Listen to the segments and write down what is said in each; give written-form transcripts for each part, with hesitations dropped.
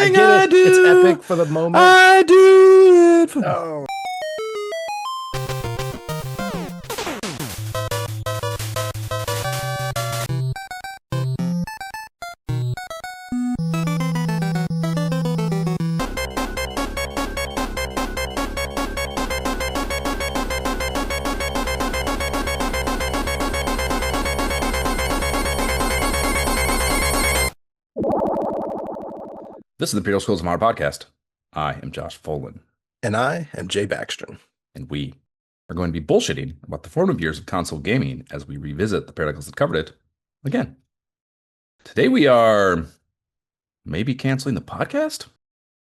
Everything get I it. It's do, epic for the moment. I do it for. Oh. This is the Imperial Schools of Our podcast. I am Josh Folan, And I am Jay Baxtron. and we are going to be bullshitting about the formative years of console gaming as we revisit the paradigms that covered it again. Today we are maybe canceling the podcast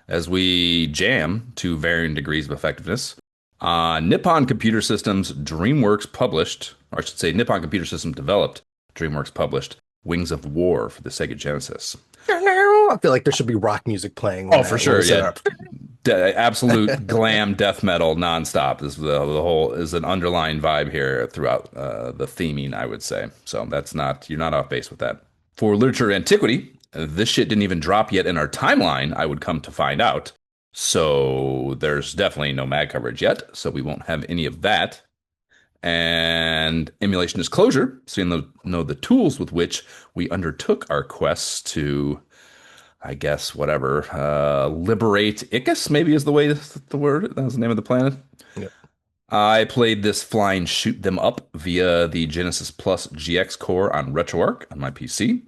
as we jam to varying degrees of effectiveness. Nippon Computer Systems Dreamworks published, or I should say Nippon Computer Systems developed, Dreamworks published Wings of War for the Sega Genesis. I feel like there should be rock music playing when Oh, for sure, we set yeah. up. Absolute glam death metal nonstop. This the whole is an underlying vibe here throughout the theming, I would say. So that's not you're not off base with that. For literature antiquity, this shit didn't even drop yet in our timeline. I would come to find out. So there's definitely no mag coverage yet. So we won't have any of that. And emulation disclosure, so you know the tools with which we undertook our quests to, I guess, whatever, liberate Icus, maybe is the word. That was the name of the planet. Yep. I played this flying shoot them up via the Genesis Plus GX core on RetroArch on my PC.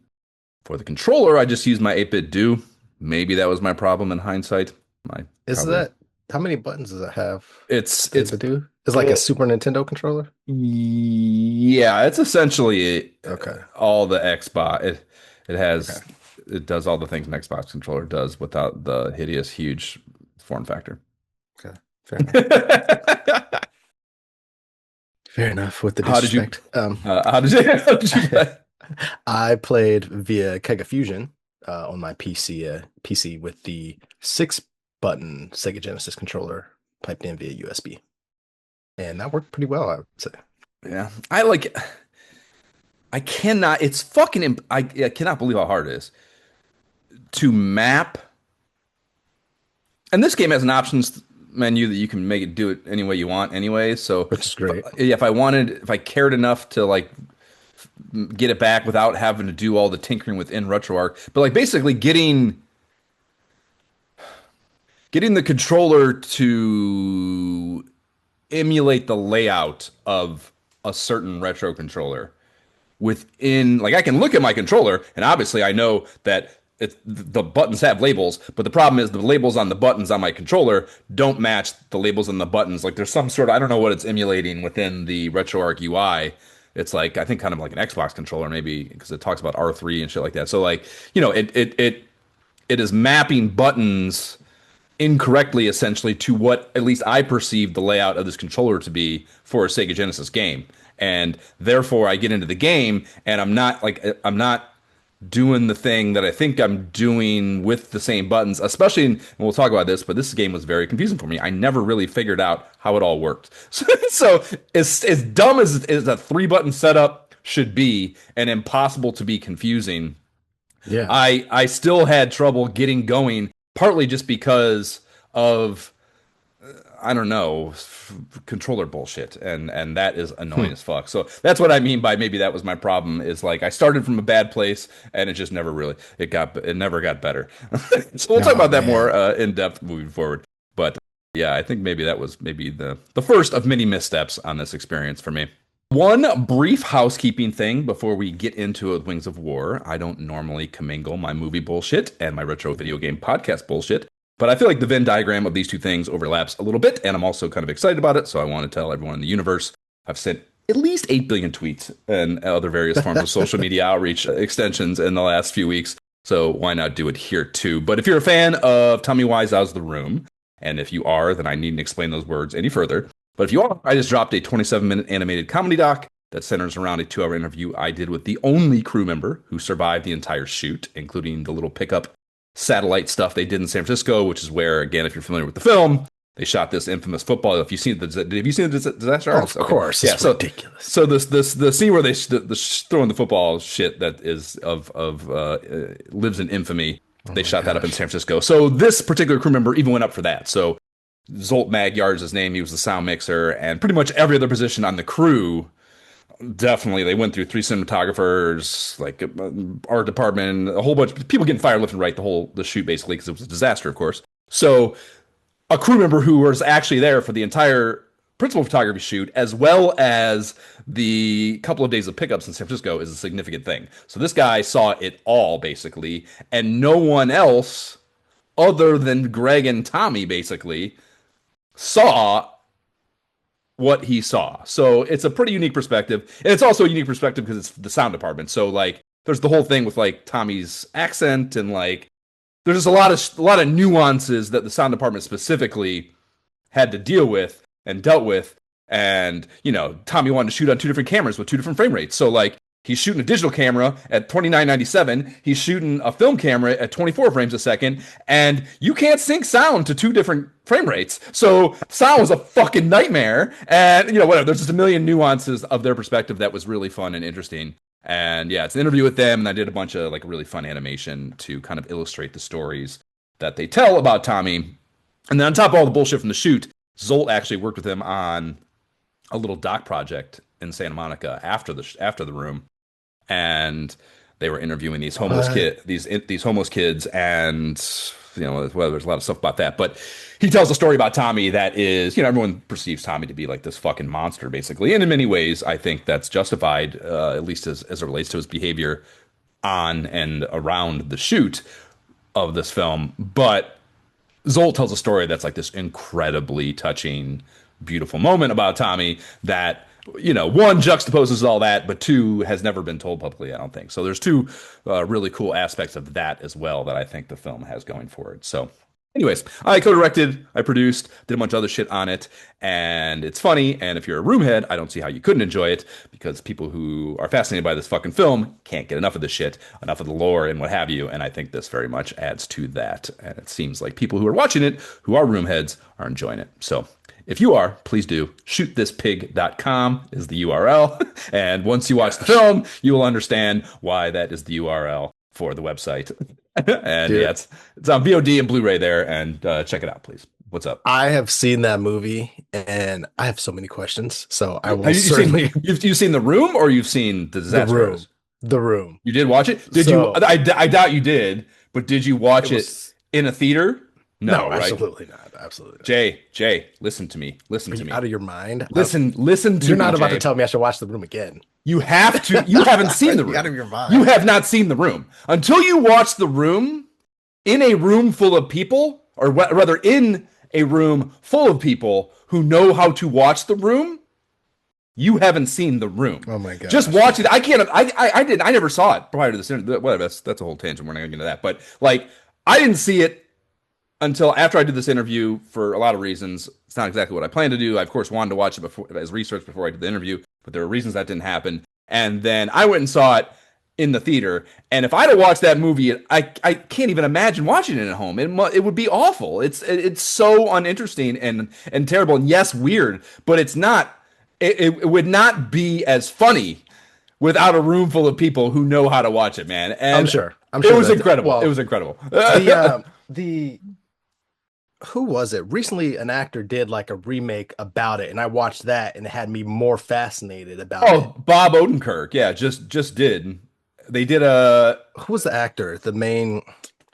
For the controller, I just used my 8-bit do. Maybe that was my problem in hindsight. How many buttons does it have? It's It's like a Super Nintendo controller. yeah, it's essentially Okay. all the Xbox. It has Okay. it does all the things an Xbox controller does without the hideous, huge form factor. Okay. Fair enough. Fair enough with the How did you? disrespect. How did you play? I played via Kega Fusion on my PC with the 6-button Sega Genesis controller piped in via USB. And that worked pretty well, I would say. Yeah, I cannot. It's fucking. I cannot believe how hard it is to map. And this game has an options menu that you can make it do it any way you want anyway. So, Which is great. if I cared enough to like get it back without having to do all the tinkering within RetroArch, but like basically getting the controller to emulate the layout of a certain retro controller within, like, I can look at my controller and obviously I know that the buttons have labels, but the problem is the labels on the buttons on my controller don't match the labels on the buttons. Like there's some sort of, I don't know what it's emulating within the RetroArch UI. It's like, I think kind of like an Xbox controller maybe, because it talks about R3 and shit like that. So like, it is mapping buttons incorrectly, essentially, to what at least I perceive the layout of this controller to be for a Sega Genesis game. And therefore I get into the game and I'm not doing the thing that I think I'm doing with the same buttons, especially and we'll talk about this, but this game was very confusing for me. I never really figured out how it all worked. So as dumb as a 3-button setup should be and impossible to be confusing, Yeah. I still had trouble getting going, partly just because of I don't know, controller bullshit, and that is annoying as fuck. So that's what I mean by maybe that was my problem. Is like I started from a bad place, and it just never really it never got better. So we'll talk about that more in depth moving forward. But yeah, I think maybe that was maybe the first of many missteps on this experience for me. One brief housekeeping thing before we get into Wings of War. I don't normally commingle my movie bullshit and my retro video game podcast bullshit. But I feel like the Venn diagram of these two things overlaps a little bit, and I'm also kind of excited about it, so I want to tell everyone in the universe I've sent at least 8 billion tweets and other various forms of social media outreach extensions in the last few weeks, so why not do it here too? But if you're a fan of Tommy Wiseau's The Room, and if you are, then I needn't explain those words any further. But if you are, I just dropped a 27-minute animated comedy doc that centers around a 2-hour interview I did with the only crew member who survived the entire shoot, including the little pickup satellite stuff they did in San Francisco, which is where, again, if you're familiar with the film, they shot this infamous football. Have you seen the disaster? Oh, of course, yeah, it's ridiculous. So the scene where they throwing the football shit that is of lives in infamy Oh They my shot that up in gosh. San Francisco. So this particular crew member even went up for that. So Zolt Magyard's his name. He was the sound mixer, and pretty much every other position on the crew. Definitely, they went through 3 cinematographers, like art department, a whole bunch of people getting fired left and right. The shoot basically because it was a disaster, of course. So a crew member who was actually there for the entire principal photography shoot, as well as the couple of days of pickups in San Francisco, is a significant thing. So this guy saw it all basically, and no one else other than Greg and Tommy basically saw what he saw. So it's a pretty unique perspective. And it's also a unique perspective because it's the sound department. So like there's the whole thing with like Tommy's accent and like there's just a lot of nuances that the sound department specifically had to deal with and dealt with. And, Tommy wanted to shoot on 2 different cameras with 2 different frame rates. So like he's shooting a digital camera at 2997. He's shooting a film camera at 24 frames a second. And you can't sync sound to 2 different frame rates. So sound was a fucking nightmare. And, whatever. There's just a million nuances of their perspective that was really fun and interesting. And yeah, it's an interview with them. And I did a bunch of like really fun animation to kind of illustrate the stories that they tell about Tommy. And then on top of all the bullshit from the shoot, Zolt actually worked with him on a little doc project in Santa Monica after the room, and they were interviewing these homeless these homeless kids, and well, there's a lot of stuff about that. But he tells a story about Tommy that is, everyone perceives Tommy to be like this fucking monster, basically, and in many ways, I think that's justified, at least as it relates to his behavior on and around the shoot of this film. But Zolt tells a story that's like this incredibly touching, beautiful moment about Tommy that, one, juxtaposes all that, but two, has never been told publicly, I don't think. So there's two really cool aspects of that as well that I think the film has going for it. So anyways, I co-directed, I produced, did a bunch of other shit on it, and it's funny. And if you're a roomhead, I don't see how you couldn't enjoy it, because people who are fascinated by this fucking film can't get enough of this shit, enough of the lore and what have you. And I think this very much adds to that. And it seems like people who are watching it, who are roomheads, are enjoying it. So if you are, please do. Shootthispig.com is the URL. And once you watch the film, you will understand why that is the URL for the website. And Dude, yeah, it's on VOD and Blu-ray there, and check it out, please. What's up? I have seen that movie and I have so many questions. So I will Have certainly you've seen The Room, or you've seen The the Disaster room. Artist? The room. You did watch it? Did So you? I doubt you did, but did you watch it it was in a theater? No, no, right? absolutely not. Absolutely not. Jay, listen to me. Listen Are to you me. out of your mind? Listen to You're me, not about Jay. to tell me I should watch The Room again. You have to. You haven't seen The Are you Room. out of your mind? You have not seen The Room. Until you watch The Room in a room full of people, or rather in a room full of people who know how to watch The Room, you haven't seen The Room. Oh my god! Just watch it. I can't. I didn't. I never saw it prior to this. Whatever. That's a whole tangent. We're not going to get into that. But like, I didn't see it until after I did this interview for a lot of reasons. It's not exactly what I planned to do. I, of course, wanted to watch it before as research before I did the interview, but there were reasons that didn't happen. And then I went and saw it in the theater. And if I'd have watched that movie, I can't even imagine watching it at home. It would be awful. It's so uninteresting and terrible, and yes, weird, but it's not. It would not be as funny without a room full of people who know how to watch it, man. And I'm sure. It was incredible. It was incredible. The who was it? Recently, an actor did like a remake about it, and I watched that, and it had me more fascinated about it. Oh, Bob Odenkirk. Yeah, just did. They did a. Who was the actor? The main.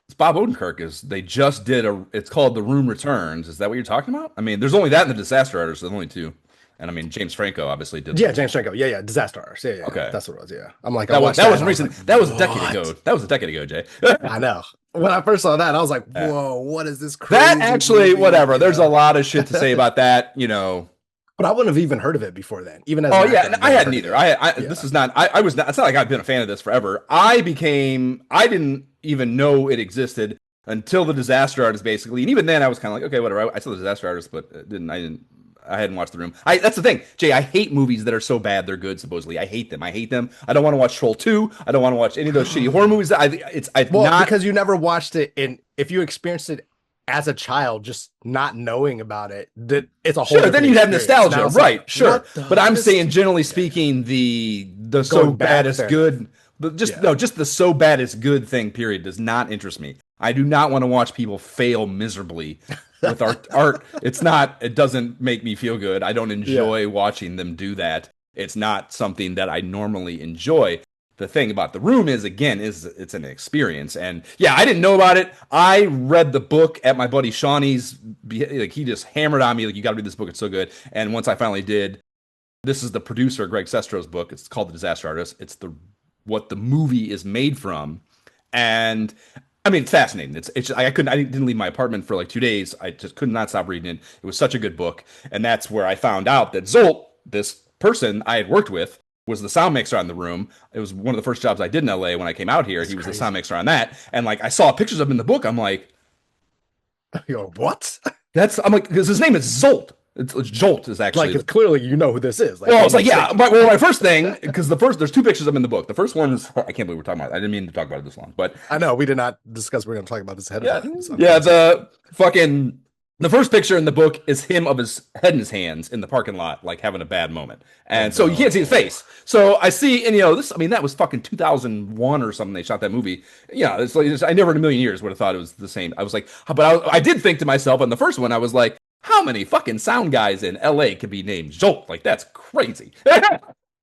It's Bob Odenkirk. They just did a. It's called The Room Returns. Is that what you're talking about? I mean, there's only that in the Disaster Artist. There's only two. And I mean, James Franco obviously did. Yeah, James Franco. Yeah, Disaster Artist. Yeah, Okay, that's what it was. Yeah, I'm like, that wasn't recent. Like, that was a decade ago. That was a decade ago, Jay. I know. When I first saw that, I was like, whoa, what is this crazy That actually, movie? whatever. There's a lot of shit to say about that. But I wouldn't have even heard of it before then. Even as oh an yeah, actor, I never hadn't heard either. of it. This is not. I was not. It's not like I've been a fan of this forever. I didn't even know it existed until The Disaster Artist, basically. And even then, I was kind of like, okay, whatever. I saw The Disaster Artist, but I hadn't watched The Room. That's the thing, Jay. I hate movies that are so bad they're good. Supposedly, I hate them. I don't want to watch Troll 2. I don't want to watch any of those shitty horror movies. Because you never watched it, and if you experienced it as a child, just not knowing about it, that it's a whole. Sure, then you'd have nostalgia, right? Like, sure, but I'm saying, generally speaking, the so bad is good. Just the so bad is good thing. Period does not interest me. I do not want to watch people fail miserably with art. It doesn't make me feel good. I don't Yeah. enjoy watching them do that. It's not something that I normally enjoy. The thing about The Room is, again, is it's an experience. And yeah, I didn't know about it. I read the book at my buddy Shawnee's. Like, he just hammered on me, like, you got to read this book. It's so good. And once I finally did, this is the producer, Greg Sestro's book. It's called The Disaster Artist. It's what the movie is made from. And I mean, it's fascinating. I didn't leave my apartment for like 2 days. I just could not stop reading it. It was such a good book. And that's where I found out that Zolt, this person I had worked with, was the sound mixer on The Room. It was one of the first jobs I did in LA when I came out here. That's He was the crazy. sound mixer on that. And like, I saw pictures of him in the book. I'm like, You go, what? I'm like, because his name is Zolt. It's Jolt is actually. Like, it's clearly you know who this is. Like, Well, I was like, yeah. My first thing, because there's two pictures of him in the book. The first one is, I can't believe we're talking about it. I didn't mean to talk about it this long, but I know we did not discuss we're going to talk about this ahead yeah, of time. So yeah. The first picture in the book is him of his head in his hands in the parking lot, like having a bad moment, and so you can't see his face. So I see, and this. I mean, that was fucking 2001 or something. They shot that movie. Yeah, it's like I never in a million years would have thought it was the same. I was like, but I did think to myself on the first one, I was like, how many fucking sound guys in LA could be named Jolt? Like, that's crazy.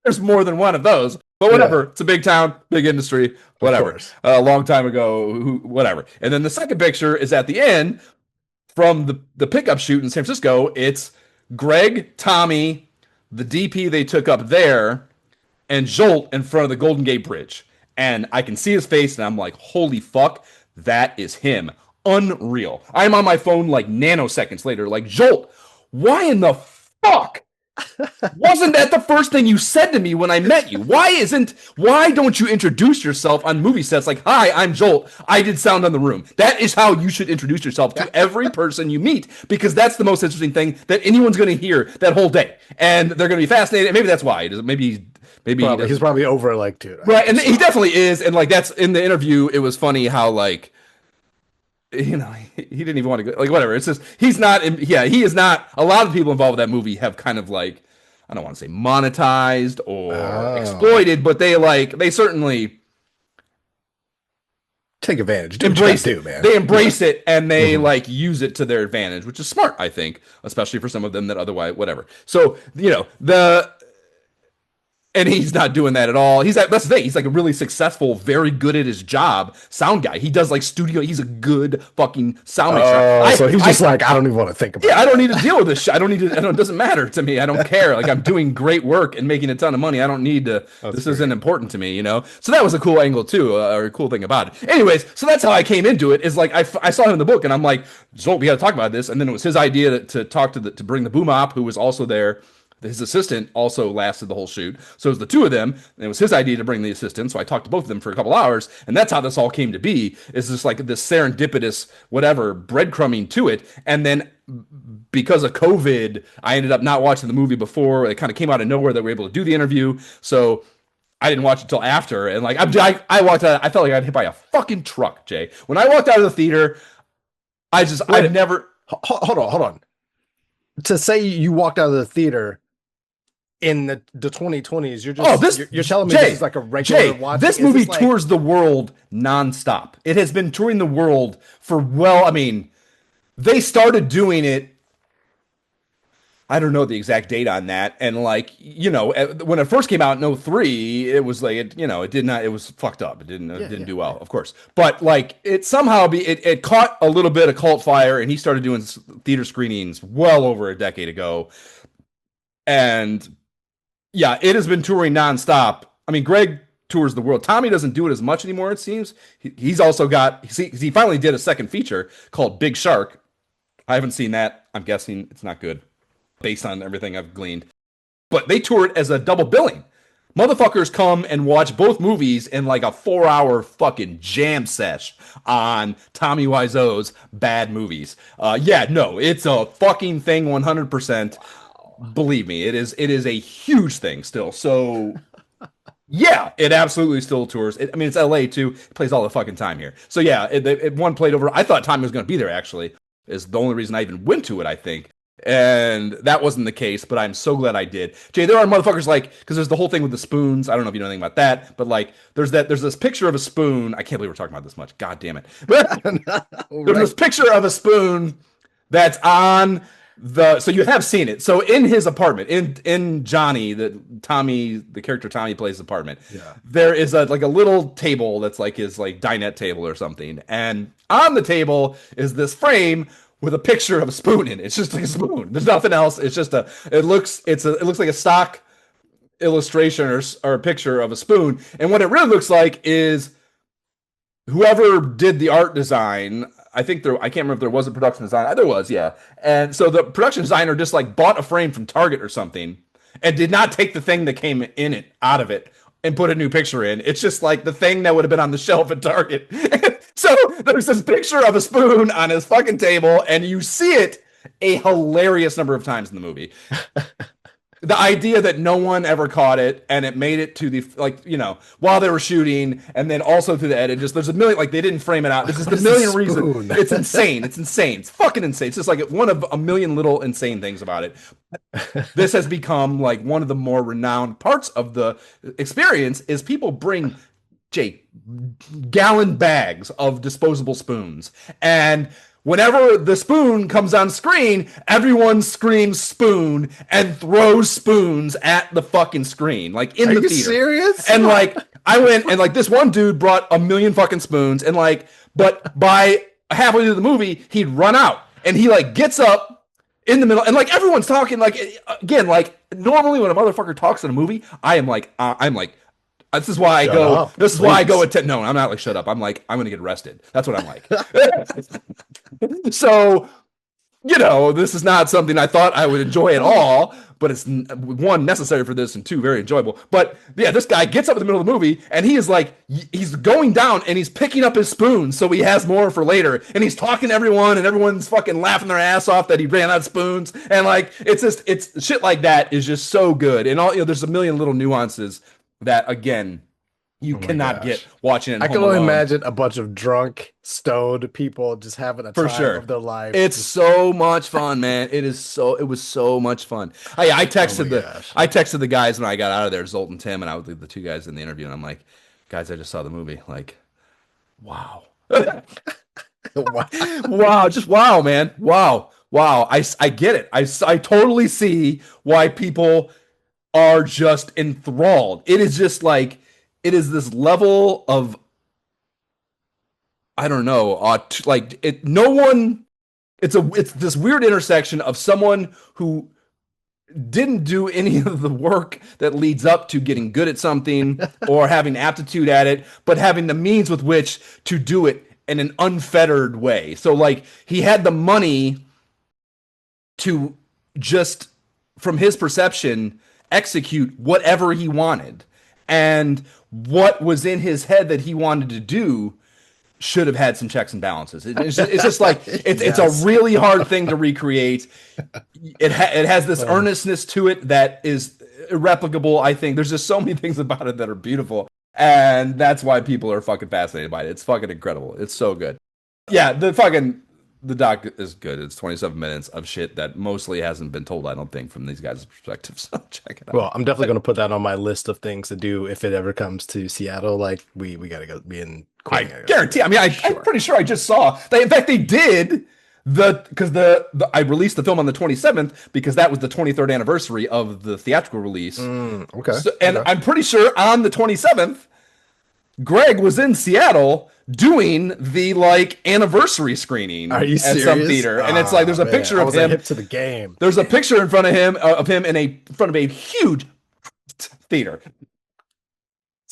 There's more than one of those. But whatever. Yeah. It's a big town, big industry, whatever. A long time ago, whatever. And then the second picture is at the end from the pickup shoot in San Francisco. It's Greg, Tommy, the DP they took up there, and Jolt in front of the Golden Gate Bridge. And I can see his face, and I'm like, holy fuck, that is him. Unreal. I'm on my phone like nanoseconds later, like, Jolt, why in the fuck wasn't that the first thing you said to me when I met you? Why don't you introduce yourself on movie sets like, hi, I'm Jolt, I did sound on The Room? That is how you should introduce yourself to every person you meet, because that's the most interesting thing that anyone's going to hear that whole day. And they're going to be fascinated. Maybe that's why. Maybe he's probably over like, dude. Right, and he definitely is. And like, that's in the interview, it was funny how like, he didn't even want to go, like, whatever. It's just, he is not. A lot of people involved with that movie have kind of like, I don't want to say monetized or exploited, but they certainly take advantage. They embrace it, and they like use it to their advantage, which is smart, I think, especially for some of them that otherwise, whatever. So, and he's not doing that at all. That's the thing. He's like a really successful, very good at his job sound guy. He does like studio. He's a good fucking sound mixer. So he's just like, I don't even want to think about it. Yeah, I don't need to deal with this shit. I don't need to. It doesn't matter to me. I don't care. Like, I'm doing great work and making a ton of money. I don't need to. This isn't important to me, So that was a cool angle too, or a cool thing about it. Anyways, so that's how I came into it. Is like I saw him in the book, and I'm like, Zolt, we got to talk about this. And then it was his idea to talk to bring the boom op, who was also there. His assistant also lasted the whole shoot. So it was the two of them, and it was his idea to bring the assistant. So I talked to both of them for a couple hours, and that's how this all came to be, is just like this serendipitous, whatever, breadcrumbing to it. And then because of COVID, I ended up not watching the movie before. It kind of came out of nowhere that we were able to do the interview. So I didn't watch it until after. And like, I walked out, I felt like I got hit by a fucking truck, Jay. When I walked out of the theater, I've never... Hold on. To say you walked out of the theater in the 2020s, you're telling me, Jay, this is like a regular watch. This movie tours the world nonstop. It has been touring the world for, they started doing it, I don't know the exact date on that, and like, when it first came out in 2003, it was like, it was fucked up. It didn't do well, of course. But like, it somehow it caught a little bit of cult fire, and he started doing theater screenings well over a decade ago. And yeah, it has been touring nonstop. I mean, Greg tours the world. Tommy doesn't do it as much anymore, it seems. He's also he finally did a second feature called Big Shark. I haven't seen that. I'm guessing it's not good, based on everything I've gleaned. But they tour it as a double billing. Motherfuckers come and watch both movies in like a 4-hour fucking jam sesh on Tommy Wiseau's Bad Movies. It's a fucking thing 100%. Believe me, it is a huge thing still. So yeah, it absolutely still tours. It's LA too. It plays all the fucking time here. So yeah, it one played over. I thought Tommy was going to be there, actually. Is the only reason I even went to it, I think. And that wasn't the case, but I'm so glad I did. Jay, there are motherfuckers like, because there's the whole thing with the spoons. I don't know if you know anything about that, but like, there's this picture of a spoon. I can't believe we're talking about this much. God damn it. But there's this Right. picture of a spoon that's on so you have seen it. So in his apartment, in Johnny, the character Tommy plays apartment, Yeah. there is a like a little table that's like his like dinette table or something. And on the table is this frame with a picture of a spoon in it. It's just like a spoon. There's nothing else. It's just it looks like a stock illustration or a picture of a spoon. And what it really looks like is whoever did the art design, I think I can't remember if there was a production design. There was, yeah. And so the production designer just like bought a frame from Target or something and did not take the thing that came in it out of it and put a new picture in. It's just like the thing that would have been on the shelf at Target. So there's this picture of a spoon on his fucking table, and you see it a hilarious number of times in the movie. The idea that no one ever caught it and it made it to the like while they were shooting and then also through the edit, just there's a million, like they didn't frame it out, this is the million reasons. It's insane, it's fucking insane. It's just like one of a million little insane things about it. This has become like one of the more renowned parts of the experience is people bring gallon bags of disposable spoons, and whenever the spoon comes on screen, everyone screams spoon and throws spoons at the fucking screen, like in the theater. Are you serious? And like, I went and like this one dude brought a million fucking spoons, and like, but by halfway through the movie, he'd run out, and he like gets up in the middle, and like everyone's talking, like again, like normally when a motherfucker talks in a movie, I'm like. This is why I go. Up, this is please. Why I go at no. I'm not like shut up. I'm like I'm gonna get arrested. That's what I'm like. So, this is not something I thought I would enjoy at all. But it's one necessary for this, and two very enjoyable. But yeah, this guy gets up in the middle of the movie, and he is like he's going down, and he's picking up his spoons, so he has more for later. And he's talking to everyone, and everyone's fucking laughing their ass off that he ran out of spoons. And like it's shit like that is just so good. And all there's a million little nuances that again you cannot get watching it. I can only imagine a bunch of drunk, stoned people just having a time of their life. It's so much fun, man. It was so much fun. I texted the guys when I got out of there, Zolt and Tim, and I was the two guys in the interview, and I'm like, guys, I just saw the movie. Like, wow. Wow, just wow, man. Wow. I get it. I totally see why people are just enthralled. It is just like it is this level of I don't know, like it. No one. It's this weird intersection of someone who didn't do any of the work that leads up to getting good at something or having aptitude at it, but having the means with which to do it in an unfettered way. So like he had the money to just, from his perception, execute whatever he wanted, and what was in his head that he wanted to do should have had some checks and balances. It's just like it's a really hard thing to recreate. It has this earnestness to it that is irreplicable. I think there's just so many things about it that are beautiful, and that's why people are fucking fascinated by it. It's fucking incredible. It's so good. Yeah, the doc is good. It's 27 minutes of shit that mostly hasn't been told, I don't think, from these guys' perspective. So check it out. Well, I'm definitely going to put that on my list of things to do if it ever comes to Seattle. Like we got to go be in. I guarantee. I mean, I'm pretty sure I just saw. In fact, they did because I released the film on the 27th because that was the 23rd anniversary of the theatrical release. Okay. So, and I'm pretty sure on the 27th, Greg was in Seattle doing the like anniversary screening at some theater, and it's like there's a picture of him. Hip to the game. There's a picture in front of him in front of a huge theater.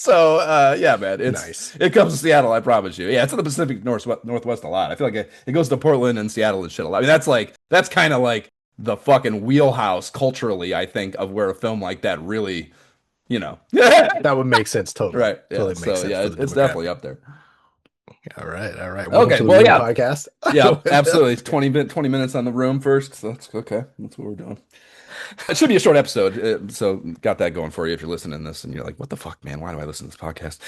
So yeah, man, it's nice. It comes to Seattle, I promise you. Yeah, it's in the Pacific Northwest a lot. I feel like it goes to Portland and Seattle and shit a lot. I mean, that's kind of like the fucking wheelhouse culturally, I think, of where a film like that really, that would make sense totally. Right. Yeah. Totally makes sense. Yeah, it's definitely up there. All right. Okay. Well, yeah. Podcast. Yeah, absolutely. 20 minutes on the room first. So that's okay. That's what we're doing. It should be a short episode, so got that going for you if you're listening to this and you're like, what the fuck, man? Why do I listen to this podcast?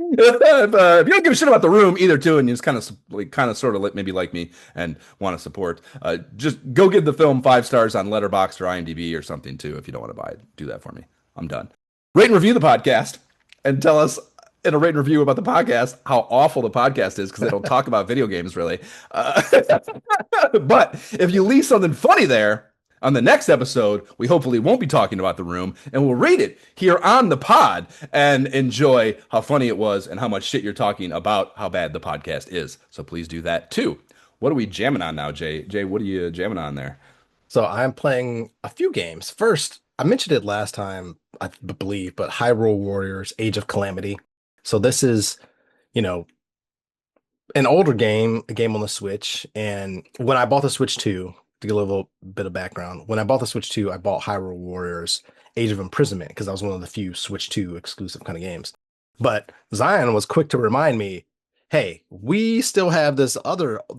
If you don't give a shit about the room either, too, and you just kind of sort of maybe like me and want to support, just go give the film 5 stars on Letterboxd or IMDb or something too. If you don't want to buy it, do that for me. I'm done. Rate and review the podcast, and tell us in a rate and review about the podcast how awful the podcast is because they don't talk about video games really. Uh, but if you leave something funny there, on the next episode, we hopefully won't be talking about the room and we'll rate it here on the pod and enjoy how funny it was and how much shit you're talking about how bad the podcast is. So please do that too. What are we jamming on now, Jay? Jay, what are you jamming on there? So I'm playing a few games. First, I mentioned it last time, I believe, but Hyrule Warriors: Age of Calamity. So this is, you know, an older game, a game on the Switch. And when I bought the Switch 2, to give a little bit of background, when I bought the Switch 2, I bought Hyrule Warriors: Age of Imprisonment because that was one of the few Switch 2 exclusive kind of games. But Zion was quick to remind me, hey, we still have the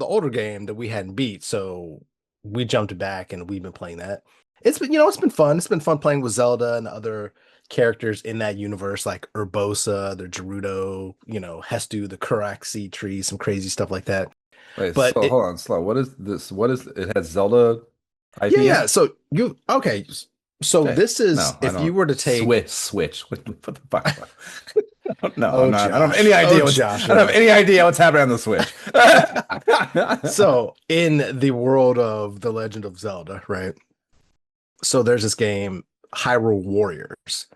older game that we hadn't beat. So we jumped back and we've been playing that. It's been, it's been fun. It's been fun playing with Zelda and other characters in that universe, like Urbosa, the Gerudo, Hestu, the Karaxi tree, some crazy stuff like that. Wait, But so hold on, slow. What is this? What is it? Has Zelda yeah, IP in yeah. it? So okay. So Okay. this is No, I if you don't. were to take Switch. What the fuck? No, I'm oh not. I don't have Josh, any idea oh what's. I don't have Joshua. any idea what's happening on the Switch. So in the world of The Legend of Zelda, right? So there's this game, Hyrule Warriors.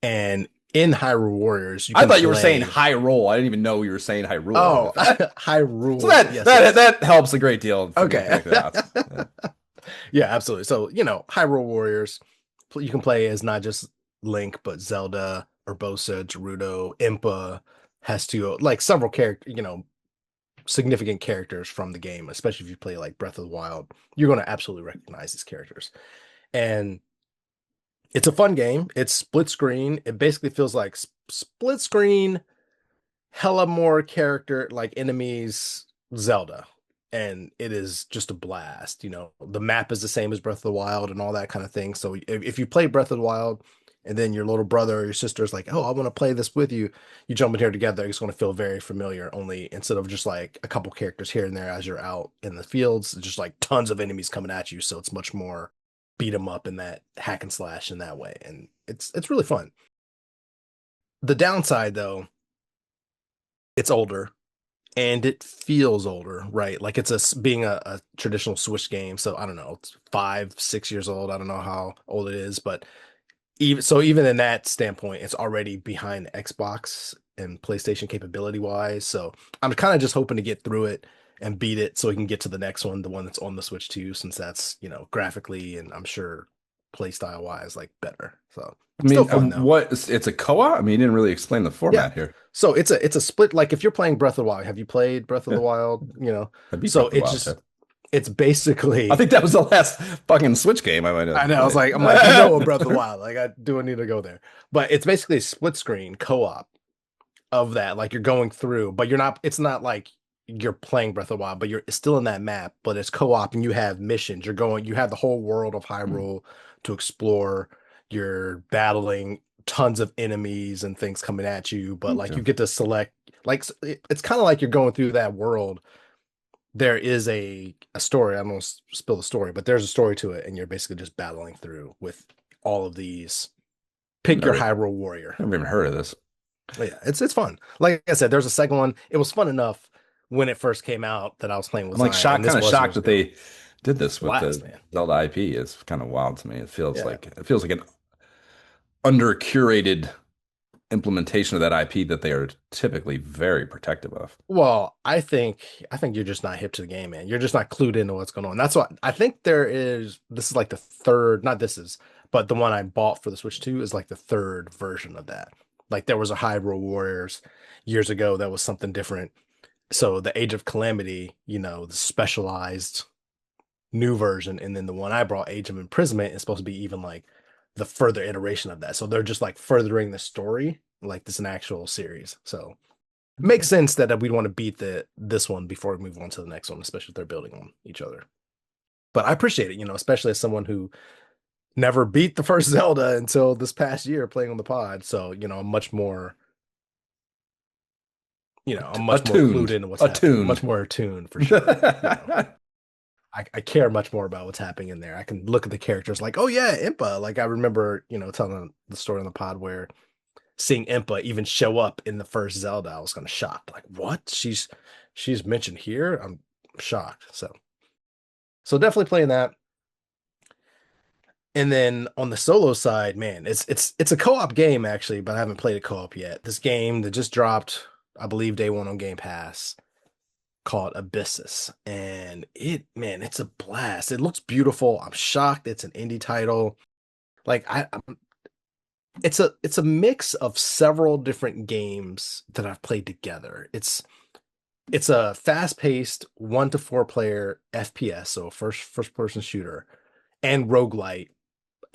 And in Hyrule Warriors, you I can thought you were saying play. high roll. I didn't even know you were saying high rule. Oh, So Hyrule. that Yes, that yes. that helps a great deal for me Okay. connecting the dots. Yeah. Yeah, absolutely. So, Hyrule Warriors, you can play as not just Link, but Zelda, Urbosa, Gerudo, Impa, Hestio, like several character, significant characters from the game, especially if you play like Breath of the Wild, you're going to absolutely recognize these characters. And it's a fun game. It's split screen. It basically feels like split screen, hella more character like enemies, Zelda. And it is just a blast. The map is the same as Breath of the Wild and all that kind of thing. So if you play Breath of the Wild and then your little brother or your sister is like, oh, I want to play this with you, you jump in here together, it's going to feel very familiar. Only instead of just like a couple characters here and there as you're out in the fields, just like tons of enemies coming at you. So it's much more beat 'em up in that hack and slash in that way. And it's really fun. The downside though, it's older and it feels older, right? Like it's being a traditional Switch game. So I don't know, it's 5, 6 years old. I don't know how old it is, but even in that standpoint, it's already behind Xbox and PlayStation capability wise. So I'm kind of just hoping to get through it and beat it so we can get to the next one, the one that's on the Switch 2, since that's, graphically and I'm sure play style wise, like better. So I still mean, fun though. it's a co-op? I mean, you didn't really explain the Yeah. format here. So it's a split, like if you're playing Breath of the Wild, have you played Breath of Yeah, the Wild? I beat Breath So of the Wild. Yeah. it's I basically think that was the last fucking Switch game I might I have know. I was played. like, I'm like, a Breath of the Wild. Like, I do need to go there. But it's basically a split screen co-op of that. Like, you're going through, but you're not. It's not like you're playing Breath of the Wild, but you're still in that map. But it's co-op, and you have missions. You're going. You have the whole world of Hyrule to explore. You're battling tons of enemies and things coming at you. But like, Okay. you get to select. Like, it's kind of like you're going through that world. There is a story. I'm gonna spill the story, but there's a story to it, and you're basically just battling through with all of these. Pick your Never, Hyrule warrior. never even heard of this. But yeah, it's fun. Like I said, there's a second one. It was fun enough when it first came out that I was playing with I'm like Zion, shocked, and this kind of was shocked years that ago. they did this with Blast, the man. Zelda IP. It's kind of wild to me. Yeah. It feels like an under curated implementation of that IP that they are typically very protective of. Well, I think you're just not hip to the game, man. You're just not clued into what's going on. That's what I think there is. This is like the third, not this is, but the one I bought for the Switch 2 is like the third version of that. Like there was a Hyrule Warriors years ago that was something different. So the Age of Calamity, the specialized new version, and then the one I brought, Age of Imprisonment, is supposed to be even like the further iteration of that. So they're just like furthering the story, like this an actual series. So makes sense that we'd want to beat this one before we move on to the next one, especially if they're building on each other. But I appreciate it, especially as someone who never beat the first Zelda until this past year playing on the pod. So, I'm much more I'm much more clued Attuned. into what's happening, much Attuned. more attuned for sure. I care much more about what's happening in there. I can look at the characters like, oh yeah, Impa. Like I remember, telling the story on the pod where seeing Impa even show up in the first Zelda, I was kind of shocked. Like, what? She's mentioned here? I'm shocked. So definitely playing that. And then on the solo side, man, it's a co-op game actually, but I haven't played a co-op yet. This game that just dropped, I believe, day one on Game Pass, called Abyssus. And man, it's a blast. It looks beautiful. I'm shocked it's an indie title. Like it's a mix of several different games that I've played together. It's a fast-paced 1 to 4 player FPS, so first person shooter, and roguelite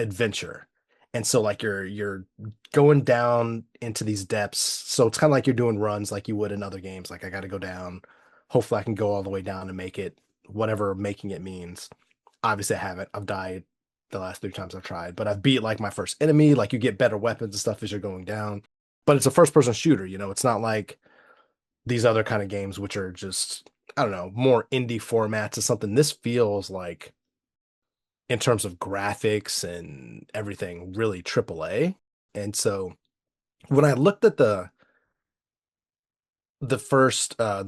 adventure. And so like you're going down into these depths. So it's kind of like you're doing runs like you would in other games. Like I got to go down. Hopefully I can go all the way down and make it, whatever making it means. Obviously I haven't. I've died the last 3 times I've tried, but I've beat like my first enemy. Like you get better weapons and stuff as you're going down. But it's a first person shooter, it's not like these other kind of games which are just, I don't know, more indie formats or something. This feels like, in terms of graphics and everything, really AAA. And so when I looked at the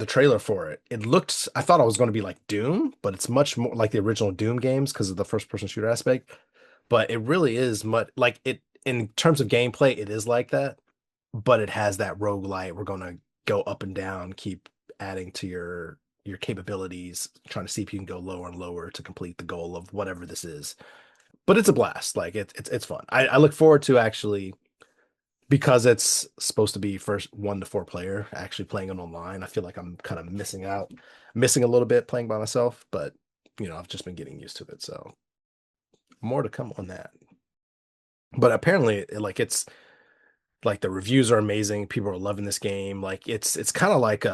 trailer for it, I thought I was going to be like Doom, but it's much more like the original Doom games because of the first person shooter aspect. But it really is much like it in terms of gameplay, it is like that, but it has that roguelite. We're going to go up and down, keep adding to your capabilities, trying to see if you can go lower and lower to complete the goal of whatever this is. But it's a blast. Like it's fun. I look forward to actually, because it's supposed to be first 1 to 4 player, actually playing it online. I feel like I'm kind of missing a little bit playing by myself, but I've just been getting used to it. So more to come on that. But apparently, like it's like the reviews are amazing. People are loving this game. Like it's kind of like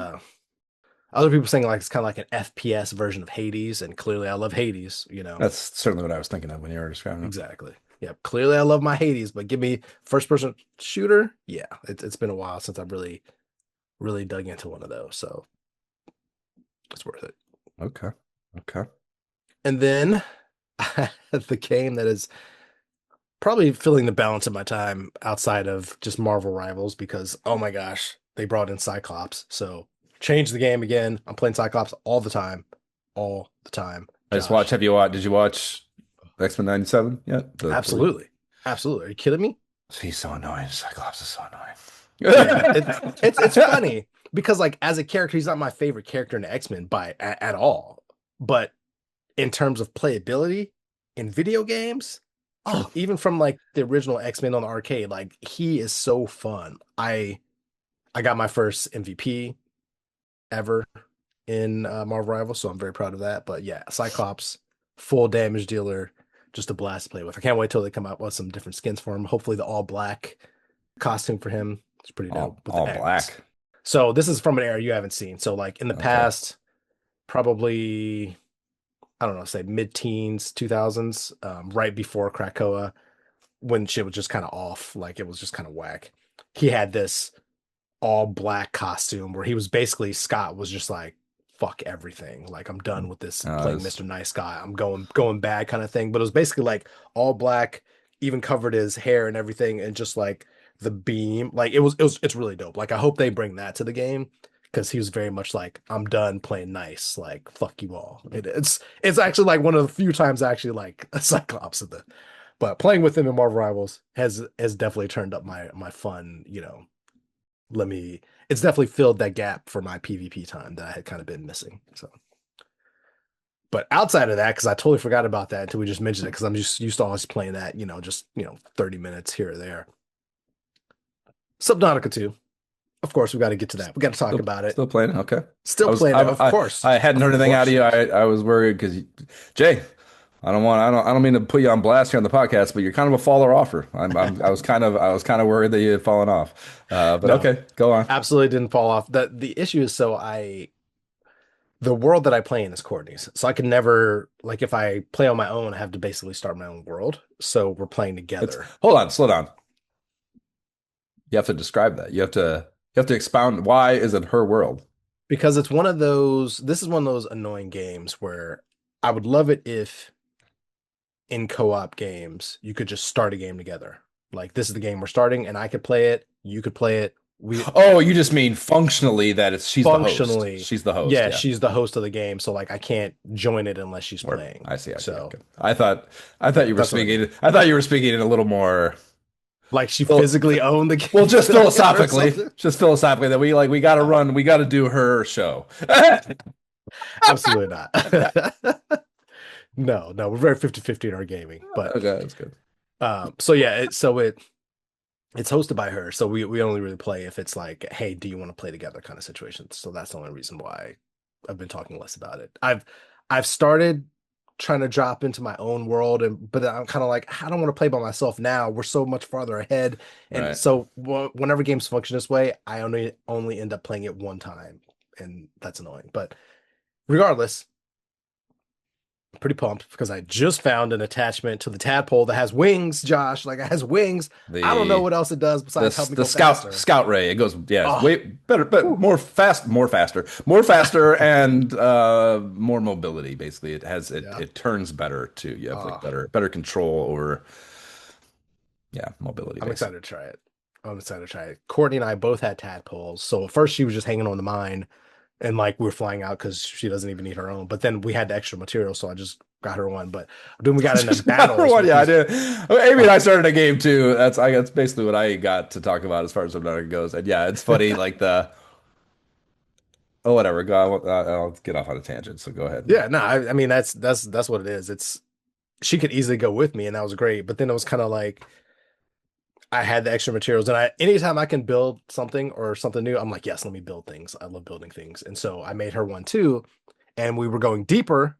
other people saying like it's kind of like an FPS version of Hades, and clearly I love Hades. That's certainly what I was thinking of when you were describing it. Exactly. Yeah, clearly I love my Hades, but give me first person shooter. Yeah, it's been a while since I've really dug into one of those, so it's worth it. Okay. Okay. And then the game that is probably filling the balance of my time outside of just Marvel Rivals, because oh my gosh, they brought in Cyclops. So change the game again. I'm playing Cyclops all the time. All the time. I just watched. Josh. Have you watched? Did you watch X-Men '97 yet? The Absolutely. Absolutely. Are you kidding me? he's so annoying. Cyclops is so Yeah. annoying. It's funny because like as a character, he's not my favorite character in X-Men at all. But in terms of playability in video games, oh, even from like the original X-Men on the arcade, like he is so fun. I got my first MVP ever in Marvel Rivals, so I'm very proud of that. But yeah, Cyclops, full damage dealer, just a blast to play with. I can't wait till they come out with some different skins for him. Hopefully, the all black costume for him is pretty dope with All the X. black. So this is from an era you haven't seen. So like in the Okay. past, probably I don't know, say mid-teens, 2000s, right before Krakoa, when shit was just kind of off, like it was just kind of whack. He had this all black costume where he was basically Scott was just like fuck everything. Like I'm done with this playing This, Mr. Nice Guy. I'm going bad kind of thing. But it was basically like all black, even covered his hair and everything, and just like the beam. Like it's really dope. Like I hope they bring that to the game because he was very much like I'm done playing nice. Like fuck you all. It's actually like one of the few times I actually like a Cyclops in the. But playing with him in Marvel Rivals has definitely turned up my fun, let me it's definitely filled that gap for my PvP time that I had kind of been missing. So, but outside of that, because I totally forgot about that until we just mentioned it, because I'm just used to always playing that, just 30 minutes here or there. Subnautica 2. Of course, we got to get to that. We got to talk about it. still playing it. Okay. Still playing it, of course. I hadn't heard Of anything out course. of you. I was worried because Jay, I don't mean to put you on blast here on the podcast, but you're kind of a faller offer. I was kind of worried that you had fallen off. But No, okay, go on. absolutely didn't fall off. The issue is the world that I play in is Courtney's. So I can never, like, if I play on my own, I have to basically start my own world. So we're playing It's together. hold on, slow down. You have to describe that. You have to expound. Why is it her world? Because it's one of those, this is one of those annoying games where I would love it if in co-op games you could just start a game together. Like this is the game we're starting and I could play it, you could play it. We Oh, you just mean functionally that she's the host. functionally, She's the host. yeah, Yeah. she's the host of the game, so like I can't join it unless she's Word. playing. I see. I see. So Okay. I thought you were that's what I speaking. mean. I thought you were speaking in a little more. Like she Well, physically owned the well, game just or philosophically, something. that we got to run. We got to do her show. Absolutely not. No, no, we're very 50-50 in our gaming. But Okay, that's good. so yeah, it's hosted by her. So we only really play if it's like, hey, do you want to play together kind of situation. So that's the only reason why I've been talking less about it. I've started trying to drop into my own world but I'm kind of like I don't want to play by myself now. We're so much farther ahead. And Right. so whenever games function this way, I only end up playing it one time and that's annoying. But regardless, pretty pumped because I just found an attachment to the tadpole that has wings, Josh. Like it has wings. I don't know The what else it does besides help me the go faster. scout ray. It goes, yeah, it's Oh, way better, but whew. more faster, and more mobility. Basically, Yeah. it turns better too. You have like Oh, better control over, yeah, mobility I'm basically. excited to try it. I'm excited to try it. Courtney and I both had tadpoles. So at first she was just hanging on to mine and like we were flying out because she doesn't even need her own. But then we had the extra material, so I just got her one. But then we got into Number battles one, with yeah, I these. did. Amy and Oh. I started a game too. That's basically what I got to talk about as far as Subnautica goes. And yeah, it's funny, like the oh whatever. Go, I'll get off on a tangent. So go ahead. Yeah, no, I mean that's what it is. It's she could easily go with me, and that was great. But then it was kind of like I had the extra materials, and I anytime I can build something or something new, I'm like, yes, let me build things. I love building things, and so I made her one too, and we were going deeper,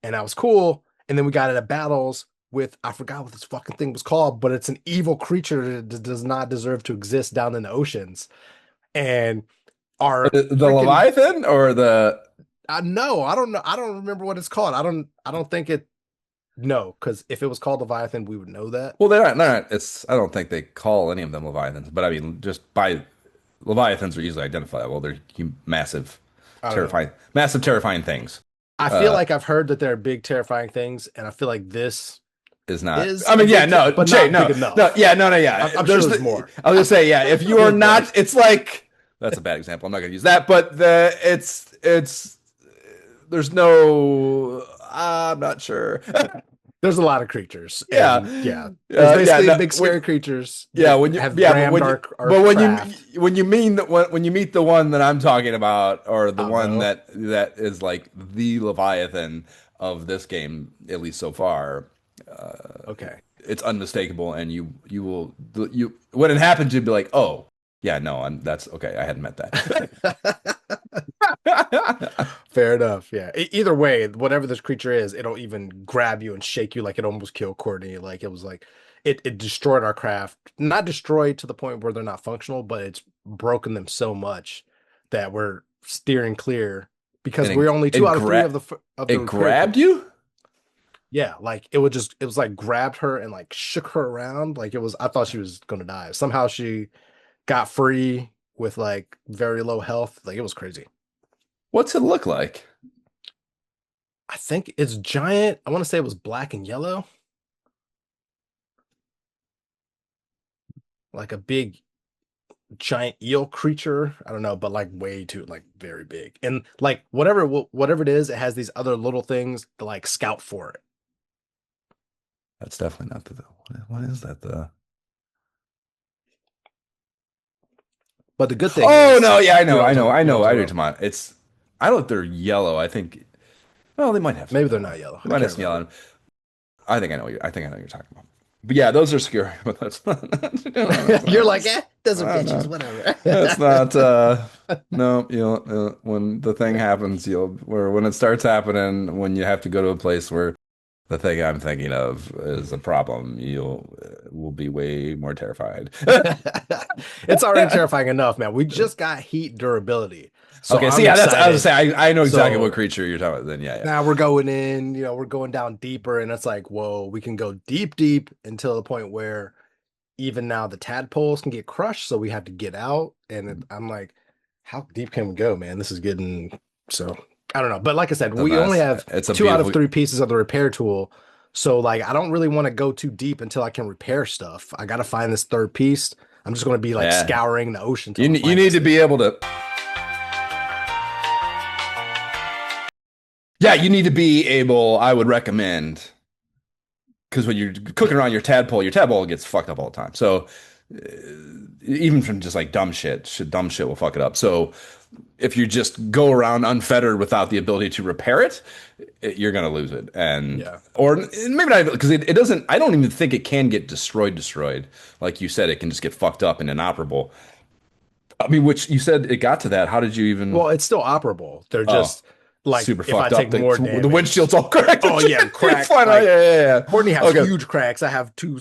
and that was cool. And then we got into battles with I forgot what this fucking thing was called, but it's an evil creature that does not deserve to exist down in the oceans, and our The freaking Leviathan or the I know I don't know I don't remember what it's called. I don't think it no because if it was called Leviathan, we would know that. well, they're not. It's I don't think they call any of them Leviathans, but I mean, just by Leviathans are easily identifiable. They're massive, I don't know. terrifying things. I feel Uh, like I've heard that they're big, terrifying things, and I feel like this is not. is I a mean, yeah, big, no, but Jay, not big no, no, enough. yeah, no, no, yeah. I'm sure there's more. I was gonna say, yeah, if you are There's more. not, it's like that's a bad example. I'm not gonna use that, but it's there's no. I'm not sure. There's a lot of creatures, Yeah, and yeah, there's yeah, basically no, big, scary creatures yeah, that have but rammed our craft. when you mean that when you meet the one that I'm talking about, or the one Avo. that is like the Leviathan of this game, at least so far, Okay. it's unmistakable, and you will you when it happens, you'd be like, oh yeah, no, that's okay. I hadn't met that. Fair enough. Yeah. Either way, whatever this creature is, it'll even grab you and shake you like it almost killed Courtney. Like it was like it destroyed our craft. Not destroyed to the point where they're not functional, but it's broken them so much that we're steering clear because And we're only two out of three of the it critical. grabbed you. Yeah, like it was like grabbed her and like shook her around. Like it was I thought she was gonna die. Somehow she got free with like very low health. Like it was crazy. What's it look like? I think it's giant. I want to say it was black and yellow, like a big giant eel creature. I don't know, but like way too like very big. And like whatever it is, it has these other little things to like scout for it. That's definitely not the. What is that? The But the good thing oh is, no, yeah, I you know, know what I I'm know, talking, I you know know. what I I'm do talking about. tomorrow. It's I don't know if they're yellow. I think well, they might have some Maybe they're yellow. not yellow. They I might have can't some yellow. remember. In 'em. I think I know what you're talking about. But yeah, those are scary. But that's not. You're like, those are bitches, No, whatever. that's not. No, when the thing happens, when it starts happening, when you have to go to a place where the thing I'm thinking of is a problem, you'll will be way more terrified. It's already terrifying enough, man. We just got heat durability. So Okay, so I'm yeah, that's I was excited. gonna say I know exactly what So creature you're talking about. Then yeah, yeah. now we're going in, we're going down deeper, and it's like, whoa, we can go deep, deep until the point where even now the tadpoles can get crushed, so we have to get out. And I'm like, how deep can we go, man? This is getting so I don't know. But like I said, So we only nice. have It's a two out beautiful. of three pieces of the repair tool. So like I don't really want to go too deep until I can repair stuff. I gotta find this third piece. I'm just gonna be like Yeah, scouring the ocean until I you find need this to be thing. able to. Yeah, you need to be able. I would recommend because when you're cooking around your tadpole gets fucked up all the time. So even from just like dumb shit will fuck it up. So if you just go around unfettered without the ability to repair it, you're gonna lose it. And Yeah. or maybe not because it doesn't. I don't even think it can get destroyed. Like you said, it can just get fucked up and inoperable. I mean, which you said it got to that. How did you even? Well, it's still operable. They're Oh, just like super if I fucked up. take more The damage. windshield's all cracked and Oh yeah, shit. It's cracked. fine. Right? Like Yeah. Courtney has Okay. huge cracks. I have two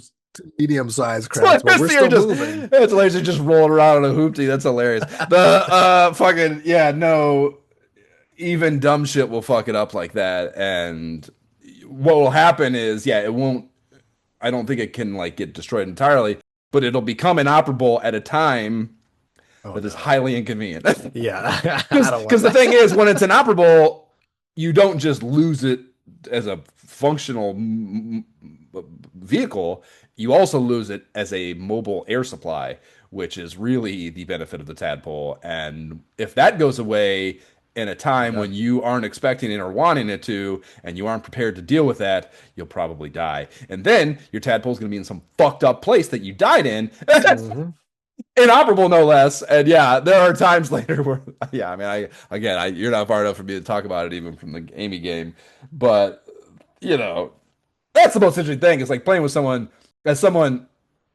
medium-sized So cracks, but we're you're still just moving. it's hilarious. You're just rolling around on a hoopty. That's hilarious. The fucking yeah, no, even dumb shit will fuck it up like that. And what will happen is, yeah, it won't. I don't think it can like get destroyed entirely, but it'll become inoperable at a time Oh that is no. highly inconvenient. Yeah, I don't want Because the thing that. is, when it's inoperable, you don't just lose it as a functional vehicle, you also lose it as a mobile air supply, which is really the benefit of the tadpole. And if that goes away in a You're time when done. you aren't expecting it or wanting it to, and you aren't prepared to deal with that, you'll probably die. And then your tadpole's going to be in some fucked up place that you died in. Hmm. Inoperable, no less. And yeah, there are times later where, yeah, I mean, you're not far enough for me to talk about it even from the Amy game, but you know, that's the most interesting thing. Is like playing with someone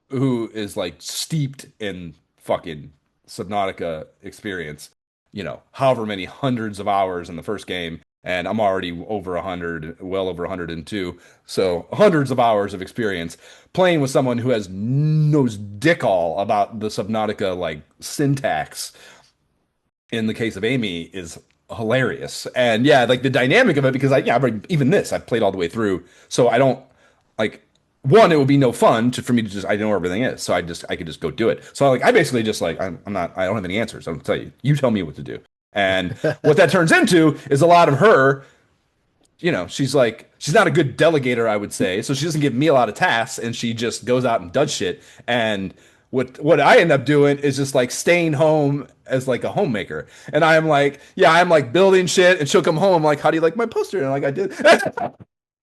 who is like steeped in fucking Subnautica experience. You know, however many hundreds of hours in the first game, and I'm already over 100, well over 102. So hundreds of hours of experience playing with someone who has knows dick all about the Subnautica like syntax. In the case of Amy, is hilarious. And yeah, like the dynamic of it because even this I've played all the way through, so I don't like one. It would be no fun for me to just I know where everything is, so I could just go do it. So like I basically just like I'm not I don't have any answers. I don't tell you. You tell me what to do. And what that turns into is a lot of her, she's not a good delegator, I would say. So she doesn't give me a lot of tasks, and she just goes out and does shit. And what I end up doing is just like staying home as like a homemaker. And I'm like building shit, and she'll come home like, how do you like my poster? And I'm like, I did.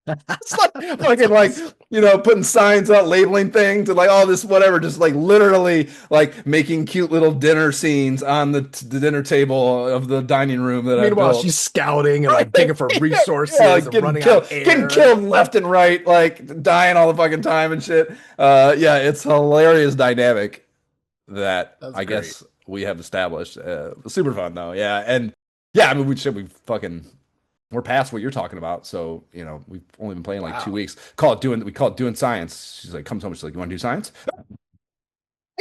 It's like That's fucking like awesome. putting signs up, labeling things, and like all this whatever, just like literally like making cute little dinner scenes on the dinner table of the dining room that I Meanwhile, built. she's scouting and Right. like digging for Yeah, resources like and running out of getting air. killed left and right, like dying all the fucking time and shit. Yeah, it's hilarious dynamic that That's I great. guess we have established. Super fun though, yeah, and yeah, I mean we fucking we're past what you're talking about, so we've only been playing like two Wow. weeks. We call it doing science. She's like comes home, she's like, you want to do science?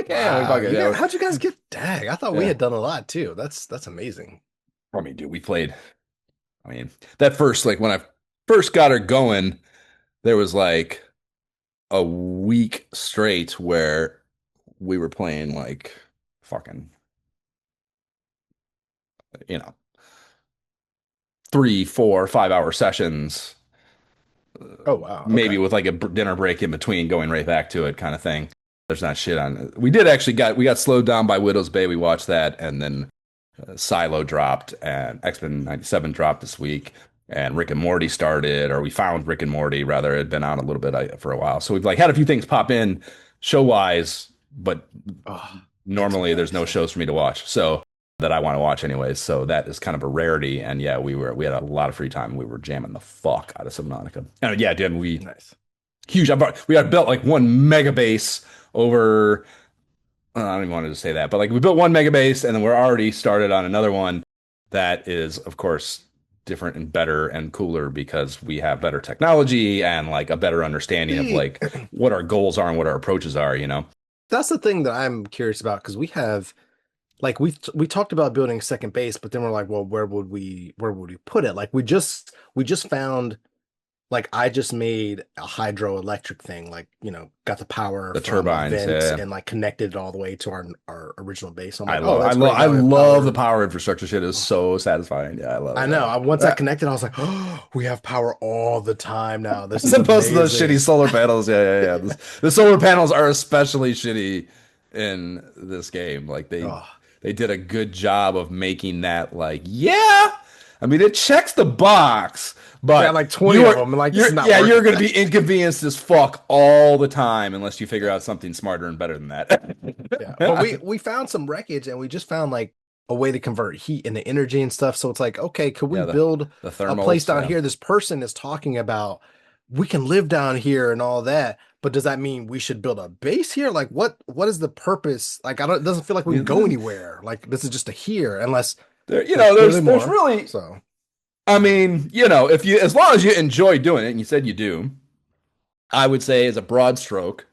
Yeah, we Wow. fucking You guys, yeah, how'd you guys get dang? I thought we yeah. had done a lot too. That's amazing. I mean, dude, we played. I mean, that first like when I first got her going, there was like a week straight where we were playing like fucking, you know, 3, 4, 5 hour sessions, Oh wow. maybe Okay. with like a dinner break in between, going right back to it kind of thing. There's not shit on it. We did actually we got slowed down by Widow's Bay. We watched that, and then Silo dropped, and X-Men '97 dropped this week, and Rick and Morty started, or we found Rick and Morty rather. It had been out a little bit for a while, so we've like had a few things pop in show wise, but Oh, that's normally there's no nice. shows for me to watch, so that I want to watch anyways. So that is kind of a rarity. And yeah, we had a lot of free time. We were jamming the fuck out of Subnautica. And yeah, dude, we Nice. huge. We got built like one mega base over. I don't even want to say that, but like we built one mega base, and then we're already started on another one that is, of course, different and better and cooler because we have better technology and like a better understanding of See, like what our goals are and what our approaches are, you know? that's the thing that I'm curious about because we have like we talked about building second base, but then we're like, well, where would we put it? Like we just found like I just made a hydroelectric thing, like, got the power The from a turbines, vent yeah. and like connected it all the way to our original base. So I'm I like, oh, love, I that's love, great. I Now we have love the power. power infrastructure shit. Is Oh, so satisfying. Yeah, I love I it. I know. love Once I it. connected, I was like, oh, we have power all the time now. This As is opposed to those shitty amazing. solar panels. Yeah, yeah, yeah. The solar panels are especially shitty in this game. Like Oh, they did a good job of making that like, yeah. I mean, it checks the box, we had but like 20 of them. And like, this is not you're working. gonna be inconvenienced as fuck all the time unless you figure Yeah. out something smarter and better than that. Yeah. But we found some wreckage and we just found like a way to convert heat into energy and stuff. So it's like, okay, could we Yeah, build the a place thermals. down Yeah. here? This person is talking about we can live down here and all that. But does that mean we should build a base here? Like what is the purpose? Like I don't it doesn't feel like we can go anywhere. Like this is just a here unless There, there's clearly there's more. really, So I mean, if you, as long as you enjoy doing it, and you said you do, I would say as a broad stroke,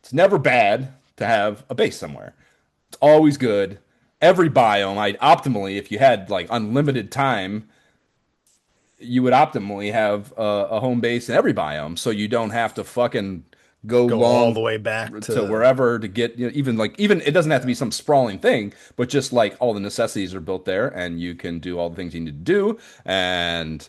it's never bad to have a base somewhere. It's always good. Every biome, I optimally, if you had like unlimited time, you would optimally have a home base in every biome, so you don't have to fucking go go all the long way back to to wherever to get, even it doesn't have to yeah. be some sprawling thing, but just like all the necessities are built there, and you can do all the things you need to do, and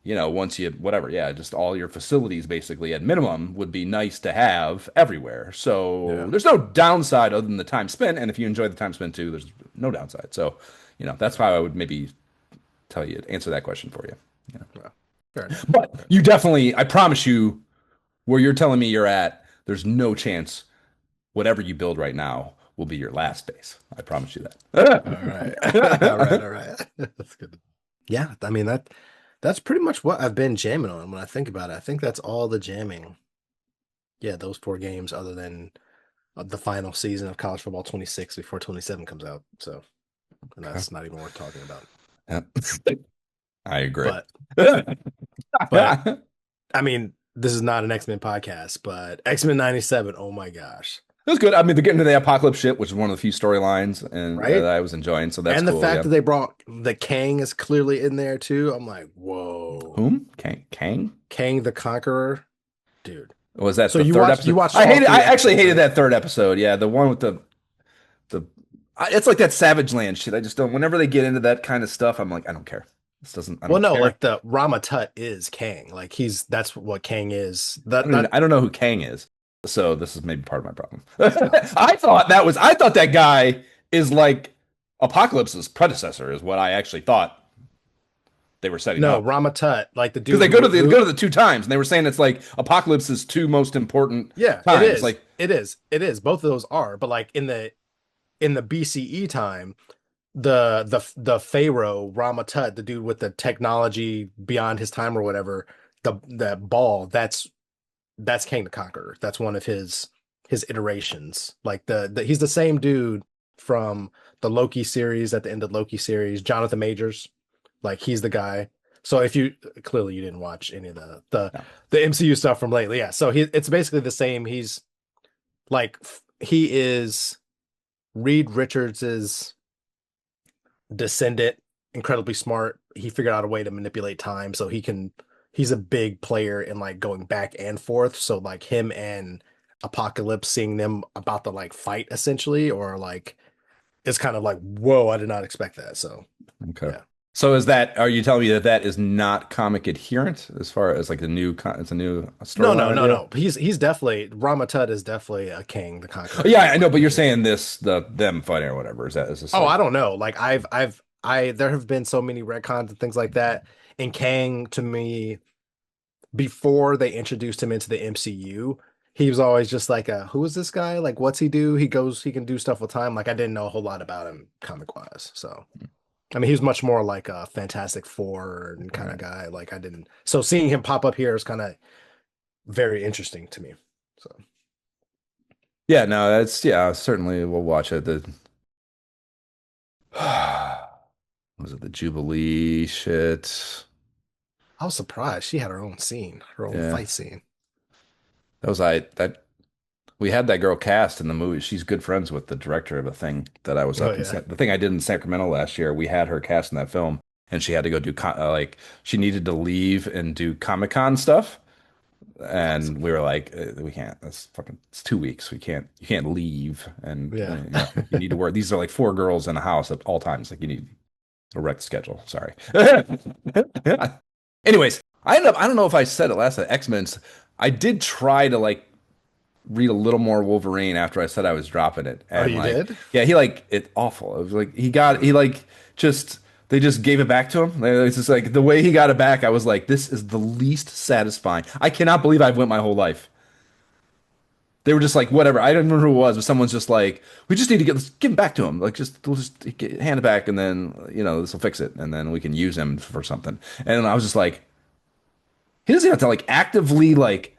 once you whatever, yeah, just all your facilities basically at minimum would be nice to have everywhere. So Yeah. there's no downside other than the time spent, and if you enjoy the time spent too, there's no downside. So, that's how I would maybe tell you answer that question for you. Yeah. Fair enough. But Fair you definitely, I promise you, where you're telling me you're at, there's no chance whatever you build right now will be your last base. I promise you enough. All right. All right, that. all right. That's good. Yeah, I mean that's pretty much what I've been jamming on when I think about it. I think that's all the jamming. Yeah, those four games other than the final season of College Football 26 before 27 comes out. So, and Okay. that's not even worth talking about. Yeah. I agree. But but I mean, this is not an X-Men podcast, but X-Men 97, oh my gosh. It was good. I mean, they're getting to the apocalypse shit, which is one of the few storylines and that Right? I was enjoying. So that's And the cool. fact Yeah. that they brought the Kang is clearly in there too. I'm like, whoa. Whom? Kang? Kang the Conqueror, dude. Was that So the you third watched you episode? watched I all hated. I three actually episodes, hated right? that third episode. Yeah, the one with the. It's like that Savage Land shit. I just don't. Whenever they get into that kind of stuff, I'm like, I don't care. This doesn't. I Well, don't no, care. like the Rama Tut is Kang. Like that's what Kang is. I That don't. Even, that I don't know who Kang is. So this is maybe part of my problem. oh. I thought that guy is like Apocalypse's predecessor. Is what I actually thought they were setting No, up. Rama Tut, like the Because dude they go who to the two times, and they were saying it's like Apocalypse's two most important yeah, it times. is. Like, It is. It is. Both of those are, but like in the BCE time, the Pharaoh Rama Tut, the dude with the technology beyond his time or whatever, that ball, that's King the Conqueror. That's one of his iterations. Like he's the same dude from the Loki series at the end of Loki series, Jonathan Majors. Like he's the guy. So if you clearly you didn't watch any of no. the MCU stuff from lately, yeah. So it's basically the same. He's like he is Reed Richards's descendant, incredibly smart. He figured out a way to manipulate time so he's a big player in like going back and forth. So like him and Apocalypse seeing them about to like fight essentially, or like it's kind of like, whoa, I did not expect that. So Okay. yeah. So is that? Are you telling me that that is not comic adherent as far as like the new? It's a new No, no, storyline no, idea. no. He's definitely Rama Tut is definitely a king, the conqueror, Yeah, in I know, my but you're opinion. saying this them fighting or whatever. Is this Oh, like I don't know. Like I there have been so many retcons and things like that. And Kang to me before they introduced him into the MCU, he was always just like who is this guy? Like what's he do? He can do stuff with time. Like I didn't know a whole lot about him comic wise. So I mean he was much more like a Fantastic Four kind of right? guy. Like I didn't so seeing him pop up here is kind of very interesting to me. So Yeah, no, that's yeah. Certainly, we'll watch it. The was it the Jubilee shit? I was surprised she had her own scene, her own Yeah, fight scene. that was I that we had that girl cast in the movie. She's good friends with the director of a thing that I was Oh up in yeah. the thing I did in Sacramento last year. We had her cast in that film, and she had to go do like she needed to leave and do Comic-Con stuff. Classic. And we were like, we can't. That's fucking. It's 2 weeks. We can't. You can't leave. And Yeah. you need to work. These are like four girls in a house at all times. Like you need a wrecked schedule. Sorry. Anyways, I ended up. I don't know if I said it last time. X-Men's. I did try to like read a little more Wolverine after I said I was dropping it, Oh, and you like, did? yeah, he like it awful. It was like he like just they just gave it back to him. It's just like the way he got it back. I was like, this is the least satisfying. I cannot believe I've went my whole life. They were just like, whatever. I don't remember who it was, but someone's just like, we just need to let's give him back to him. Like, we'll just hand it back, and then this will fix it, and then we can use him for something. And I was just like, he doesn't have to like actively like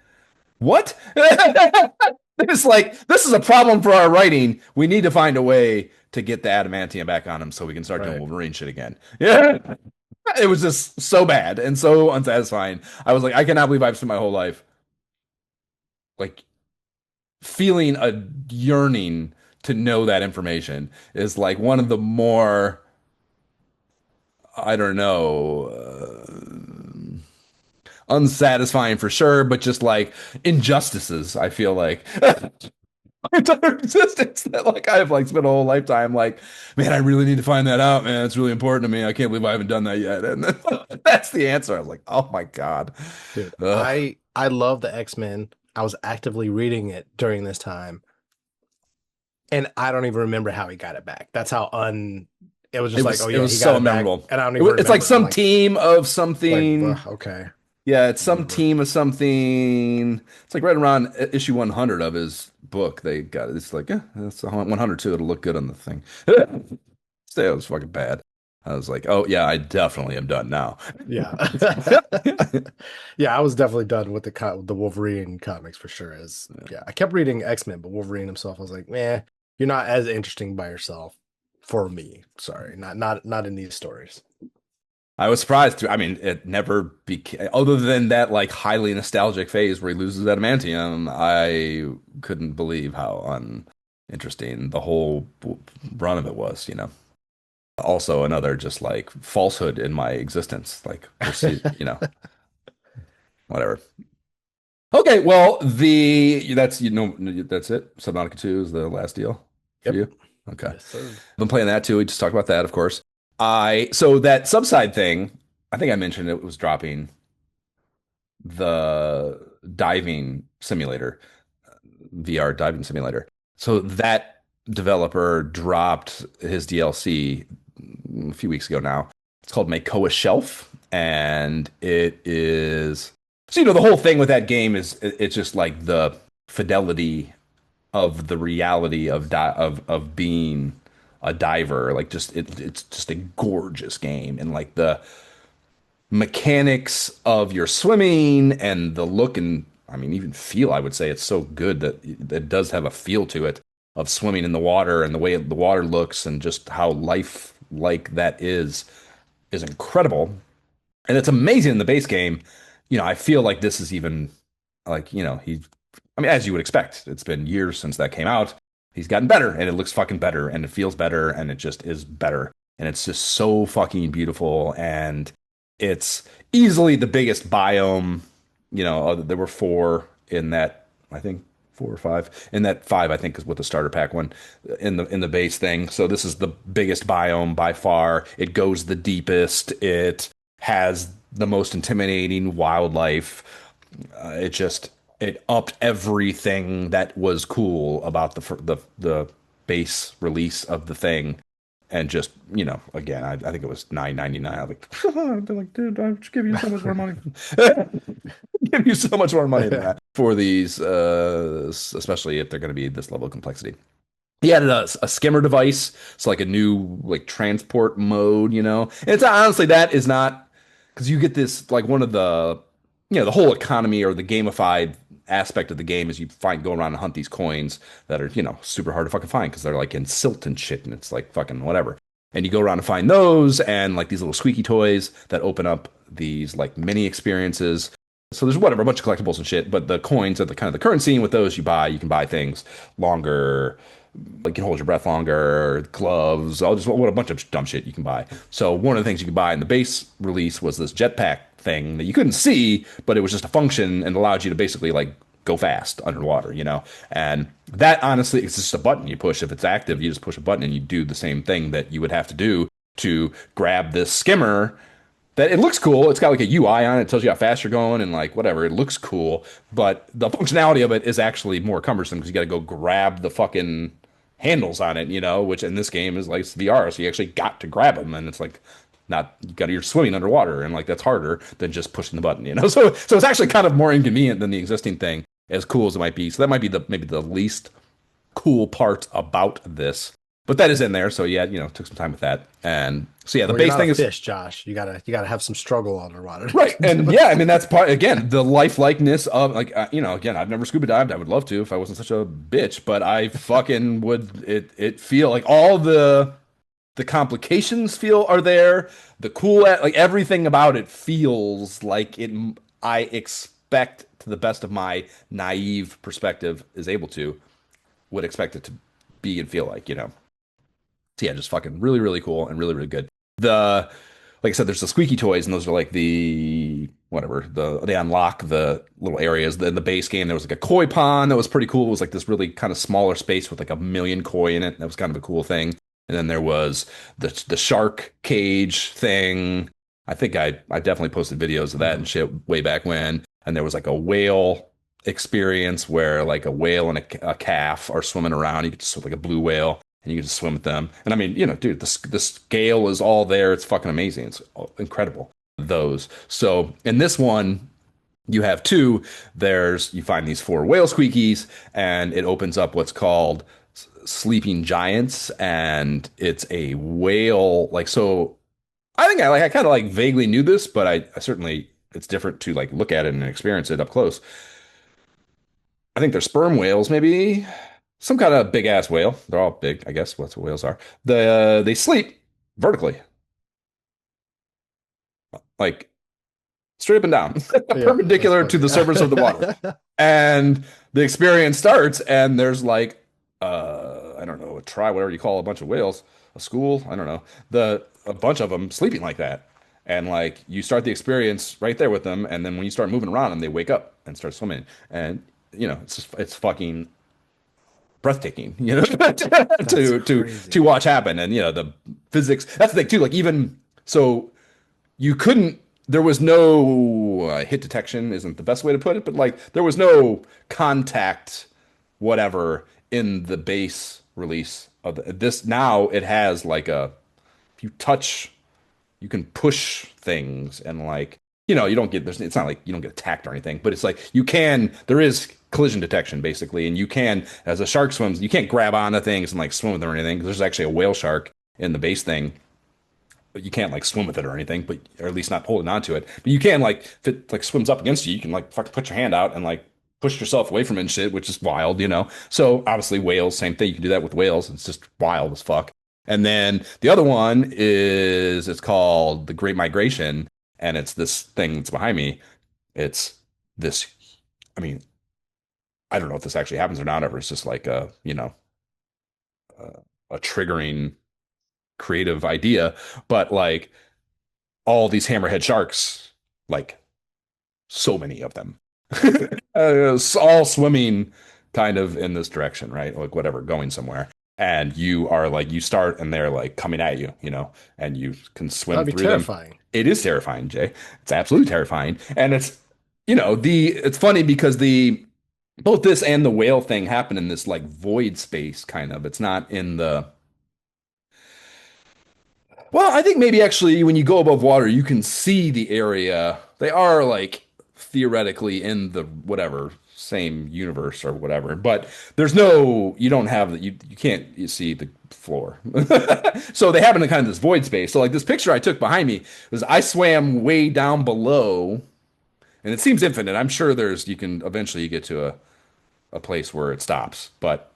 what? It's like this is a problem for our writing. We need to find a way to get the adamantium back on him so we can start doing Right. Wolverine shit again. Yeah, it was just so bad and so unsatisfying. I was like, I cannot believe I've spent my whole life like feeling a yearning to know that information is like one of the more I don't know unsatisfying for sure, but just like injustices. I feel like entire existence that like I've like spent a whole lifetime like, man, I really need to find that out, man. It's really important to me. I can't believe I haven't done that yet. And that's the answer. I was like, oh my God. Dude, Ugh. I love the X-Men. I was actively reading it during this time, and I don't even remember how he got it back. That's how it was just like, oh It yeah, was he got so it back, memorable. and I don't even It's like remember. I'm some team of something. Okay, Yeah, it's some remember. team of something. It's like right around issue 100 of his book. They got it. It's like, yeah, that's 100 too. It'll look good on the thing. It was fucking bad. I was like, oh yeah, I definitely am done now. Yeah. Yeah, I was definitely done with the Wolverine comics for sure. As yeah, I kept reading X-Men, but Wolverine himself, I was like, man, you're not as interesting by yourself for me. Sorry, not in these stories. I was surprised too. I mean, it never became, other than that like highly nostalgic phase where he loses adamantium. I couldn't believe how uninteresting the whole run of it was. Also, another just like falsehood in my existence. Like, whatever. Okay, well, that's it. Subnautica 2 is the last deal for Yep. you. Okay. Yes, sir. Been playing that too. We just talked about that, of course. So that subside thing, I think I mentioned it was dropping the diving simulator, VR diving simulator. So that developer dropped his DLC a few weeks ago now. It's called Makoa Shelf, and it is so the whole thing with that game is it's just like the fidelity of the reality of being a diver. Like it's just a gorgeous game, and like the mechanics of your swimming and the look and I mean even feel, I would say it's so good that it does have a feel to it of swimming in the water and the way the water looks and just how lifelike that is incredible. And it's amazing in the base game. I feel like this is even like, I mean, as you would expect, it's been years since that came out. He's gotten better and it looks fucking better and it feels better and it just is better. And it's just so fucking beautiful. And it's easily the biggest biome. There were four in that, I think four or five. In that five, I think is with the starter pack one in the base thing. So this is the biggest biome by far. It goes the deepest. It has the most intimidating wildlife. It upped everything that was cool about the base release of the thing, and just again, I think it was 9.99. I was like, they're like, dude, I'll just give you so much more money. Give you so much more money than that for these, especially if they're going to be this level of complexity. He added a skimmer device, so like a new like transport mode, And it's honestly that is not because you get this like one of the whole economy or the gamified aspect of the game is you go around and hunt these coins that are super hard to fucking find because they're like in silt and shit and it's like fucking whatever. And you go around and find those and like these little squeaky toys that open up these like mini experiences. So there's whatever, a bunch of collectibles and shit, but the coins are the kind of the currency, and with those you can buy things longer, like you can hold your breath longer, gloves, all just what a bunch of dumb shit you can buy. So one of the things you could buy in the base release was this jetpack thing that you couldn't see, but it was just a function and allowed you to basically like go fast underwater, you know. And that honestly, it's just a button you push. If it's active, you just push a button and you do the same thing that you would have to do to grab this skimmer that it looks cool. It's got like a UI on it. It tells you how fast you're going and like whatever. It looks cool, but the functionality of it is actually more cumbersome because you got to go grab the fucking handles on it, you know, which in this game is like VR. So you actually got to grab them, and it's like not you got you're swimming underwater, and like that's harder than just pushing the button, you know. So it's actually kind of more inconvenient than the existing thing, as cool as it might be. So that might be the maybe the least cool part about this. But that is in there, so yeah, you know, took some time with that. And so yeah, the Well, you're base not a thing is fish, Josh. You gotta have some struggle underwater. right, and yeah, I mean that's part again the lifelikeness of like you know again I've never scuba dived. I would love to if I wasn't such a bitch, but I fucking would it feel like all the complications feel are there. The cool like everything about it feels like it. I expect to the best of my naive perspective is able to would expect it to be and feel like you know. So yeah, just fucking really, really cool and really, really good. The like I said, there's the squeaky toys, and those are like the whatever they unlock the little areas. The, in the base game, there was like a koi pond that was pretty cool. It was like this really kind of smaller space with like a million koi in it. That was kind of a cool thing. And then there was the shark cage thing. I think I definitely posted videos of that and shit way back when. And there was like a whale experience where like a whale and a calf are swimming around. You could just like a blue whale and you can just swim with them. And I mean, you know, dude, the scale is all there. It's fucking amazing. It's incredible. Those. So in this one, you have two. You find these four whale squeakies, and it opens up what's called sleeping giants, and it's a whale. Like so, I think I kind of like vaguely knew this, but I certainly it's different to like look at it and experience it up close. I think they're sperm whales, maybe some kind of big ass whale. They're all big, I guess. That's what whales are. They sleep vertically, like straight up and down, Yeah, that's perpendicular to funny. the surface of the water. And the experience starts, and there's like I don't know, a try whatever you call a bunch of whales, a school, I don't know, a bunch of them sleeping like that. And like you start the experience right there with them, and then when you start moving around them, they wake up and start swimming. And you know, it's fucking breathtaking, you know, That's to crazy. watch happen. And you know, the physics. That's the thing too. Like even so, you couldn't. There was no hit detection. Isn't the best way to put it, but like there was no contact, whatever, in the base release of this. Now it has like a if you touch you can push things and like you know you don't get there's it's not like you don't get attacked or anything but it's like you can there is collision detection basically and you can as a shark swims you can't grab onto things and like swim with them or anything there's actually a whale shark in the base thing but you can't like swim with it or anything but or at least not holding on to it but you can like if it like swims up against you you can like fuck, put your hand out and like push yourself away from it and shit which is wild you know so obviously whales same thing you can do that with whales it's just wild as fuck and then the other one is it's called the Great Migration, and it's this thing that's behind me. It's this. I mean, I don't know if this actually happens or not. Ever, it's just like a you know a triggering creative idea, but like all these hammerhead sharks, like so many of them, all swimming kind of in this direction, right? Like whatever, going somewhere. And you are like, you start and they're like coming at you, you know, and you can swim That'd be through them. terrifying. It is terrifying, Jay. It's absolutely terrifying. And it's, you know, it's funny because both this and the whale thing happen in this like void space kind of. It's not in well, I think maybe actually when you go above water, you can see the area. They are like theoretically in the whatever same universe or whatever, but you don't have that. You can't you see the floor. So they happen in kind of this void space. So like this picture I took behind me was I swam way down below, and it seems infinite. I'm sure you can eventually get to a place where it stops, but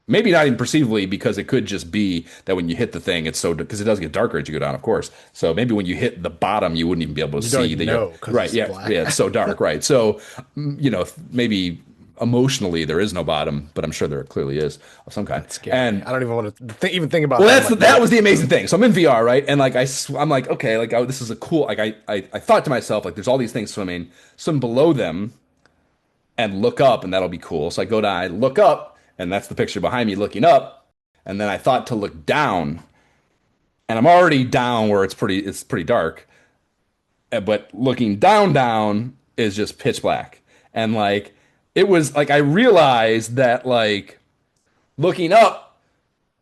maybe not even perceivably because it could just be that when you hit the thing, it's so because it does get darker as you go down, of course. So maybe when you hit the bottom, you wouldn't even be able to You don't see even that you're know because right. it's Yeah, black. yeah, it's so dark, right? So you know, maybe emotionally there is no bottom, but I'm sure there clearly is of some kind. That's scary. And I don't even want to even think about well, that. I'm like, that nope. was the amazing thing. So I'm in VR, right? And like I'm like, okay, like, oh, this is a cool. Like I thought to myself, like, there's all these things swimming, swim below them, and look up, and that'll be cool. So I go down, I look up, and that's the picture behind me looking up. And then I thought to look down, and I'm already down where it's pretty dark. But looking down is just pitch black. And like it was like I realized that like looking up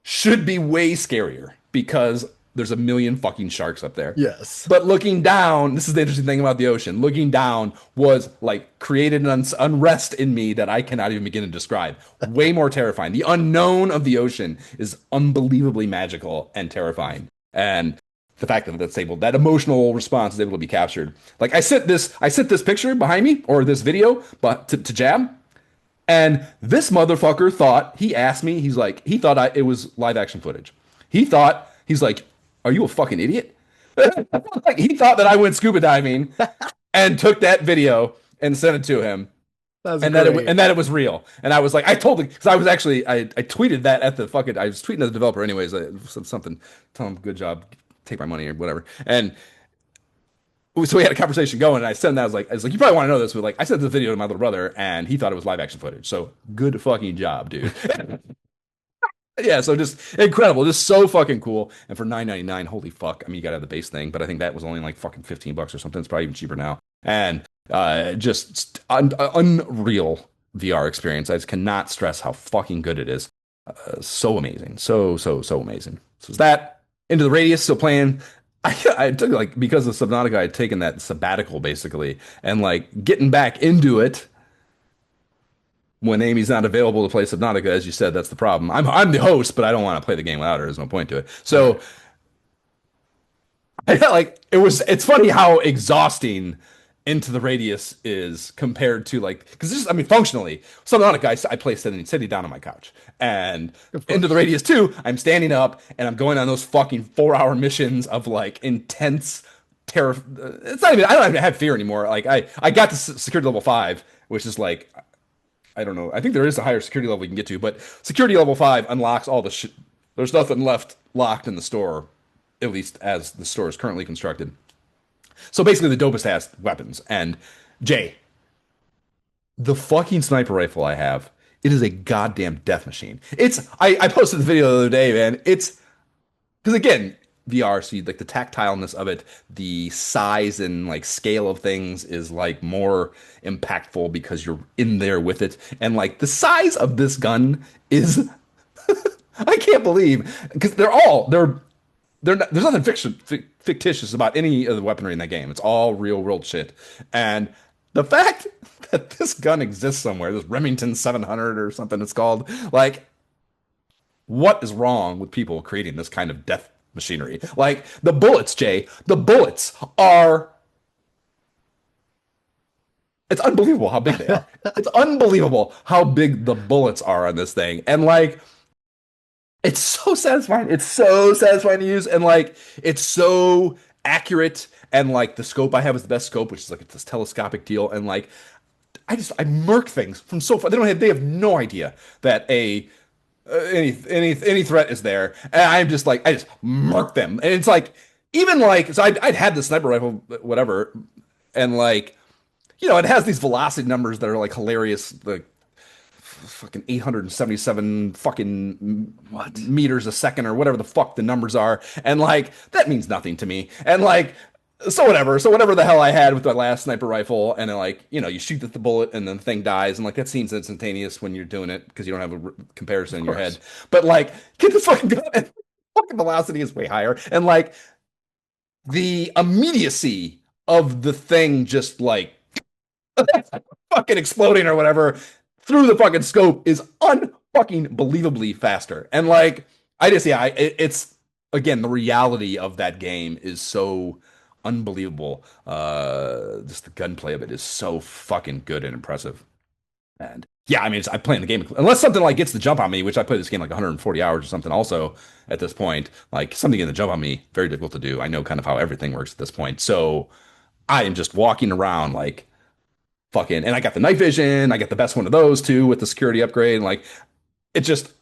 should be way scarier because there's a million fucking sharks up there. Yes. But looking down, this is the interesting thing about the ocean. Looking down was like created an unrest in me that I cannot even begin to describe. Way more terrifying. The unknown of the ocean is unbelievably magical and terrifying. And the fact that that's able, that emotional response is able to be captured. Like I sent this picture behind me or this video, but to Jab, and this motherfucker thought, he asked me, he's like, he thought it was live action footage. He thought, he's like, are you a fucking idiot? Like, he thought that I went scuba diving and took that video and sent it to him That's great. and that it was real. And I was like, I told him, because I was actually, I tweeted that at the fucking, I was tweeting at the developer anyways, something, tell him good job, take my money or whatever. And so we had a conversation going, and I sent that. I was like, you probably want to know this, but like, I sent this video to my little brother, and he thought it was live action footage. So good fucking job, dude. Yeah, so just incredible, just so fucking cool. And for 9.99, holy fuck! I mean, you gotta have the base thing, but I think that was only like fucking $15 or something. It's probably even cheaper now. And just unreal VR experience. I just cannot stress how fucking good it is. So amazing, so amazing. So is that Into the Radius still playing? I took like because of Subnautica, I had taken that sabbatical basically, and like getting back into it when Amy's not available to play Subnautica, as you said, that's the problem. I'm the host, but I don't want to play the game without her. There's no point to it. So Right. I felt like it's funny how exhausting Into the Radius is compared to like because this I mean functionally Subnautica I play sitting down on my couch and Of Into the course. Radius 2 I'm standing up and I'm going on those fucking 4 hour missions of like intense terror. It's not even I don't even have fear anymore. Like I got to security level 5, which is like I don't know. I think there is a higher security level we can get to, but security level 5 unlocks all the shit. There's nothing left locked in the store, at least as the store is currently constructed. So basically, the dopest ass weapons. And Jay, the fucking sniper rifle I have, it is a goddamn death machine. I posted the video the other day, man. It's because again, VR, so like the tactileness of it, the size and like scale of things is like more impactful because you're in there with it. And like the size of this gun is I can't believe because they're not, there's nothing fictitious about any of the weaponry in that game. It's all real world shit. And the fact that this gun exists somewhere, this Remington 700 or something it's called, like what is wrong with people creating this kind of death machinery? Like the bullets, Jay, the bullets are it's unbelievable how big they are. It's unbelievable how big the bullets are on this thing. And like it's so satisfying. It's so satisfying to use and like it's so accurate and like the scope I have is the best scope, which is like this telescopic deal and like I murk things from so far. They have no idea that a any threat is there, and I'm just like I just murk them, and it's like even like so I'd had the sniper rifle whatever, and like it has these velocity numbers that are like hilarious, like fucking 877 fucking What? meters a second or whatever the fuck the numbers are, and like that means nothing to me, and like so whatever the hell I had with my last sniper rifle, and then like you shoot the bullet and then the thing dies, and like that seems instantaneous when you're doing it because you don't have a comparison Of in your head. course. But like, get the fucking gun, and fucking velocity is way higher, and like the immediacy of the thing just like fucking exploding or whatever through the fucking scope is unfucking believably faster. And like, it's again the reality of that game is so unbelievable. Just the gunplay of it is so fucking good and impressive. And yeah, I mean, I'm playing the game unless something like gets the jump on me, which I play this game like 140 hours or something. Also, at this point, like something getting the jump on me, very difficult to do. I know kind of how everything works at this point, so I am just walking around like fucking, and I got the night vision. I got the best one of those too with the security upgrade. And like,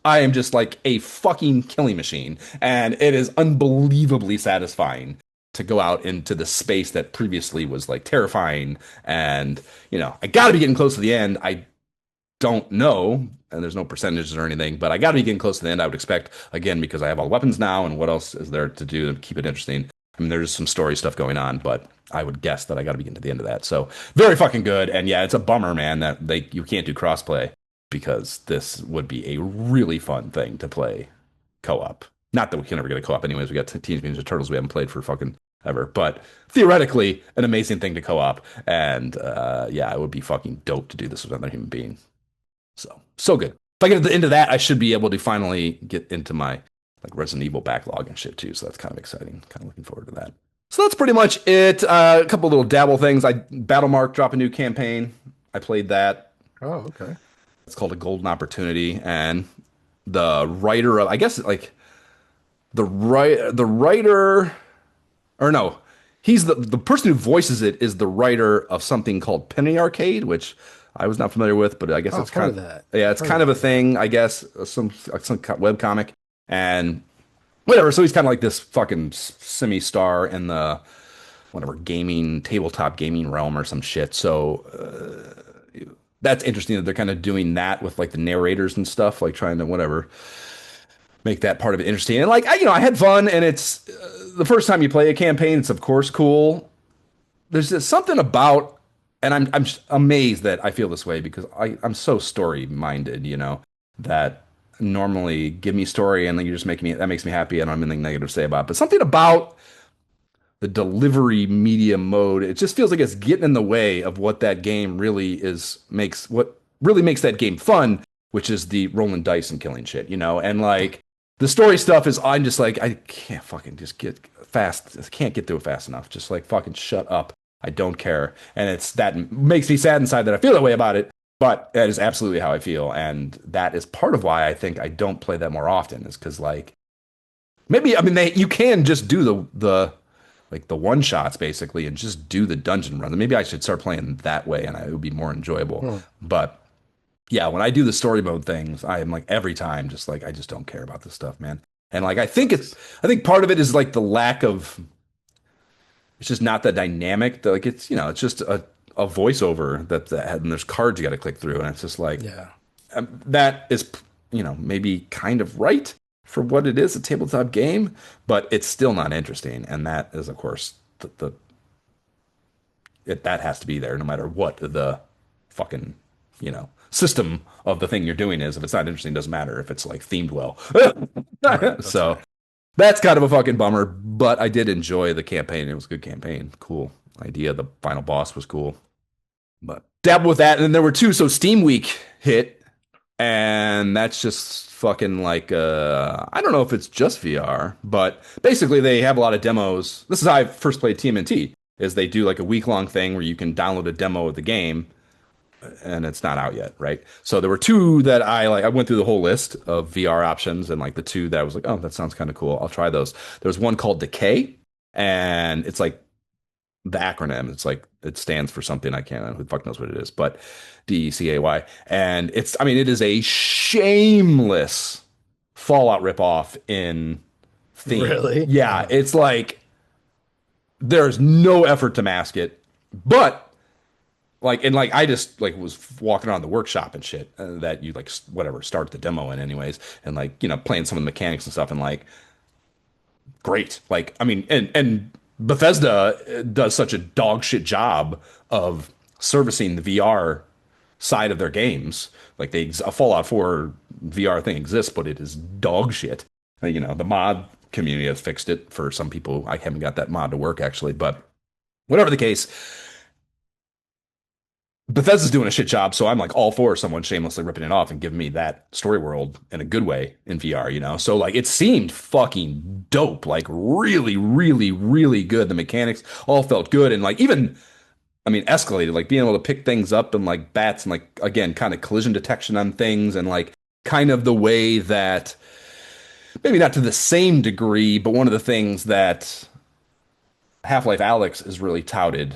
I am just like a fucking killing machine. And it is unbelievably satisfying to go out into the space that previously was like terrifying. And, I got to be getting close to the end. I don't know, and there's no percentages or anything, but I got to be getting close to the end. I would expect, again, because I have all the weapons now, and what else is there to do to keep it interesting? I mean, there's some story stuff going on, but I would guess that I got to be getting to the end of that. So very fucking good, and yeah, it's a bummer, man, that you can't do crossplay because this would be a really fun thing to play co-op. Not that we can ever get a co-op, anyways. We got Teenage Mutant Ninja Turtles we haven't played for fucking ever, but theoretically, an amazing thing to co-op, and yeah, it would be fucking dope to do this with another human being. So good. If I get into that, I should be able to finally get into my like Resident Evil backlog and shit too. So that's kind of exciting. Kind of looking forward to that. So that's pretty much it. A couple little dabble things. Battlemark drop a new campaign. I played that. Oh, okay. It's called A Golden Opportunity, and the writer of, I guess, like the writer, or no, he's the person who voices it is the writer of something called Penny Arcade, which I was not familiar with, but I guess Oh, it's I've heard kind of of, that. yeah, I've it's heard of kind of a that. Yeah. thing, I guess, some web comic and whatever. So he's kind of like this fucking semi-star in the whatever gaming tabletop gaming realm or some shit. So that's interesting that they're kind of doing that with like the narrators and stuff, like trying to whatever make that part of it interesting. And like I had fun, and it's the first time you play a campaign, it's of course cool. There's just something about, and I'm amazed that I feel this way because I'm so story minded, that normally give me story and then you just make me that makes me happy and I don't have anything negative to say about it. But something about the delivery media mode, it just feels like it's getting in the way of what that game really is makes what really makes that game fun, which is the rolling dice and killing shit, and like the story stuff is I'm just like I can't fucking just get fast, I can't get through it fast enough. Just like fucking shut up. I don't care. And it's that makes me sad inside that I feel that way about it, but that is absolutely how I feel. And that is part of why I think I don't play that more often is because like maybe I mean you can just do the like the one shots basically and just do the dungeon run. Maybe I should start playing that way and it would be more enjoyable. Hmm. But yeah, when I do the story mode things, I am like every time just like I just don't care about this stuff, man. And like I think part of it is like the lack of it's just not that dynamic. Like it's just a voiceover that and there's cards you got to click through, and it's just like Yeah. that is maybe kind of right for what it is, a tabletop game, but it's still not interesting, and that is of course that has to be there no matter what the fucking system of the thing you're doing is. If it's not interesting, it doesn't matter if it's like themed well. Right. That's So fair. that's kind of a fucking bummer, but I did enjoy the campaign. It was a good campaign. Cool idea. The final boss was cool. But dabble with that. And then there were two. So Steam Week hit, and that's just fucking like I don't know if it's just VR, but basically they have a lot of demos. This is how I first played TMNT, is they do like a week-long thing where you can download a demo of the game and it's not out yet, right? So there were two that I went through the whole list of VR options and like the two that I was like, oh, that sounds kind of cool. I'll try those. There's one called Decay, and it's like the acronym. It's like it stands for something I can't who the fuck knows what it is, but DECAY. And I mean, it is a shameless Fallout ripoff in theme. Really? Yeah, it's like there's no effort to mask it, but like I just like was walking around the workshop and shit that you like whatever start the demo in anyways and like playing some of the mechanics and stuff and like great like I mean and Bethesda does such a dog shit job of servicing the VR side of their games like a Fallout 4 VR thing exists but it is dog shit. The mod community has fixed it for some people. I haven't got that mod to work actually, but whatever the case, Bethesda's doing a shit job, so I'm like all for someone shamelessly ripping it off and giving me that story world in a good way in VR. So like it seemed fucking dope, like really, really, really good. The mechanics all felt good and like even I mean escalated, like being able to pick things up and like bats and like again kind of collision detection on things and like kind of the way that maybe not to the same degree, but one of the things that Half-Life Alyx is really touted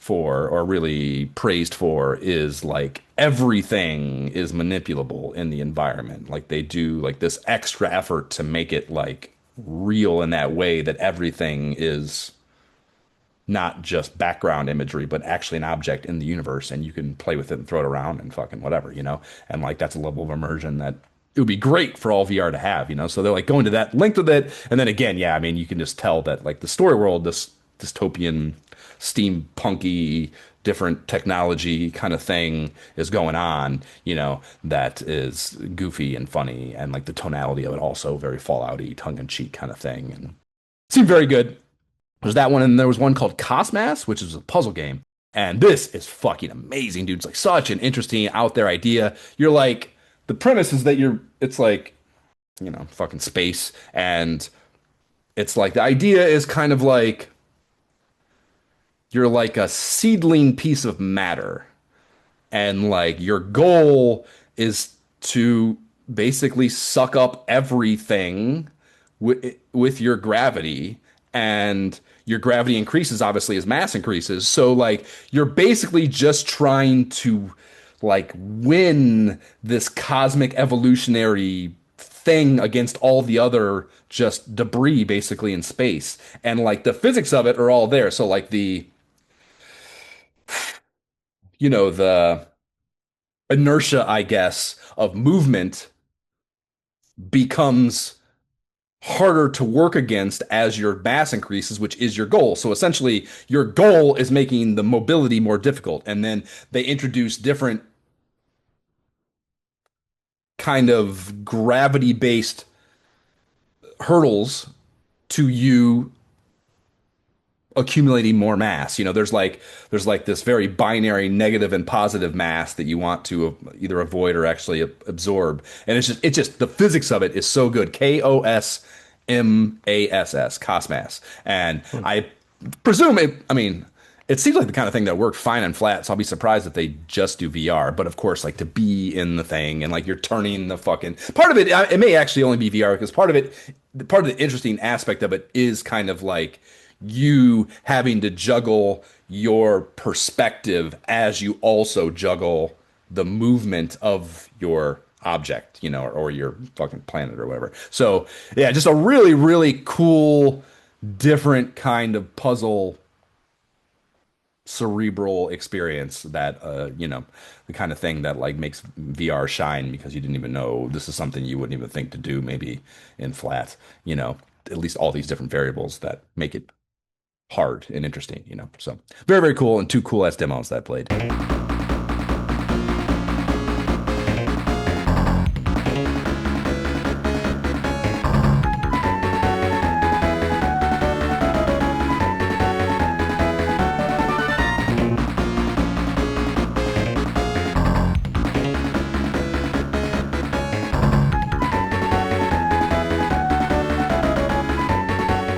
for or really praised for is like everything is manipulable in the environment. Like they do like this extra effort to make it like real in that way that everything is not just background imagery, but actually an object in the universe, and you can play with it and throw it around and fucking whatever, you know? And like that's a level of immersion that it would be great for all VR to have, you know? So they're like going to that length with it. And then again, yeah, I mean, you can just tell that like the story world, this dystopian, steampunky, different technology kind of thing is going on, you know, that is goofy and funny. And like the tonality of it also very Fallout-y, tongue in cheek kind of thing. And seemed very good. There's that one, and there was one called Cosmas, which is a puzzle game. And this is fucking amazing, dude. It's like such an interesting out there idea. You're like, the premise is that it's like, you know, fucking space. And it's like, the idea is kind of like, you're like a seedling piece of matter. And like, your goal is to basically suck up everything with your gravity, and your gravity increases obviously as mass increases. So like you're basically just trying to like win this cosmic evolutionary thing against all the other just debris basically in space. And like the physics of it are all there. So like the you know the inertia, I guess, of movement becomes harder to work against as your mass increases, which is your goal. So essentially, your goal is making the mobility more difficult. And then they introduce different kind of gravity-based hurdles to you accumulating more mass. You know, there's like this very binary negative and positive mass that you want to either avoid or actually absorb. And it's just the physics of it is so good. Kosmass, Cosmas. And I presume it, I mean, it seems like the kind of thing that worked fine and flat, so I'll be surprised if they just do VR. But of course, like to be in the thing and like you're turning the fucking part of it, it may actually only be VR because part of the interesting aspect of it is kind of like you having to juggle your perspective as you also juggle the movement of your object, you know, or your fucking planet or whatever. So yeah, just a really, really cool, different kind of puzzle cerebral experience that you know, the kind of thing that like makes VR shine because you didn't even know this is something you wouldn't even think to do maybe in flat, you know, at least all these different variables that make it hard and interesting, you know. So very, very cool, and two cool ass demos that I played.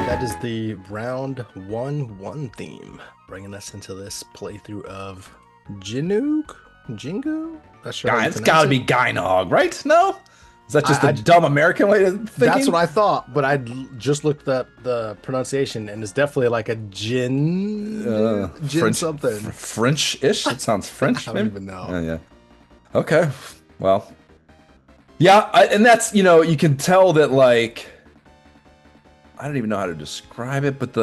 That is the round 1-1 theme, bringing us into this playthrough of Jingu? Not sure how you It's pronounce got to it. be Gynog, right? No? Is that just I- a dumb American way of thinking? That's what I thought, but just looked up the pronunciation, and it's definitely like a gin French, something. French-ish? It sounds French, I don't maybe? even know. Yeah. Okay. Well, yeah, and that's, you know, you can tell that like I don't even know how to describe it, but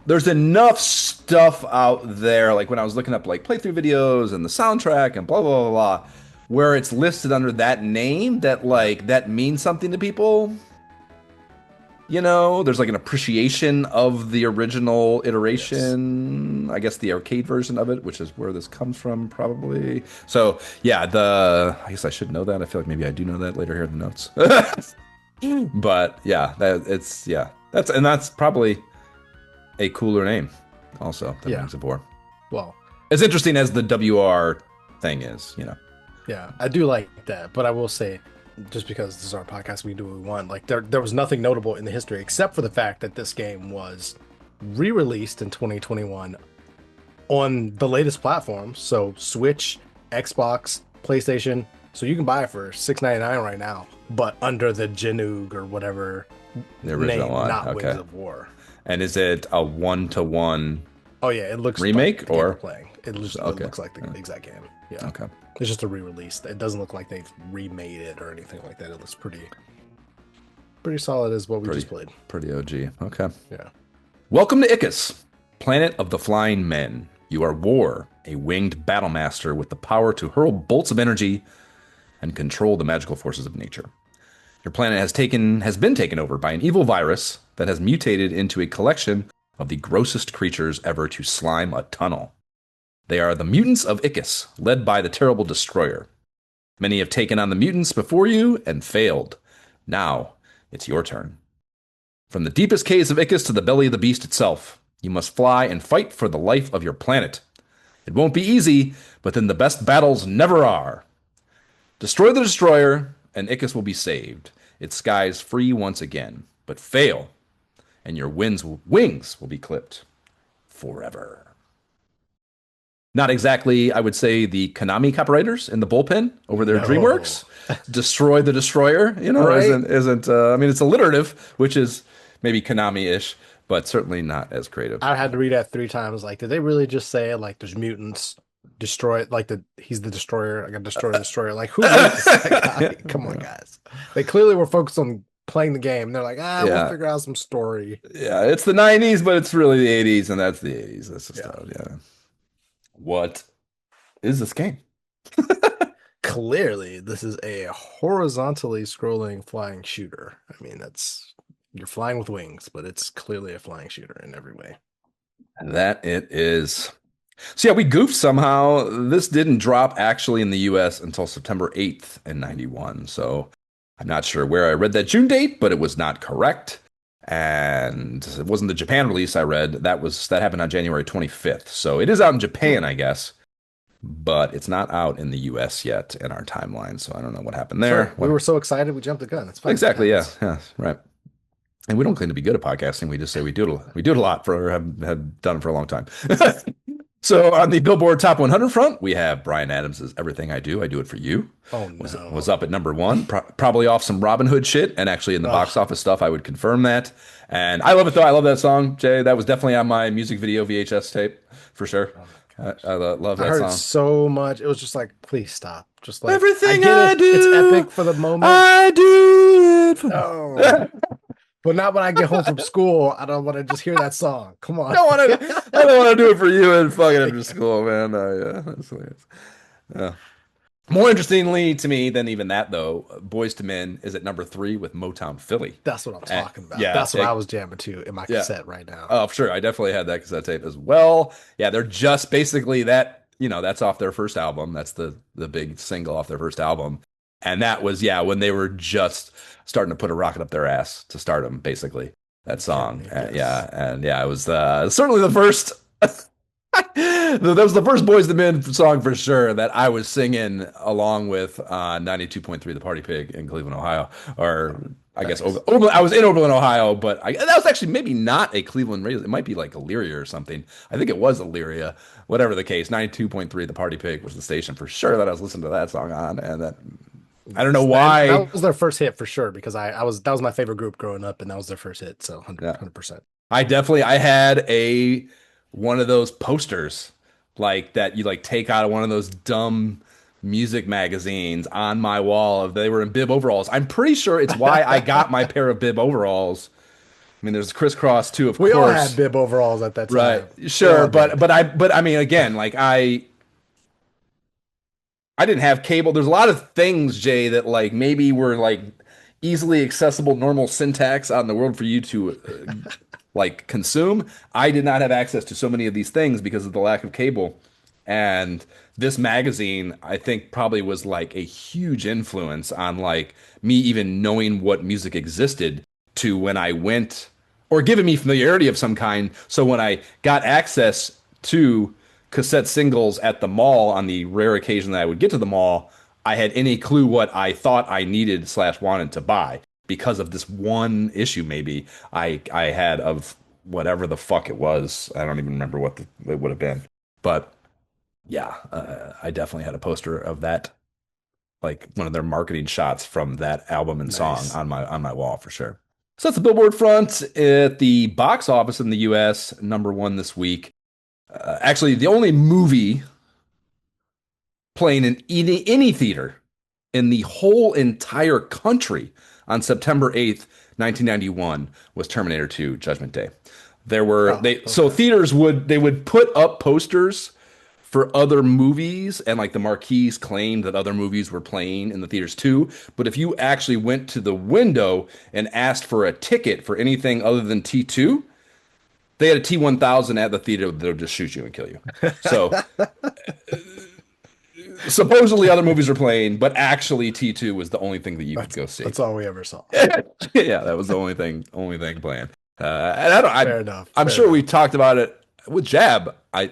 there's enough stuff out there, like when I was looking up like playthrough videos and the soundtrack and blah blah blah blah, where it's listed under that name that like that means something to people. You know, there's like an appreciation of the original iteration, I guess the arcade version of it, which is where this comes from, probably. So yeah, I guess I should know that. I feel like maybe I do know that later here in the notes. But yeah, that's probably a cooler name also than Rings of War. Well, As interesting as the WR thing is, you know. yeah, I do like that, but I will say, just because this is our podcast, we can do what we want. Like there was nothing notable in the history except for the fact that this game was re-released in 2021 on the latest platforms, so Switch, Xbox, PlayStation. So you can buy it for $6.99 right now, but under the Jinug or whatever The original name, one. not Okay. Wings of War. And is it a one-to-one Oh yeah, it looks like remake the game we're or playing. It okay? looks like the Yeah, exact game. Yeah. okay, It's just a re-release. It doesn't look like they've remade it or anything like that. It looks pretty solid as what we pretty just played. pretty OG. Okay. Yeah. Welcome to Icus, planet of the flying men. You are War, a winged battle master with the power to hurl bolts of energy and control the magical forces of nature. Your planet has been taken over by an evil virus that has mutated into a collection of the grossest creatures ever to slime a tunnel. They are the mutants of Icus, led by the terrible destroyer. Many have taken on the mutants before you and failed. Now it's your turn. From the deepest caves of Icus to the belly of the beast itself, you must fly and fight for the life of your planet. It won't be easy, but then the best battles never are. Destroy the destroyer, and Icus will be saved. Its skies free once again. But fail, and your wings will be clipped forever. Not exactly, I would say, the Konami copywriters in the bullpen over their No. Dreamworks. Destroy the destroyer, Right? isn't. I mean, it's alliterative, which is maybe Konami-ish, but certainly not as creative. I had to read that 3 times. Like, did they really just say like there's mutants, destroy it, like he's the destroyer, I got destroy the destroyer. Like who wrote this? Like, come on, guys. They clearly were focused on playing the game. They're like, we'll Yeah, figure out some story. yeah, it's the '90s, but it's really the '80s, and that's the '80s. That's just Yeah. yeah. What is this game? Clearly, this is a horizontally scrolling flying shooter. I mean, that's you're flying with wings, but it's clearly a flying shooter in every way. That it is. So yeah, we goofed somehow. This didn't drop actually in the US until September 8th in 91. So I'm not sure where I read that June date, but it was not correct. And it wasn't the Japan release I read. That happened on January 25th. So it is out in Japan, Hmm. I guess, but it's not out in the US yet in our timeline. So I don't know what happened Sorry, there. we What were so excited we jumped the gun. It's fine. It exactly? Yeah, happens. yeah, right. And we don't claim to be good at podcasting. We just say we do it a lot for have done it for a long time. So on the Billboard Top 100 front, we have Bryan Adams' "Everything I Do, I Do It for You." Oh Was no. up at number one, probably off some Robin Hood shit, and actually in the box Ugh. office stuff, I would confirm that. And I love it though. I love that song, Jay. That was definitely on my music video VHS tape for sure. Oh my gosh. I love I that heard it song. so much. It was just like, please stop. Just like, I Everything get I it. It's do, epic for the moment. I do it for. No. But not when I get home from school. I don't want to just hear that song. Come on. I don't want to do it for you and fucking after school, man. Yeah, that's hilarious. Yeah. More interestingly to me than even that, though, Boys to Men is at number three with Motown Philly. That's what I'm And talking about. yeah, That's what I was jamming to in my yeah. cassette right now. Oh, sure. I definitely had that cassette tape as well. Yeah, they're just basically that, that's off their first album. That's the big single off their first album. And that was, yeah, when they were just starting to put a rocket up their ass to stardom, basically. That You kidding song. me? Yes. Yeah, and yeah, it was certainly the first that was the first Boys to Men song for sure that I was singing along with 92.3 The Party Pig in Cleveland, Ohio. Or I guess Nice. I was in Oberlin, Ohio, but that was actually maybe not a Cleveland radio. It might be like Elyria or something. I think it was Elyria. Whatever the case, 92.3 The Party Pig was the station for sure that I was listening to that song on. And that I don't know Nice. why. That was their first hit for sure because I was that was my favorite group growing up and that was their first hit. So Yeah. 100%. I had a one of those posters like that you like take out of one of those dumb music magazines on my wall. They were in bib overalls. I'm pretty sure it's why I got my pair of bib overalls. I mean, there's crisscross too, of We all had course. bib overalls at that Right. time. We Sure, all but did. I mean again, like I didn't have cable. There's a lot of things, Jay, that like maybe were like easily accessible normal syntax out in the world for you to like consume. I did not have access to so many of these things because of the lack of cable. And this magazine, I think, probably was like a huge influence on like me even knowing what music existed to when I went or giving me familiarity of some kind. So when I got access to cassette singles at the mall on the rare occasion that I would get to the mall, I had any clue what I thought I needed slash wanted to buy because of this one issue maybe I had of whatever the fuck it was. I don't even remember what it would have been. But yeah, I definitely had a poster of that, like one of their marketing shots from that album and song Nice. on my wall for sure. So that's the Billboard front at the box office in the US, #1 this week. Actually, the only movie playing in any theater in the whole entire country on September 8th, 1991 was Terminator 2 Judgment Day. There were Oh, they so okay. theaters would put up posters for other movies, and like the marquees claimed that other movies were playing in the theaters too. But if you actually went to the window and asked for a ticket for anything other than T2, they had a T1000 at the theater that would just shoot you and kill you. So supposedly other movies were playing, but actually T2 was the only thing that you could That's go see. that's all we ever saw. Yeah, that was the only thing playing. And I don't, Fair enough. I'm Fair sure we enough. talked about it with Jab. I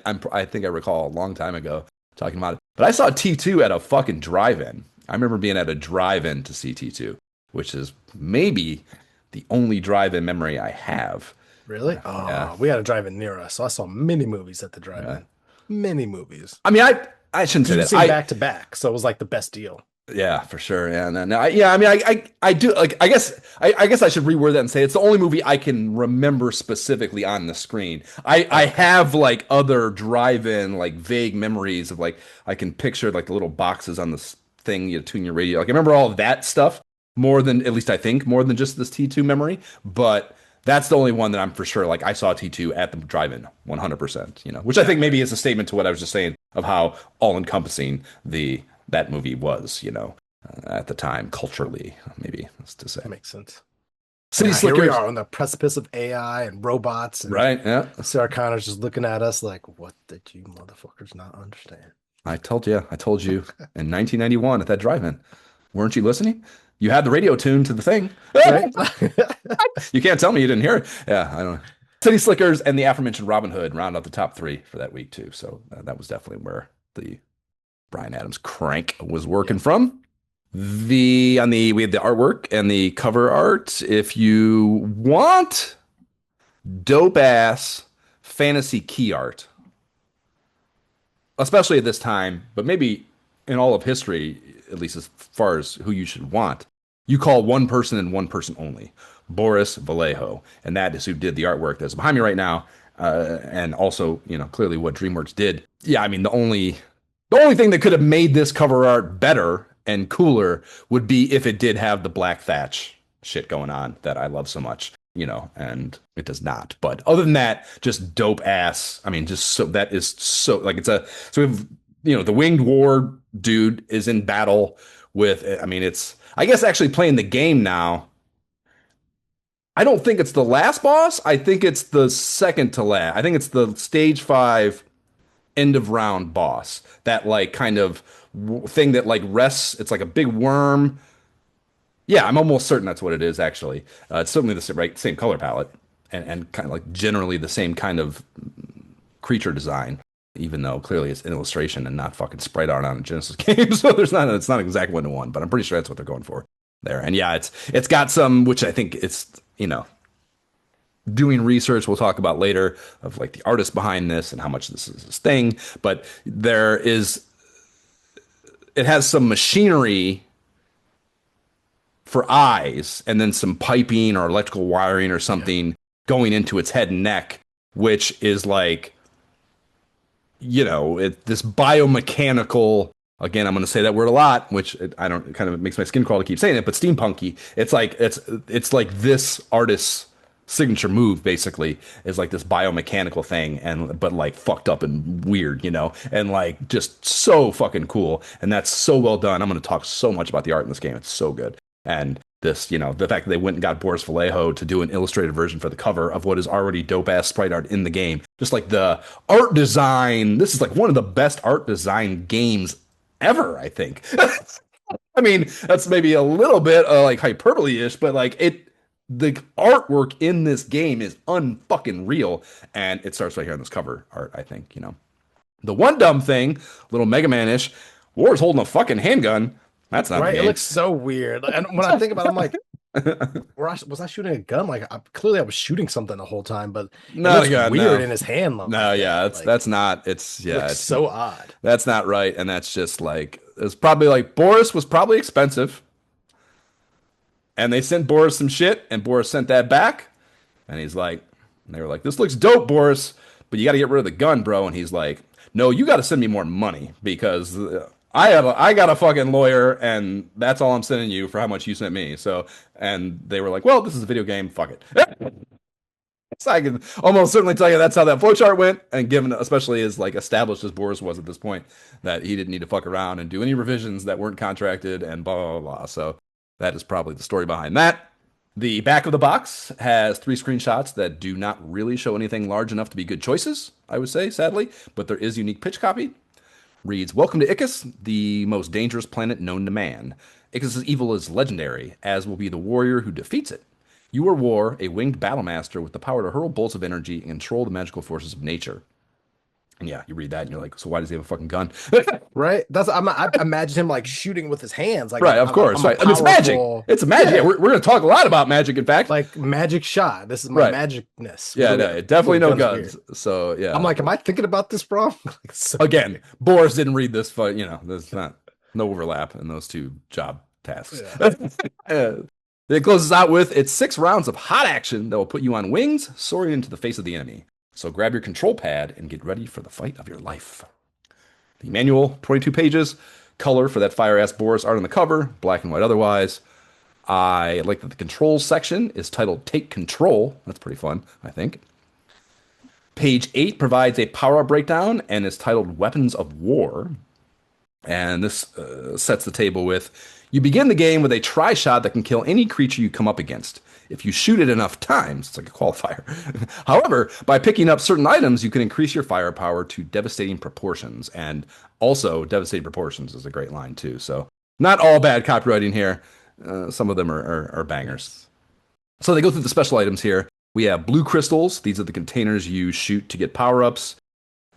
think I recall a long time ago talking about it. But I saw T2 at a fucking drive-in. I remember being at a drive-in to see T2, which is maybe the only drive-in memory I have. Really? Yeah. Oh, we had a drive-in near us, so I saw many movies at the drive-in. Many movies. I mean, I shouldn't say You could that. see them back to back, so it was like the best deal. Yeah, for sure. Yeah, no. Yeah, I mean, I do like. I guess I should reword that and say it's the only movie I can remember specifically on the screen. I Okay. have like other drive-in like vague memories of like I can picture like the little boxes on this thing you tune your radio. Like I remember all of that stuff more than at least I think more than just this T2 memory. But that's the only one that I'm for sure like I saw T2 at the drive-in 100%. Which I Yeah. think maybe is a statement to what I was just saying of how all-encompassing the that movie was, at the time, culturally, maybe that's to say. That makes sense. And City now here we Slickers, are on the precipice of AI and robots, and right? Yeah. Sarah Connor's just looking at us like, what did you motherfuckers not understand? I told you in 1991 at that drive-in. Weren't you listening? You had the radio tuned to the thing. Right? You can't tell me you didn't hear it. Yeah, I don't know. City Slickers and the aforementioned Robin Hood round out the top three for that week too. So that was definitely where the Brian Adams crank was working Yep. from. We had the artwork and the cover art. If you want dope ass fantasy key art, especially at this time, but maybe in all of history, at least as far as who you should want, you call one person and one person only, Boris Vallejo, and that is who did the artwork that's behind me right now, and also clearly what DreamWorks did. Yeah, I mean the only thing that could have made this cover art better and cooler would be if it did have the black thatch shit going on that I love so much, and it does not. But other than that, just dope ass. I mean, just so that is so like so we have the winged war dude is in battle with. I mean, it's I guess actually playing the game now. I don't think it's the last boss. I think it's the second to last. I think it's the stage 5 end of round boss. That like kind of thing that like rests. It's like a big worm. Yeah, I'm almost certain that's what it is. Actually, it's certainly the same color palette and kind of like generally the same kind of creature design. Even though clearly it's an illustration and not fucking sprite art on a Genesis game, so it's not exact 1-to-1, but I'm pretty sure that's what they're going for there. And yeah, it's got some, which I think it's doing research we'll talk about later of like the artist behind this and how much this is this thing, but it has some machinery for eyes and then some piping or electrical wiring or Yeah. something going into its head and neck, which is like this biomechanical. Again, I'm going to say that word a lot, which I don't. It kind of makes my skin crawl to keep saying it, but steampunky. It's like this artist's signature move, basically, is like this biomechanical thing, and but like fucked up and weird, and like just so fucking cool, and that's so well done. I'm going to talk so much about the art in this game. It's so good, and this, the fact that they went and got Boris Vallejo to do an illustrated version for the cover of what is already dope ass sprite art in the game. Just like the art design, this is like one of the best art design games ever, I think. I mean, that's maybe a little bit like hyperbole-ish, but like the artwork in this game is unfucking real, and it starts right here on this cover art, I think. The one dumb thing, little Mega Man-ish, War's holding a fucking handgun. That's not the Right? It game. looks so weird. And when I think about it, I'm like, was I shooting a gun? Like, clearly I was shooting something the whole time, but it Not a looks gun, weird no. in his hand No, like yeah, that. it's Like, that's not. It's it yeah, looks it's so odd. that's not right, and that's just like it's probably like Boris was probably expensive, And they sent Boris some shit, and Boris sent that back. And he's like, and they were like, this looks dope, Boris, but you got to get rid of the gun, bro. And he's like, no, you got to send me more money because I got a fucking lawyer, and that's all I'm sending you for how much you sent me. So, and they were like, well, this is a video game, fuck it. So I can almost certainly tell you that's how that flowchart went, and given especially as like established as Boris was at this point, that he didn't need to fuck around and do any revisions that weren't contracted and blah blah blah. So that is probably the story behind that. The back of the box has three screenshots that do not really show anything large enough to be good choices, I would say, sadly, but there is unique pitch copy. Reads, welcome to Icus, the most dangerous planet known to man. Icus' evil is legendary, as will be the warrior who defeats it. You are War, a winged battle master with the power to hurl bolts of energy and control the magical forces of nature. And yeah, you read that and you're like, so why does he have a fucking gun? Right? I imagine him like shooting with his hands. Like Right, of course, I'm a right. I mean, it's magic. powerful, It's a magic. yeah, Yeah, we're going to talk a lot about magic, in fact. like magic shot. This is my Right. magicness. Yeah, no, definitely no guns. Here. So yeah, I'm like, am I thinking about this wrong? Like, so again, Boris didn't read this, but there's not no overlap in those two job tasks. yeah. It closes out with it's 6 rounds of hot action that will put you on wings, soaring into the face of the enemy. So grab your control pad and get ready for the fight of your life. The manual, 22 pages, color for that fire ass Boris art on the cover, black and white otherwise. I like that the controls section is titled Take Control. That's pretty fun, I think. Page 8 provides a power-up breakdown and is titled Weapons of War. And this sets the table with, you begin the game with a tri-shot that can kill any creature you come up against. If you shoot it enough times, it's like a qualifier. However, by picking up certain items, you can increase your firepower to devastating proportions. And also, devastating proportions is a great line too. So not all bad copywriting here. Some of them are bangers. So they go through the special items here. We have blue crystals. These are the containers you shoot to get power-ups.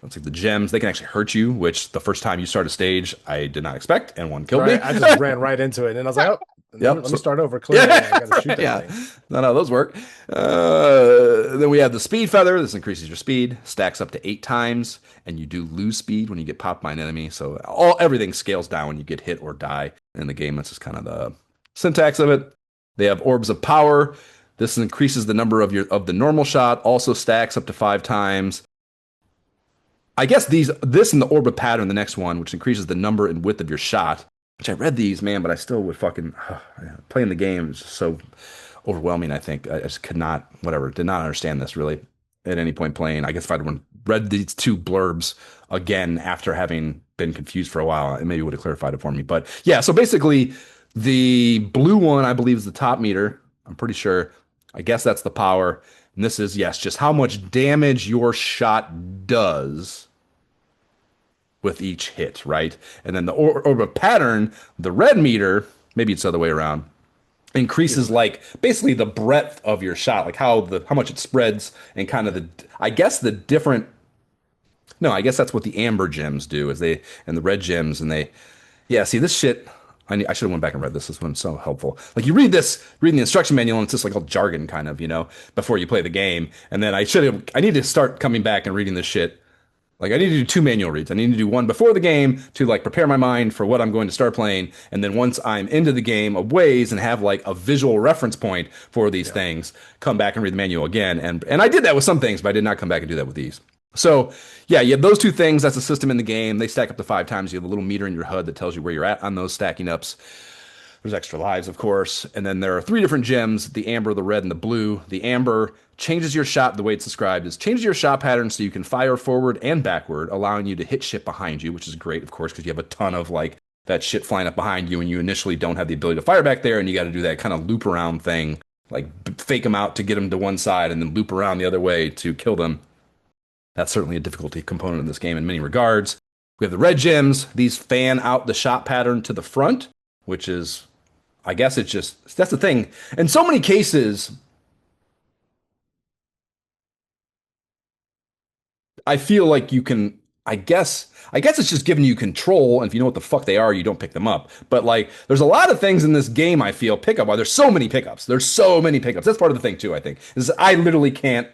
Looks like the gems, they can actually hurt you, which the first time you start a stage, I did not expect, and one killed me. I just ran right into it, and I was like, oh, Yep. let me start over. Clearly, I gotta shoot that thing. No, those work. Then we have the speed feather. This increases your speed, stacks up to 8 times, and you do lose speed when you get popped by an enemy. So everything scales down when you get hit or die in the game. That's just kind of the syntax of it. They have orbs of power. This increases the number of the normal shot. Also stacks up to 5 times. I guess this and the orb of pattern, the next one, which increases the number and width of your shot. Which I read these, man, but I still would fucking playing the game is just so overwhelming. I think I just did not understand this really at any point playing. I guess if I'd read these 2 blurbs again after having been confused for a while, it maybe would have clarified it for me. But yeah, so basically the blue one, I believe, is the top meter. I'm pretty sure. I guess that's the power. And this is, yes, just how much damage your shot does with each hit, right? And then the orb of pattern, the red meter, maybe it's the other way around, increases like basically the breadth of your shot, like how much it spreads and kind of I guess that's what the amber gems do and the red gems see this shit. I should have went back and read this. This one's so helpful. Like you reading the instruction manual, and it's just like all jargon kind of, before you play the game. And then I need to start coming back and reading this shit. Like I need to do 2 manual reads. I need to do one before the game to like prepare my mind for what I'm going to start playing. And then once I'm into the game of ways and have like a visual reference point for these things, come back and read the manual again. And I did that with some things, but I did not come back and do that with these. So yeah, you have those 2 things. That's a system in the game. They stack up to 5 times. You have a little meter in your HUD that tells you where you're at on those stacking ups. There's extra lives, of course. And then there are 3 different gems, the amber, the red, and the blue. The amber changes your shot, the way it's described is changes your shot pattern so you can fire forward and backward, allowing you to hit shit behind you, which is great, of course, because you have a ton of like that shit flying up behind you and you initially don't have the ability to fire back there and you got to do that kind of loop around thing, like fake them out to get them to one side and then loop around the other way to kill them. That's certainly a difficulty component in this game in many regards. We have the red gems. These fan out the shot pattern to the front, which is, I guess that's the thing. In so many cases, I feel like you can, I guess it's just giving you control, and if you know what the fuck they are, you don't pick them up. But like, there's a lot of things in this game I feel pick up. There's so many pickups. That's part of the thing too, I think. Is I literally can't,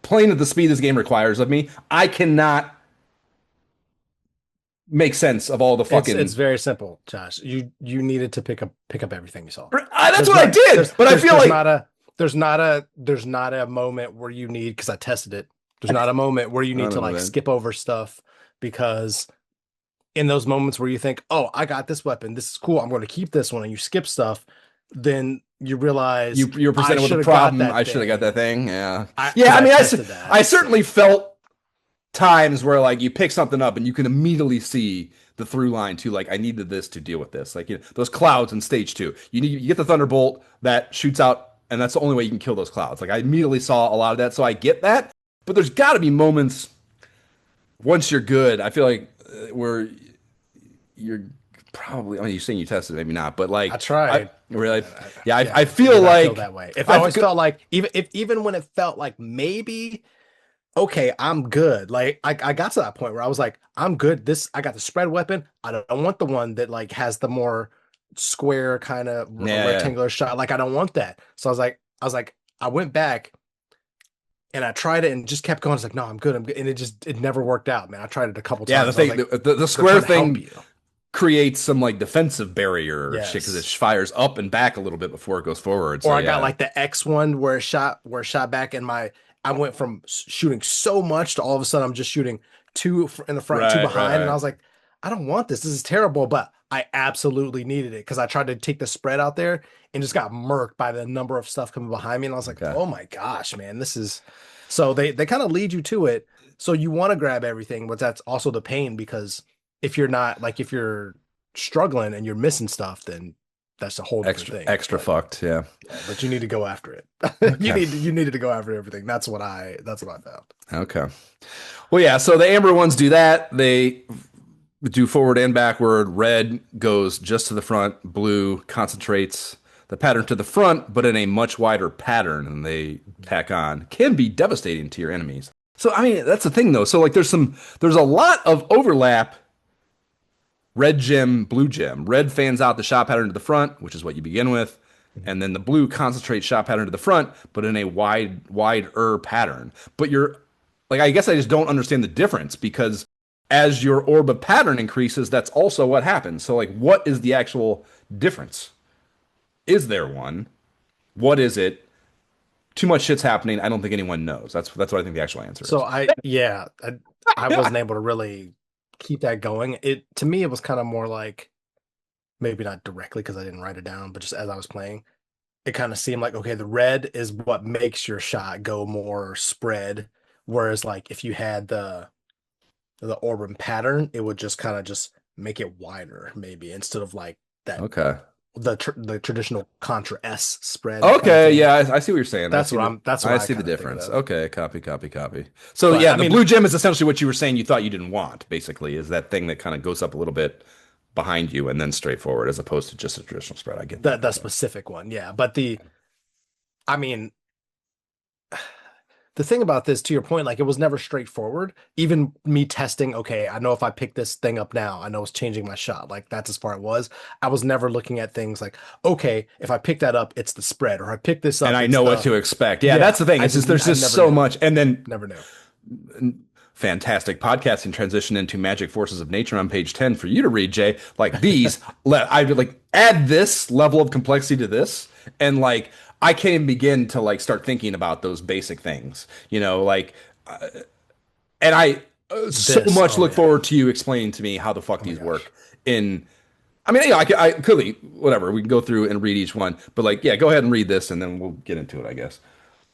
playing at the speed this game requires of me, I cannot make sense of all the It's fucking. very simple, Josh. You needed to pick up everything you saw. That's There's what I not did, but I feel like there's not a moment where you need, because I tested it. There's not a moment where you I need to don't know, like man. skip over stuff, because in those moments where you think, "Oh, I got this weapon. This is cool. I'm going to keep this one," and you skip stuff, then you realize You're I presented with a should have got problem. that I should have got that thing. thing. Yeah, I yeah. because I I mean, tested I that. certainly So felt times where like you pick something up and you can immediately see the through line to like I needed this to deal with this. Like those clouds in stage two. You get the thunderbolt that shoots out, and that's the only way you can kill those clouds. Like I immediately saw a lot of that, so I get that. But there's got to be moments once you're good. I feel like where you're probably. I mean, you're saying you tested, maybe not, but I like I tried. really, I, yeah, I yeah, it feel did not feel like that way. If it I always felt like, even when it felt like maybe okay, I'm good. Like I got to that point where I was like, I'm good. This I got the spread weapon. I don't want the one that like has the more square kind of yeah, yeah. rectangular shot. Like I don't want that. So I went back and I tried it and just kept going. I was like, no, I'm good. I'm good. And it never worked out, man. I tried it a couple Yeah, the times. I was thing, like, the they're square trying to help thing you. creates some like defensive barrier shit because it Yes. fires up and back a little bit before it goes forward. Or So I got yeah, like the X one where it shot back and I went from shooting so much to all of a sudden I'm just shooting two in the front and two right, right, behind, and I right. was like, I don't want this. This is terrible, but I absolutely needed it because I tried to take the spread out there and just got murked by the number of stuff coming behind me, and I was like, Okay, oh my gosh, man, this is so they kind of lead you to it. So you want to grab everything, but that's also the pain because if you're not like if you're struggling and you're missing stuff, then that's a whole different thing. extra fucked. Yeah. Yeah, but you need to go after it. Okay. You needed to go after everything. That's what I found. Okay. Well, yeah. So the amber ones do that. They do forward and backward. Red goes just to the front. Blue concentrates the pattern to the front, but in a much wider pattern than they tack on. Can be devastating to your enemies. So I mean, that's the thing though. So like, there's a lot of overlap. Red gem, blue gem. Red fans out the shot pattern to the front, which is what you begin with, Mhm. and then the blue concentrates shot pattern to the front, but in a wider pattern. But you're like, I guess I just don't understand the difference because as your orb of pattern increases, that's also what happens. So like, what is the actual difference? Is there one? What is it? Too much shit's happening. I don't think anyone knows. That's what I think the actual answer So is. I wasn't able to really keep that going. It to me it was kind of more like maybe not directly because I didn't write it down, but just as I was playing, it kind of seemed like okay, the red is what makes your shot go more spread, whereas like if you had the orb pattern, it would just kind of just make it wider maybe instead of like that Okay. the traditional Contra S spread kind of Okay, thing. yeah, I see what you're saying. That's what I I see the kind of think difference. of. Okay, copy, copy, copy. So But yeah, I the mean, blue gem is essentially what you were saying you thought you didn't want, basically, is that thing that kind of goes up a little bit behind you and then straight forward as opposed to just a traditional spread. I get that. the Okay. specific one, yeah. But I mean, the thing about this, to your point, like it was never straightforward. Even me testing, okay, I know if I pick this thing up now, I know it's changing my shot. Like that's as far it was. I was never looking at things like, okay, if I pick that up, it's the spread, or I pick this And up, I it's know what the to expect. Yeah, that's yeah. the thing. It's just there's I just never so knew, much. And then never knew. fantastic podcasting transition into Magic Forces of Nature on page 10 for you to read, Jay. Like these, I would like add this level of complexity to this, and like I can't even begin to like start thinking about those basic things, like, and I so much Oh look yeah, forward to you explaining to me how the fuck oh my these gosh. work. In, I mean, I clearly whatever we can go through and read each one, but like, yeah, go ahead and read this, and then we'll get into it, I guess.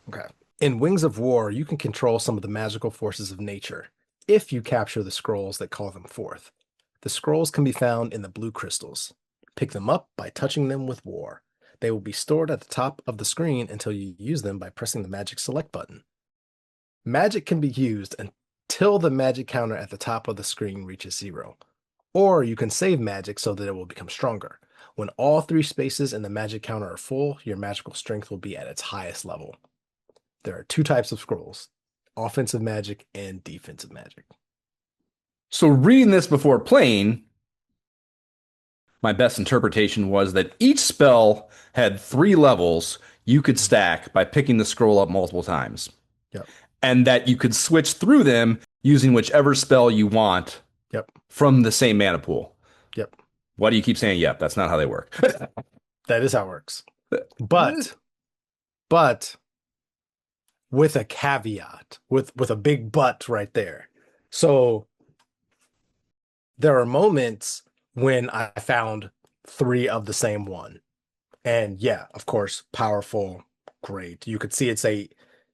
Okay. In Wings of War, you can control some of the magical forces of nature if you capture the scrolls that call them forth. The scrolls can be found in the blue crystals. Pick them up by touching them with war. They will be stored at the top of the screen until you use them by pressing the magic select button. Magic can be used until the magic counter at the top of the screen reaches 0. Or you can save magic so that it will become stronger. When all 3 spaces in the magic counter are full, your magical strength will be at its highest level. There are 2 types of scrolls: offensive magic and defensive magic. So reading this before playing, my best interpretation was that each spell had 3 levels you could stack by picking the scroll up multiple times, Yep. and that you could switch through them using whichever spell you want Yep. from the same mana pool. Yep. Why do you keep saying yep? That's not how they work. That is how it works. But but with a caveat, with a big but right there. So there are moments when I found three of the same one. And yeah, of course, powerful, great. You could see it's a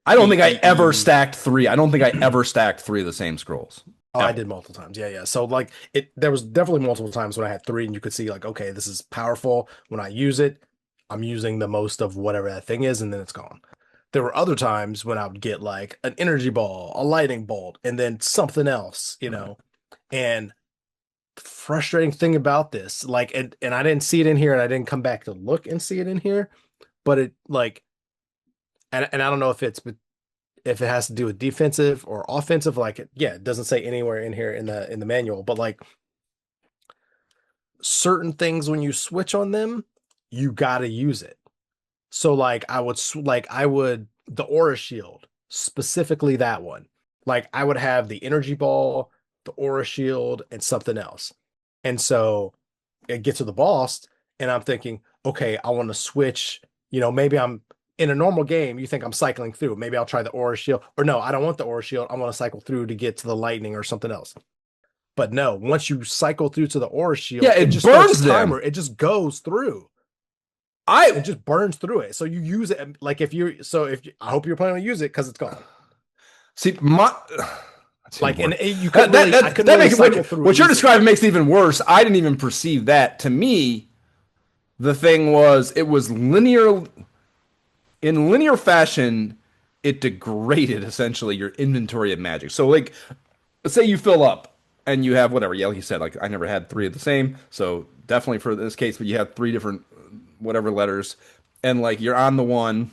I don't think I ever EEE. stacked three. I don't think I ever stacked three of the same scrolls. Oh, I Ever. did multiple times. Yeah, yeah. So like there was definitely multiple times when I had three and you could see like, okay, this is powerful. When I use it, I'm using the most of whatever that thing is, and then it's gone. There were other times when I would get like an energy ball, a lightning bolt, and then something else, Right. And frustrating thing about this, like, and I didn't see it in here, and I didn't come back to look and see it in here, but it like, and I don't know if it has to do with defensive or offensive. Like, yeah, it doesn't say anywhere in here in the manual, but like certain things when you switch on them, you got to use it. So like I would the aura shield, specifically that one. Like I would have the energy ball, the aura shield, and something else. And so it gets to the boss, and I'm thinking, okay, I want to switch. Maybe I'm in a normal game, you think I'm cycling through. Maybe I'll try the aura shield. Or no, I don't want the aura shield. I want to cycle through to get to the lightning or something else. But no, once you cycle through to the aura Yeah, shield, it it just starts a burns timer. them. It just goes through. I It just burns through it. So you use it like I hope you're planning to use it because it's gone. see my that's even Like worse. you That couldn't that really I that, couldn't that really makes it cycle through it what you're easily. describing makes it even worse. I didn't even perceive that. To me, the thing was it was linear in linear fashion. It degraded essentially your inventory of magic. So like, let's say you fill up and you have whatever. Yeah, like you said, like I never had three of the same. So definitely for this case, but you have three different whatever letters, and like you're on the one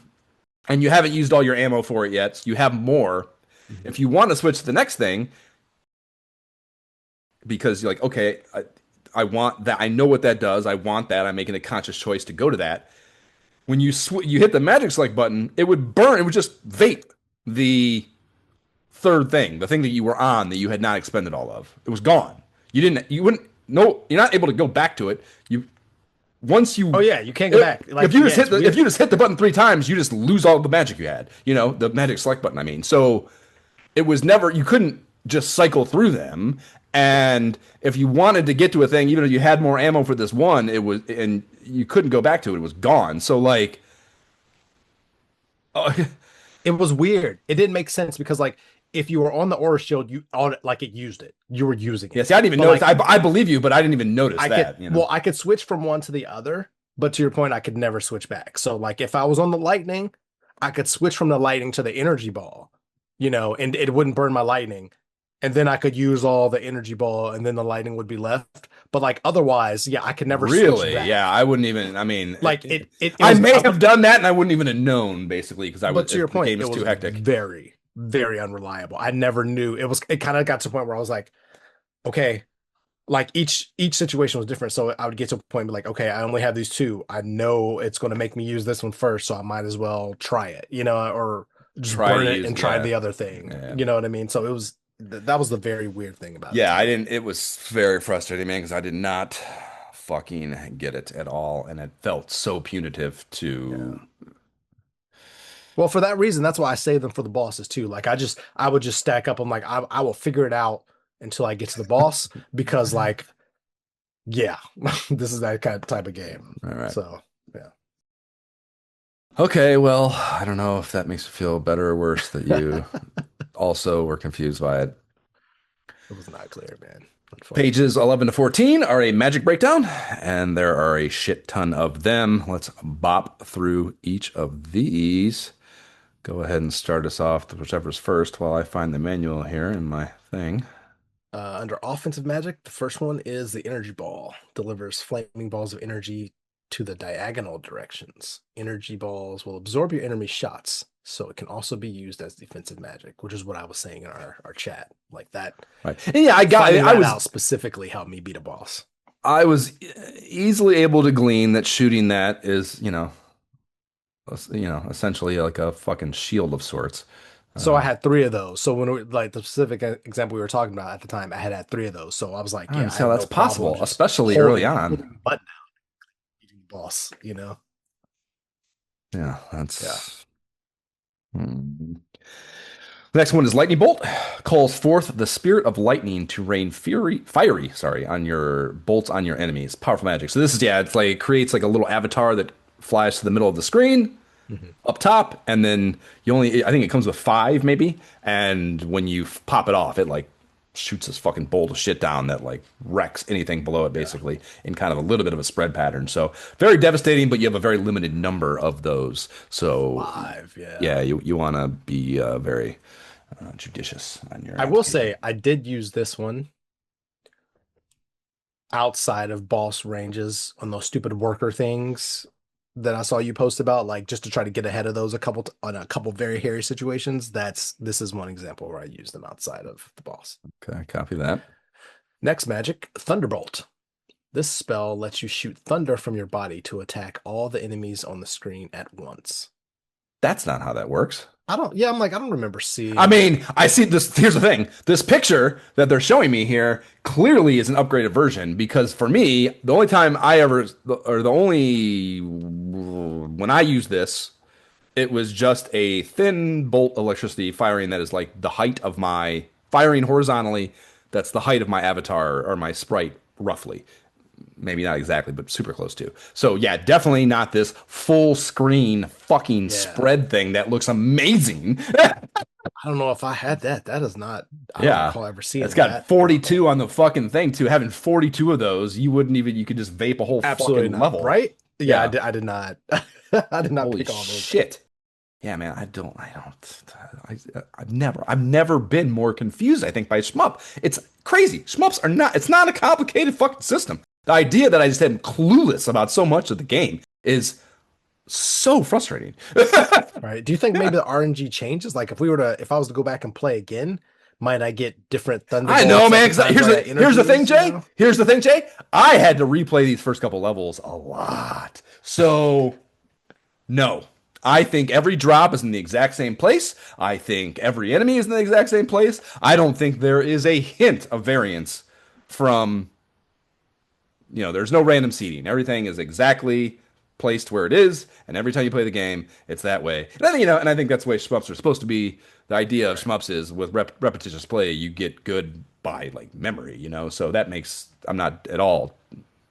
and you haven't used all your ammo for it yet. So you have more. Mhm. If you want to switch to the next thing, because you're like, okay, I want that. I know what that does. I want that. I'm making a conscious choice to go to that. When you hit the magic select button, it would burn. It would just vape the third thing, the thing that you were on that you had not expended all of. It was gone. You didn't. You wouldn't. No, you're not able to go back to it. You once Oh you yeah, you can't go back. if Like, you yeah, just hit it's the if you weird. just hit the button three times, you just lose all the magic you had. The magic select button. I mean, so it was never you couldn't just cycle through them. And if you wanted to get to a thing, even if you had more ammo for this one, it was and you couldn't go back to it. It was gone. So like, uh, It was weird. It didn't make sense because like if you were on the aura shield, you on it like it used it. You were using yeah. it. See, I didn't even But notice. like I believe you, but I didn't even notice I could that. well, I could switch from one to the other, but to your point, I could never switch back. So like if I was on the lightning, I could switch from the lightning to the energy ball, and it wouldn't burn my lightning. And then I could use all the energy ball and then the lightning would be left. But like otherwise, yeah, I could never switch Really? Yeah, back. I wouldn't even. I mean, Like it I was may have done that, and I wouldn't even have known, basically, because but to your the point, game it is too was hectic. very, very unreliable. I never knew it kind of got to a point where I was like, okay, like each situation was different. So I would get to a point and be like, okay, I only have these two. I know it's going to make me use this one first, so I might as well try it, or just Try to burn it use, and try yeah, the other thing. yeah, You know what I mean? So it was that was the very weird thing about it yeah. I too. didn't. It was very frustrating, man, because I did not fucking get it at all, and it felt so punitive Yeah. to. Well, for that reason, that's why I save them for the bosses too. Like I would just stack up. I'm like, I will figure it out until I get to the boss because like, yeah, this is that kind of type of game. All right. So yeah. Okay. Well, I don't know if that makes you feel better or worse that you also were confused by it. It was not clear, man. Unfortunately. Pages 11 to 14 are a magic breakdown, and there are a shit ton of them. Let's bop through each of these. Go ahead and start us off, whichever's first, while I find the manual here in my thing. Under offensive magic, the first one is the energy ball. Delivers flaming balls of energy to the diagonal directions. Energy balls will absorb your enemy shots, so it can also be used as defensive magic, which is what I was saying in our chat. Like that, Right. And yeah, finding that out specifically helped me beat a boss. I was easily able to glean that shooting that is, essentially like a fucking shield of sorts. So I Uh, had three of those. So when like the specific example we were talking about at the time, I had three of those. So I was I like, don't yeah, I understand have how that's no problem possible, just especially early holding on. the button down, beating the boss. Yeah, Yeah. that's. Hmm. The next one is Lightning Bolt. Calls forth the spirit of lightning to rain fiery, on your bolts on your enemies. Powerful magic. So this is, yeah, it's like it creates like a little avatar that flies to the middle of the screen Mhm. up top, and then I think it comes with five maybe, and when you pop it off, it like shoots this fucking bolt of shit down that like wrecks anything below it Yeah. basically in kind of a little bit of a spread pattern. So very devastating, but you have a very limited number of those. So Five. Yeah. yeah, you want to be very judicious on your I will application. say I did use this one outside of boss ranges on those stupid worker things that I saw you post about, like just to try to get ahead of those on a couple very hairy situations. This is one example where I use them outside of the boss. Okay, copy that. Next magic, Thunderbolt. This spell lets you shoot thunder from your body to attack all the enemies on the screen at once. That's not how that works. I'm like, I don't remember I seeing. mean, I see this. Here's the thing. This picture that they're showing me here clearly is an upgraded version because for me, the only time I ever, or the only, when I use this, it was just a thin bolt electricity firing that is like the height of my, firing horizontally. That's the height of my avatar or my sprite, roughly. Maybe not exactly, but super close to. So yeah, definitely not this full screen fucking Yeah, spread thing that looks amazing. I don't know if I had that. That is not, I don't Yeah. recall ever It's seeing got that on a 42 bolt. on the fucking thing too. Having 42 of those, you could just vape a whole Absolutely fucking not, level. right? Yeah, Yeah. I did not. I did not Holy pick all those up. shit. Yeah, man, I've never been more confused, I think, by shmup. It's crazy. It's not a complicated fucking system. The idea that I just am clueless about so much of the game is so frustrating. Right. Do you think maybe the RNG changes? Like if I was to go back and play again, might I get different I know, thunderbolts at man. the times where I had Here's the thing, energies? Jay. Here's the thing, Jay. I had to replay these first couple levels a lot. So no, I think every drop is in the exact same place. I think every enemy is in the exact same place. I don't think there is a hint of variance from, there's no random seeding. Everything is exactly placed where it is, and every time you play the game, it's that way. And I think, and I think that's the way shmups are supposed to be. The idea of Right. shmups is with repetitious play, you get good by like memory. So that makes, I'm not at all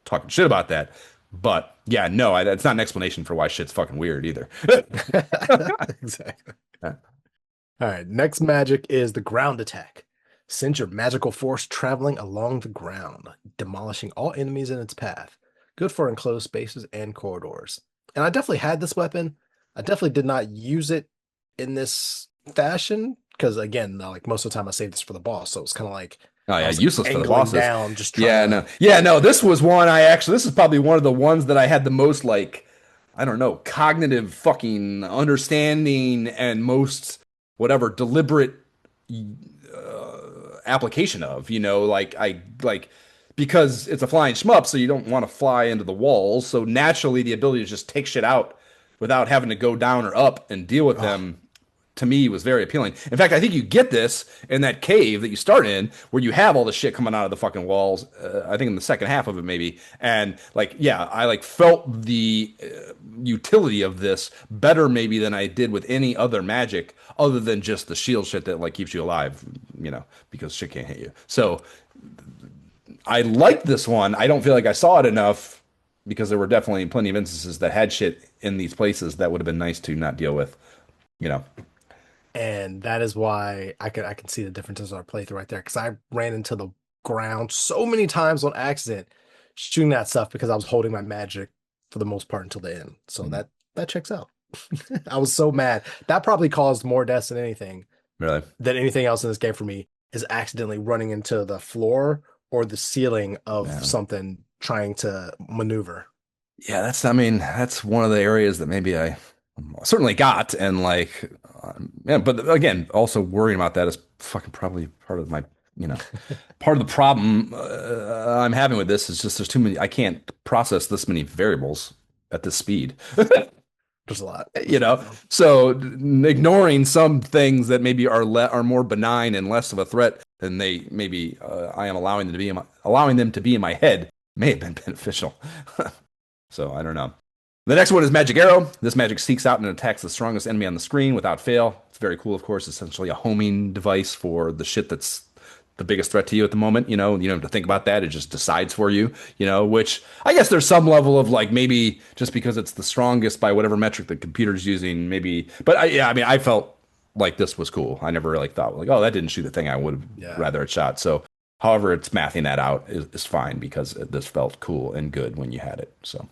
talking shit about that. But yeah, no, that's not an explanation for why shit's fucking weird either. Exactly. All right. Next magic is the ground attack. Send your magical force traveling along the ground, demolishing all enemies in its path. Good for enclosed spaces and corridors. And I definitely had this weapon. I definitely did not use it in this fashion because, again, like most of the time I saved this for the boss. So it's kind of like Oh I yeah, was useless for the angling bosses. down, just trying Yeah, to. no. Yeah, no, this was one I actually this is probably one of the ones that I had the most like I don't know, cognitive fucking understanding and most whatever deliberate application of, like I like because it's a flying shmup, so you don't want to fly into the walls. So naturally the ability to just take shit out without having to go down or up and deal with Oh, them to me was very appealing. In fact, I think you get this in that cave that you start in where you have all the shit coming out of the fucking walls. I think in the second half of it maybe. And like, yeah, I like felt the utility of this better maybe than I did with any other magic other than just the shield shit that like keeps you alive, because shit can't hit you. So I liked this one. I don't feel like I saw it enough because there were definitely plenty of instances that had shit in these places that would have been nice to not deal with, you know. and that is why I can see the differences in our playthrough right there because I ran into the ground so many times on accident shooting that stuff because I was holding my magic for the most part until the end. So that checks out. I was so mad. That probably caused more deaths Really. than anything else in this game for me is accidentally running into the floor or the ceiling of Yeah. something trying to maneuver. Yeah, I mean, that's one of the areas that maybe I certainly got. And like, yeah, but again, also worrying about that is fucking probably part of my, you know, part of the problem I'm having with this is just there's too many, I can't process this many variables at this speed. There's a lot. You There's a lot, know, man. so ignoring some things that maybe are more benign and less of a threat than they maybe I am allowing them to be in my head may have been beneficial. So I don't know. The next one is Magic Arrow. This magic seeks out and attacks the strongest enemy on the screen without fail. It's very cool, of course. Essentially a homing device for the shit that's the biggest threat to you at the moment. You don't have to think about that. It just decides for you, which I guess there's some level of like maybe just because it's the strongest by whatever metric the computer's using, maybe. But yeah, I mean, I felt like this was cool. I never really thought like, oh, that didn't shoot the thing I would have Yeah. rather it shot. So however it's mathing that out is fine because this felt cool and good when you had it. So.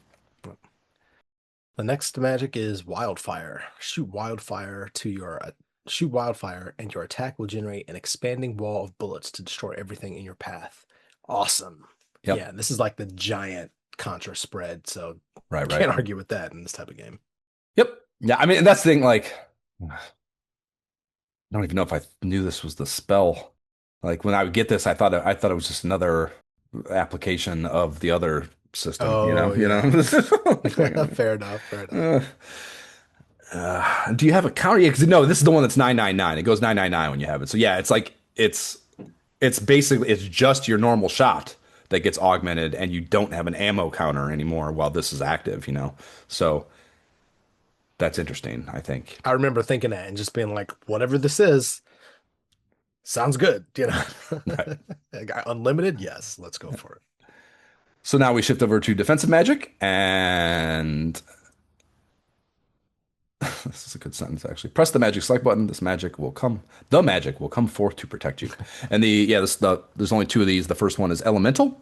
The next magic is wildfire. Shoot wildfire, and your attack will generate an expanding wall of bullets to destroy everything in your path. Awesome. Yep. Yeah, this is like the giant Contra spread, so Right, right. can't argue with that in this type of game. Yep. Yeah, I mean that's the thing, like I don't even know if I knew this was the spell. Like when I would get this, I thought it was just another application of the other system, Oh you know. yeah. Like, Fair enough. Fair enough. uh, do you have a counter? Yeah, 'cause no, this is the one that's 999. It goes 999 when you have it. So yeah, it's like it's basically it's just your normal shot that gets augmented, and you don't have an ammo counter anymore while this is active. So that's interesting, I think. I remember thinking that and just being like, whatever this is, sounds good. Right. Unlimited, yes, let's go for it. So now we shift over to defensive magic, and this is a good sentence actually. Press the magic select button. The magic will come forth to protect you. And there's only two of these. The first one is elemental,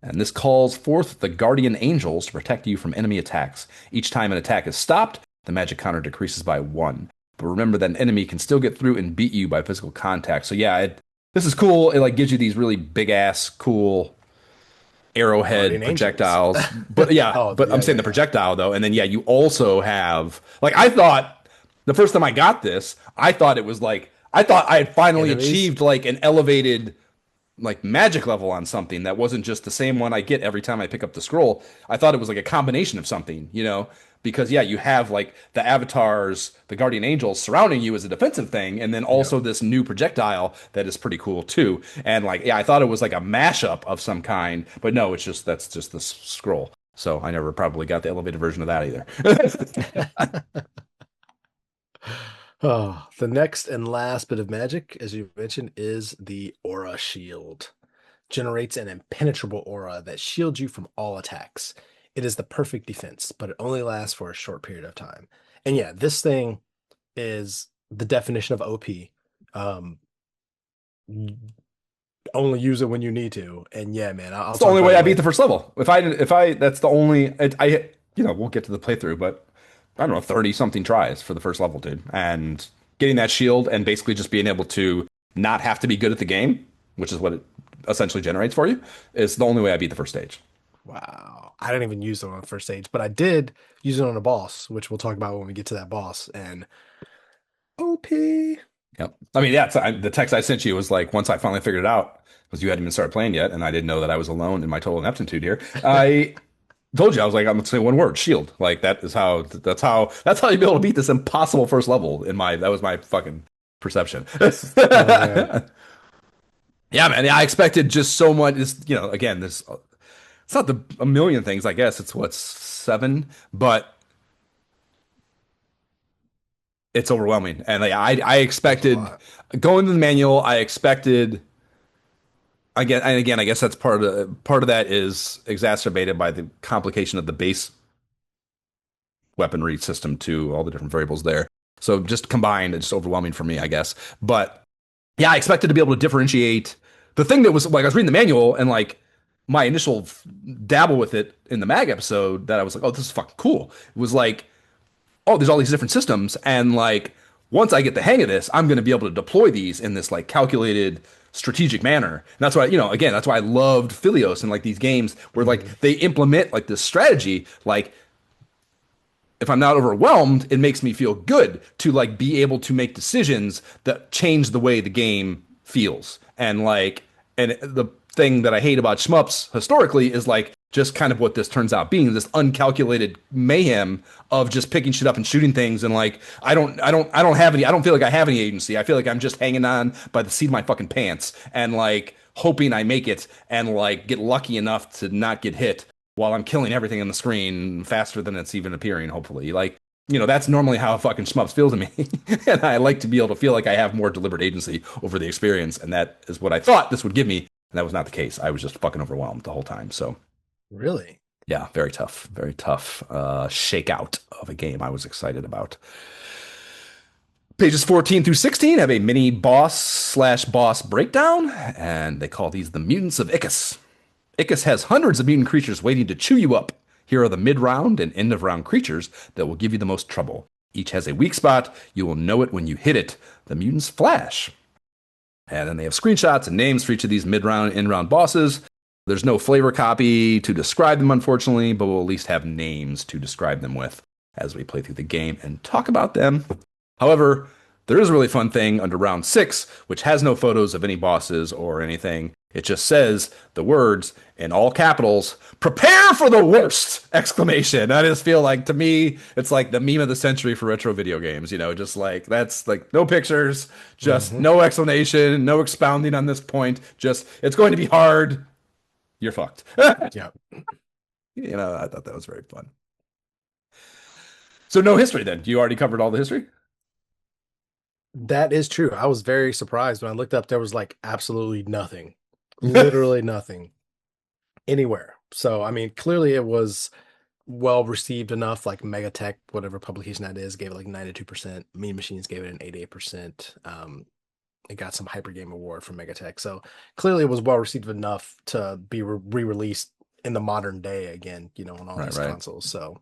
and this calls forth the guardian angels to protect you from enemy attacks. Each time an attack is stopped, the magic counter decreases by one. But remember that an enemy can still get through and beat you by physical contact. So yeah, this is cool. It like gives you these really big ass cool arrowhead Guardian angels. projectiles. But yeah, Oh but yeah, I'm saying yeah, the yeah. projectile though, and then yeah, you also have like I thought the first time I got this, I thought I had finally Enemies. achieved like an elevated like magic level on something that wasn't just the same one I get every time I pick up the scroll. I thought it was like a combination of something, because yeah, you have like the avatars, the guardian angels surrounding you as a defensive thing, and then Yep. also this new projectile that is pretty cool too. And like, yeah, I thought it was like a mashup of some kind, but no, that's just the scroll. So I never probably got the elevated version of that either. Oh, the next and last bit of magic, as you mentioned, is the aura shield. Generates an impenetrable aura that shields you from all attacks. It is the perfect defense, but it only lasts for a short period of time. And yeah, this thing is the definition of OP. Um, only use it when you need to. And yeah, man, I'll It's the talk only about way it I beat the later. first level. That's the only, we'll get to the playthrough, but I don't know, 30 something tries for the first level, dude. And getting that shield and basically just being able to not have to be good at the game, which is what it essentially generates for you, is the only way I beat the first stage. Wow. I didn't even use it on the first stage, but I did use it on a boss, which we'll talk about when we get to that boss. And OP. Yep. I mean, yeah, the text I sent you was like, once I finally figured it out, because you hadn't even started playing yet, and I didn't know that I was alone in my total ineptitude here. I told you I was like, I'm gonna say one word, shield. Like that's how you be able to beat this impossible first level. That was my fucking perception. Oh man. Yeah, man. Yeah, I expected just so much. Again, this it's not a million things. I guess it's what's seven, but it's overwhelming. And like, I There's a expected lot. going to the manual. I expected again, I guess that's part of that is exacerbated by the complication of the base weaponry system too, all the different variables there. So just combined, it's overwhelming for me, I guess. But yeah, I expected to be able to differentiate the thing that was like I was reading the manual and like my initial dabble with it in the mag episode that I was like, oh, this is fucking cool. It was like, oh, there's all these different systems, and like once I get the hang of this, I'm going to be able to deploy these in this like calculated strategic manner. And that's why, again, that's why I loved Philios and like these games where like Mhm. they implement like this strategy. Like if I'm not overwhelmed, it makes me feel good to like be able to make decisions that change the way the game feels. And the thing that I hate about shmups historically is like just kind of what this turns out being, this uncalculated mayhem of just picking shit up and shooting things. And like, I don't feel like I have any agency. I feel like I'm just hanging on by the seat of my fucking pants and like hoping I make it and like get lucky enough to not get hit while I'm killing everything on the screen faster than it's even appearing, hopefully. Like, that's normally how a fucking shmups feel to me. And I like to be able to feel like I have more deliberate agency over the experience. And that is what I thought this would give me. And that was not the case. I was just fucking overwhelmed the whole time. So, Really? yeah, very tough shakeout of a game I was excited about. Pages 14 through 16 have a mini boss/boss breakdown, and they call these the Mutants of Icus. Icus has hundreds of mutant creatures waiting to chew you up. Here are the mid-round and end-of-round creatures that will give you the most trouble. Each has a weak spot. You will know it when you hit it. The mutants flash. And then they have screenshots and names for each of these mid-round and end-round bosses. There's no flavor copy to describe them, unfortunately, but we'll at least have names to describe them with as we play through the game and talk about them. However, there is a really fun thing under round 6, which has no photos of any bosses or anything. It just says the words in all capitals, "Prepare for the worst!" exclamation. I just feel like, to me, it's like the meme of the century for retro video games. Just like, that's like no pictures, just no explanation, no expounding on this point. Just, it's going to be hard. You're fucked. Yeah. I thought that was very fun. So no history then. You already covered all the history? That is true. I was very surprised when I looked up, there was like absolutely nothing, literally nothing anywhere. So, I mean, clearly it was well received enough. Like Megatech, whatever publication that is, gave it like 92%. Mean Machines gave it an 88%. It got some Hyper Game Award from Megatech. So clearly it was well received enough to be re-released in the modern day again, on all these consoles. So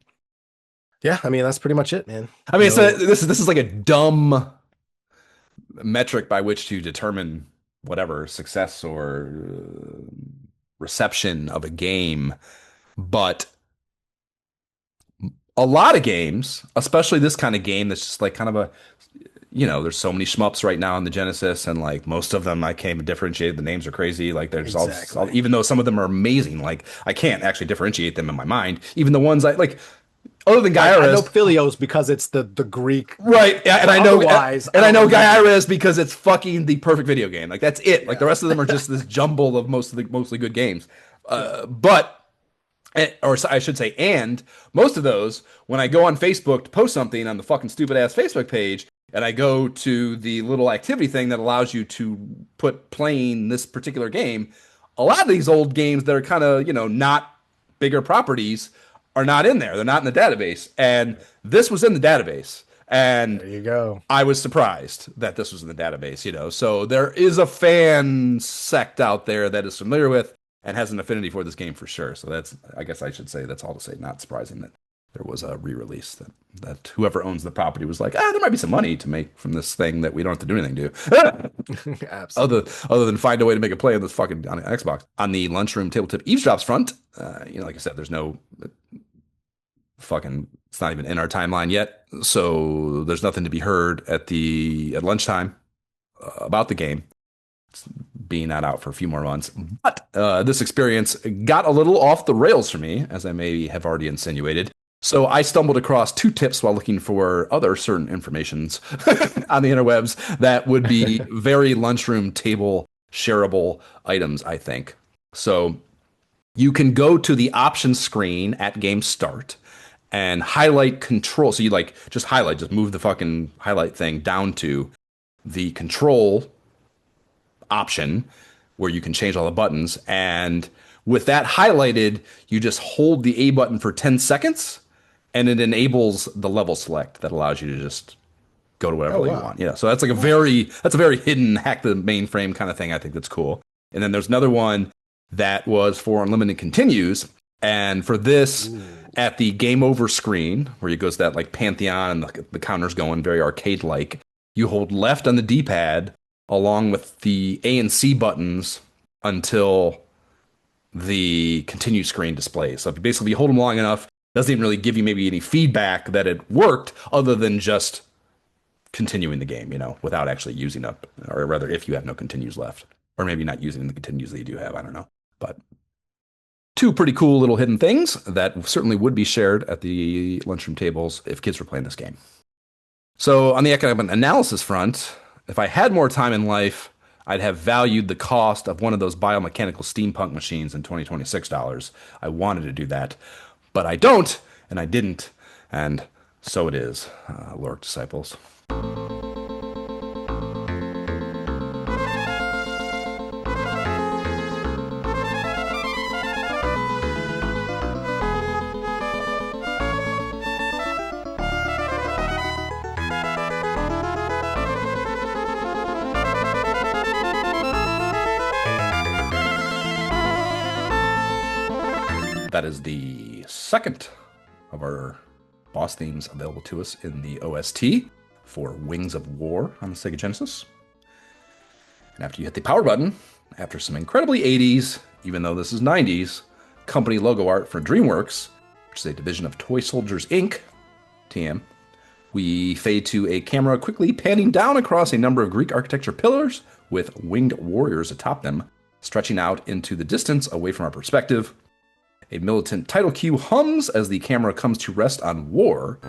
yeah, I mean, that's pretty much it, man. I mean, so this is like a dumb metric by which to determine whatever success or reception of a game. But a lot of games, especially this kind of game that's just like kind of a, there's so many shmups right now in the Genesis, and like most of them I can't even differentiate. The names are crazy. Like there's all, even though some of them are amazing, like I can't actually differentiate them in my mind. Even the ones I like, other than Gyarez, I know Philios because it's the Greek, right? Yeah, and I know Gyarez because it's fucking the perfect video game. Like that's it. Like the rest of them are just this jumble of mostly good games. But or I should say, and most of those, when I go on Facebook to post something on the fucking stupid ass Facebook page, and I go to the little activity thing that allows you to put playing this particular game, a lot of these old games that are kind of, not bigger properties are not in there. They're not in the database. And this was in the database. And there you go. I was surprised that this was in the database, So there is a fan sect out there that is familiar with and has an affinity for this game for sure. So that's, I guess I should say, that's all to say, not surprising that there was a re-release that whoever owns the property was like, there might be some money to make from this thing that we don't have to do anything to. Absolutely. Other than find a way to make a play on this fucking on Xbox. On the lunchroom tabletop eavesdrops front, like I said, there's no fucking, it's not even in our timeline yet. So there's nothing to be heard at lunchtime about the game. It's being not out for a few more months. But this experience got a little off the rails for me, as I may have already insinuated. So I stumbled across 2 tips while looking for other certain informations on the interwebs that would be very lunchroom table shareable items, I think. So you can go to the options screen at game start and highlight control. So you just move the fucking highlight thing down to the control option where you can change all the buttons. And with that highlighted, you just hold the A button for 10 seconds and it enables the level select that allows you to just go to whatever you want. Yeah. So that's like a very hidden hack the mainframe kind of thing. I think that's cool. And then there's another one that was for unlimited continues. And for this, at the game over screen, where it goes that like Pantheon and the counter's going very arcade-like, you hold left on the D-pad along with the A and C buttons until the continue screen displays. So if you basically hold them long enough, it doesn't even really give you maybe any feedback that it worked other than just continuing the game, without actually using up, or rather if you have no continues left, or maybe not using the continues that you do have, I don't know. But two pretty cool little hidden things that certainly would be shared at the lunchroom tables if kids were playing this game. So, on the economic analysis front, if I had more time in life, I'd have valued the cost of one of those biomechanical steampunk machines in $2026. I wanted to do that, but I don't, and I didn't, and so it is, Lork disciples. That is the second of our boss themes available to us in the OST for Wings of War on the Sega Genesis. And after you hit the power button, after some incredibly 80s, even though this is 90s, company logo art for Dreamworks, which is a division of Toy Soldiers Inc., TM, we fade to a camera quickly panning down across a number of Greek architecture pillars with winged warriors atop them, stretching out into the distance away from our perspective. A militant title cue hums as the camera comes to rest on war.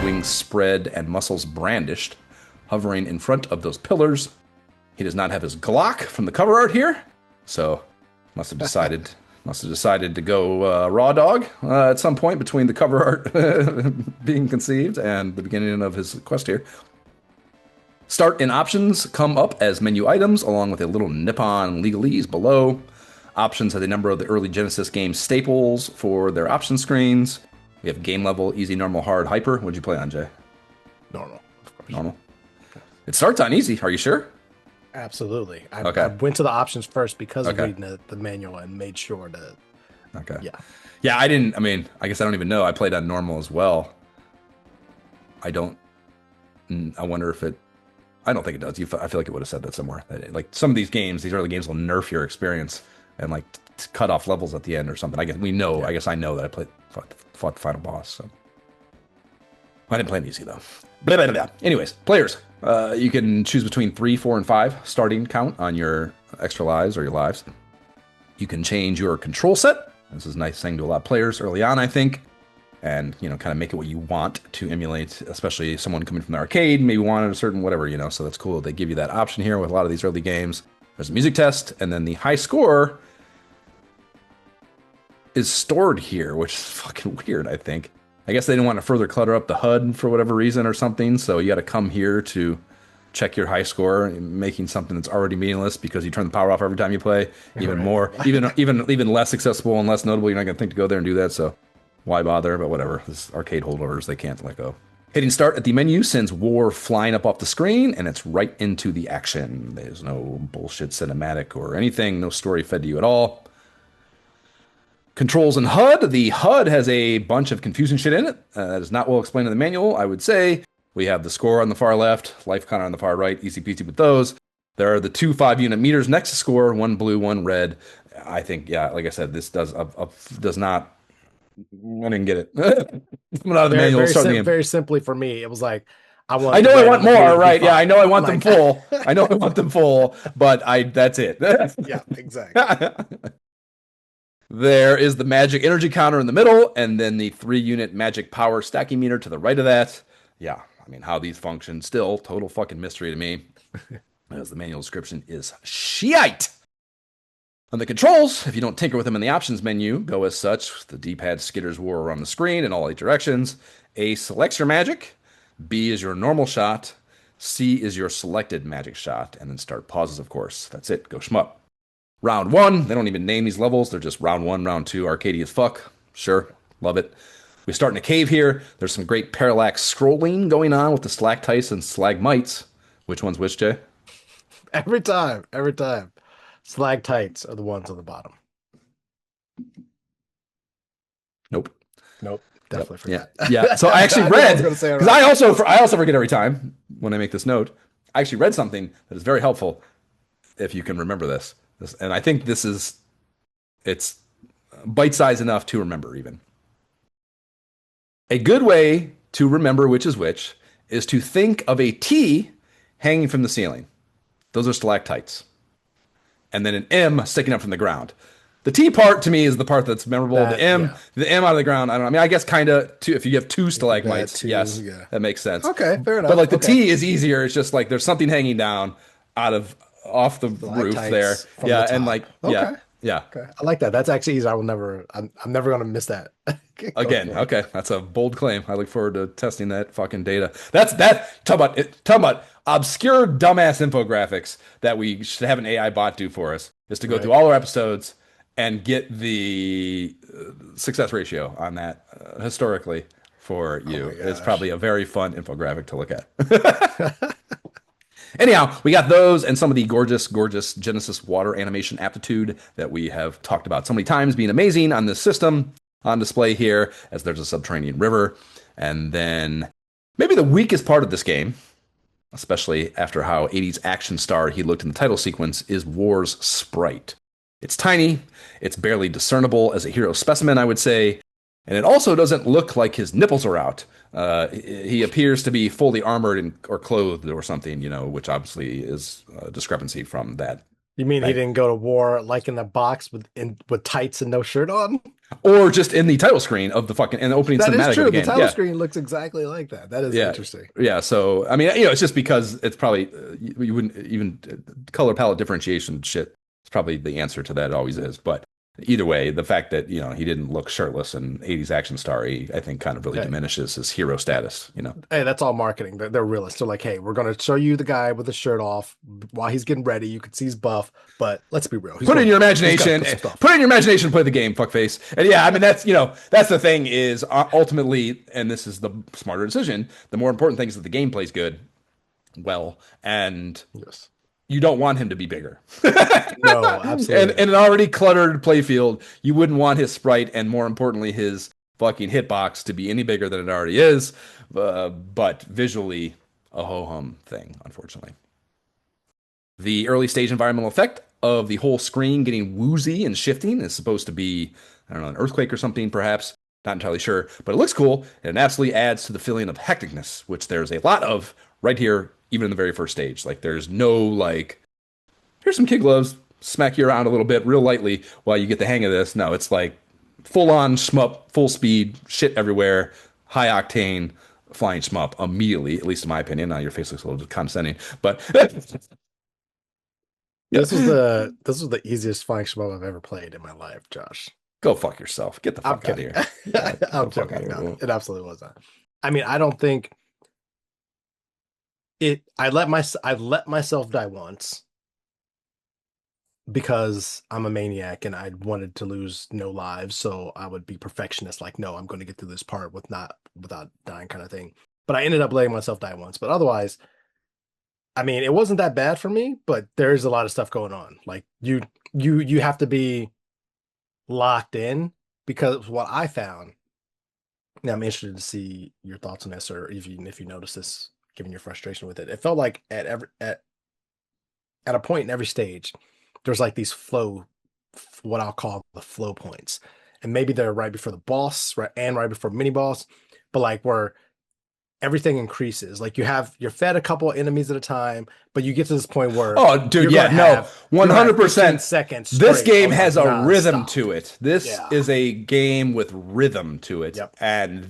Wings spread and muscles brandished, hovering in front of those pillars. He does not have his Glock from the cover art here, so must have decided to go raw dog at some point between the cover art being conceived and the beginning of his quest here. Start and options come up as menu items, along with a little Nippon legalese below. Options have a number of the early Genesis game staples for their option screens. We have game level, easy, normal, hard, hyper. What'd you play on, Jay? Normal, of course. Normal. It starts on easy. Are you sure? Absolutely. Okay. I went to the options first because of reading the manual and made sure to. Okay. Yeah. Yeah, I didn't. I mean, I guess I don't even know. I played on normal as well. I don't. I wonder if it. I don't think it does. I feel like it would have said that somewhere. Like some of these games, these early games will nerf your experience and like cut off levels at the end or something. I guess we know. Yeah. I guess I know that I fought the final boss. So I didn't play it easy though. Blah, blah, blah. Anyways, players, you can choose between 3, 4, and 5 starting count on your extra lives or your lives. You can change your control set. This is a nice thing to a lot of players early on, I think. And, kind of make it what you want to emulate, especially someone coming from the arcade, maybe wanted a certain whatever, so that's cool. They give you that option here with a lot of these early games. There's a music test, and then the high score is stored here, which is fucking weird, I think. I guess they didn't want to further clutter up the HUD for whatever reason or something, so you got to come here to check your high score, making something that's already meaningless because you turn the power off every time you play. Even more, even less accessible and less notable. You're not going to think to go there and do that, so why bother? But whatever. This arcade holdovers, they can't let go. Hitting start at the menu sends war flying up off the screen, and it's right into the action. There's no bullshit cinematic or anything, no story fed to you at all. Controls and HUD. The HUD has a bunch of confusing shit in it. That is not well explained in the manual, I would say. We have the score on the far left, life counter on the far right, easy peasy with those. There are the 2 5-unit meters next to score, one blue, one red. I think, yeah, like I said, this does not. I didn't get it. Coming out of the manual, very simply for me, it was like, I know I want more, right? Yeah, I know I want them full. I know I want them full, but that's it. Yeah, exactly. There is the magic energy counter in the middle, and then the 3-unit magic power stacking meter to the right of that. Yeah, I mean, how these function, still total fucking mystery to me. As the manual description is shite. On the controls, if you don't tinker with them in the options menu, go as such. The D-pad skitters war around the screen in all 8 directions. A selects your magic. B is your normal shot. C is your selected magic shot. And then start pauses, of course. That's it. Go shmup. Round 1. They don't even name these levels. They're just round 1, round 2. Arcadey as fuck. Sure. Love it. We start in a cave here. There's some great parallax scrolling going on with the stalactites and stalagmites. Which one's which, Jay? Every time. Stalactites are the ones on the bottom. Nope. Yep. Definitely Yeah. forgot. Yeah. So I actually I knew I was read going to say it because right. I also forget every time when I make this note. I actually read something that is very helpful if you can remember this, and I think it's bite size enough to remember even. A good way to remember which is which is to think of a T hanging from the ceiling. Those are stalactites. And then an M sticking up from the ground. The T part to me is the part that's memorable. That, yeah. The M out of the ground. I don't know. I mean, I guess kind of if you have two That stalagmites, too. yes, Yeah. that makes sense. Okay, fair But enough. like the Okay. T is easier. It's just like there's something hanging down out of off the roof there. Stalactites from the Yeah, and top. like Okay. yeah. Okay. I like that. That's actually easy. I'm never gonna miss that going Again, forward. okay, that's a bold claim. I look forward to testing that fucking data. That's that. Talk about obscure dumbass infographics that we should have an AI bot do for us. Is to go through Right. all our episodes and get the success ratio on that historically for Oh my you. It's gosh. probably a very fun infographic to look at. Anyhow, we got those and some of the gorgeous, gorgeous Genesis water animation aptitude that we have talked about so many times being amazing on this system on display here as there's a subterranean river. And then maybe the weakest part of this game, especially after how 80s action star he looked in the title sequence, is War's sprite. It's tiny, it's barely discernible as a hero specimen, I would say, and it also doesn't look like his nipples are out. He appears to be fully armored or clothed or something, which obviously is a discrepancy from that. You mean he Right. didn't go to war like in the box with tights and no shirt on? Or just in the title screen of in the opening That is cinematic of the true. The game. title Yeah. screen looks exactly like that. That is Yeah. interesting. Yeah. So, I mean, it's just because it's probably, you wouldn't even color palette differentiation shit. It's probably the answer to that. It always is. But either way, the fact that, he didn't look shirtless in 80s action star, I think kind of really Hey, diminishes his hero status. hey, that's all marketing. They're realists. They're like, hey, we're gonna show you the guy with the shirt off while he's getting ready. You can see he's buff, but let's be real. He's Put it in going your to war. He's got to imagination. put some stuff Put it on. in your imagination. Play the game, fuckface. And yeah, I mean that's the thing is ultimately, and this is the smarter decision. The more important thing is that the game plays good, well, and Yes. you don't want him to be bigger. No, And absolutely in not. an already cluttered playfield, you wouldn't want his sprite and more importantly his fucking hitbox to be any bigger than it already is. But visually, a ho hum thing, unfortunately. The early stage environmental effect of the whole screen getting woozy and shifting is supposed to be, I don't know, an earthquake or something, perhaps. Not entirely sure, but it looks cool. And it absolutely adds to the feeling of hecticness, which there's a lot of right here, even in the very first stage. Like, there's no, like, here's some kid gloves, smack you around a little bit real lightly while you get the hang of this. No, it's like full on shmup, full speed, shit everywhere, high octane, flying shmup immediately, at least in my opinion. Now your face looks a little condescending, but yeah. This was the easiest flying shmup I've ever played in my life, Josh. Go fuck yourself. Get the I'm fuck out of kidding. here. Yeah, I'm go fuck out joking. of No, here. it absolutely wasn't. I mean, I don't think it. I let myself die once because I'm a maniac and I wanted to lose no lives, so I would be perfectionist, like, no, I'm going to get through this part without dying, kind of thing. But I ended up letting myself die once. But otherwise, I mean, it wasn't that bad for me. But there's a lot of stuff going on. Like you have to be locked in because what I found. Now I'm interested to see your thoughts on this, or if you notice this, given your frustration with it. It felt like at a point in every stage, there's like these what I'll call the flow points, and maybe they're right before the boss, right, and right before mini boss, but like where everything increases. Like you're fed a couple of enemies at a time, but you get to this point where Oh, dude, yeah, no, you're gonna have 15 100%. seconds This straight game of like has a rhythm nonstop. to it. This Yeah. is a game with rhythm to it. Yep. And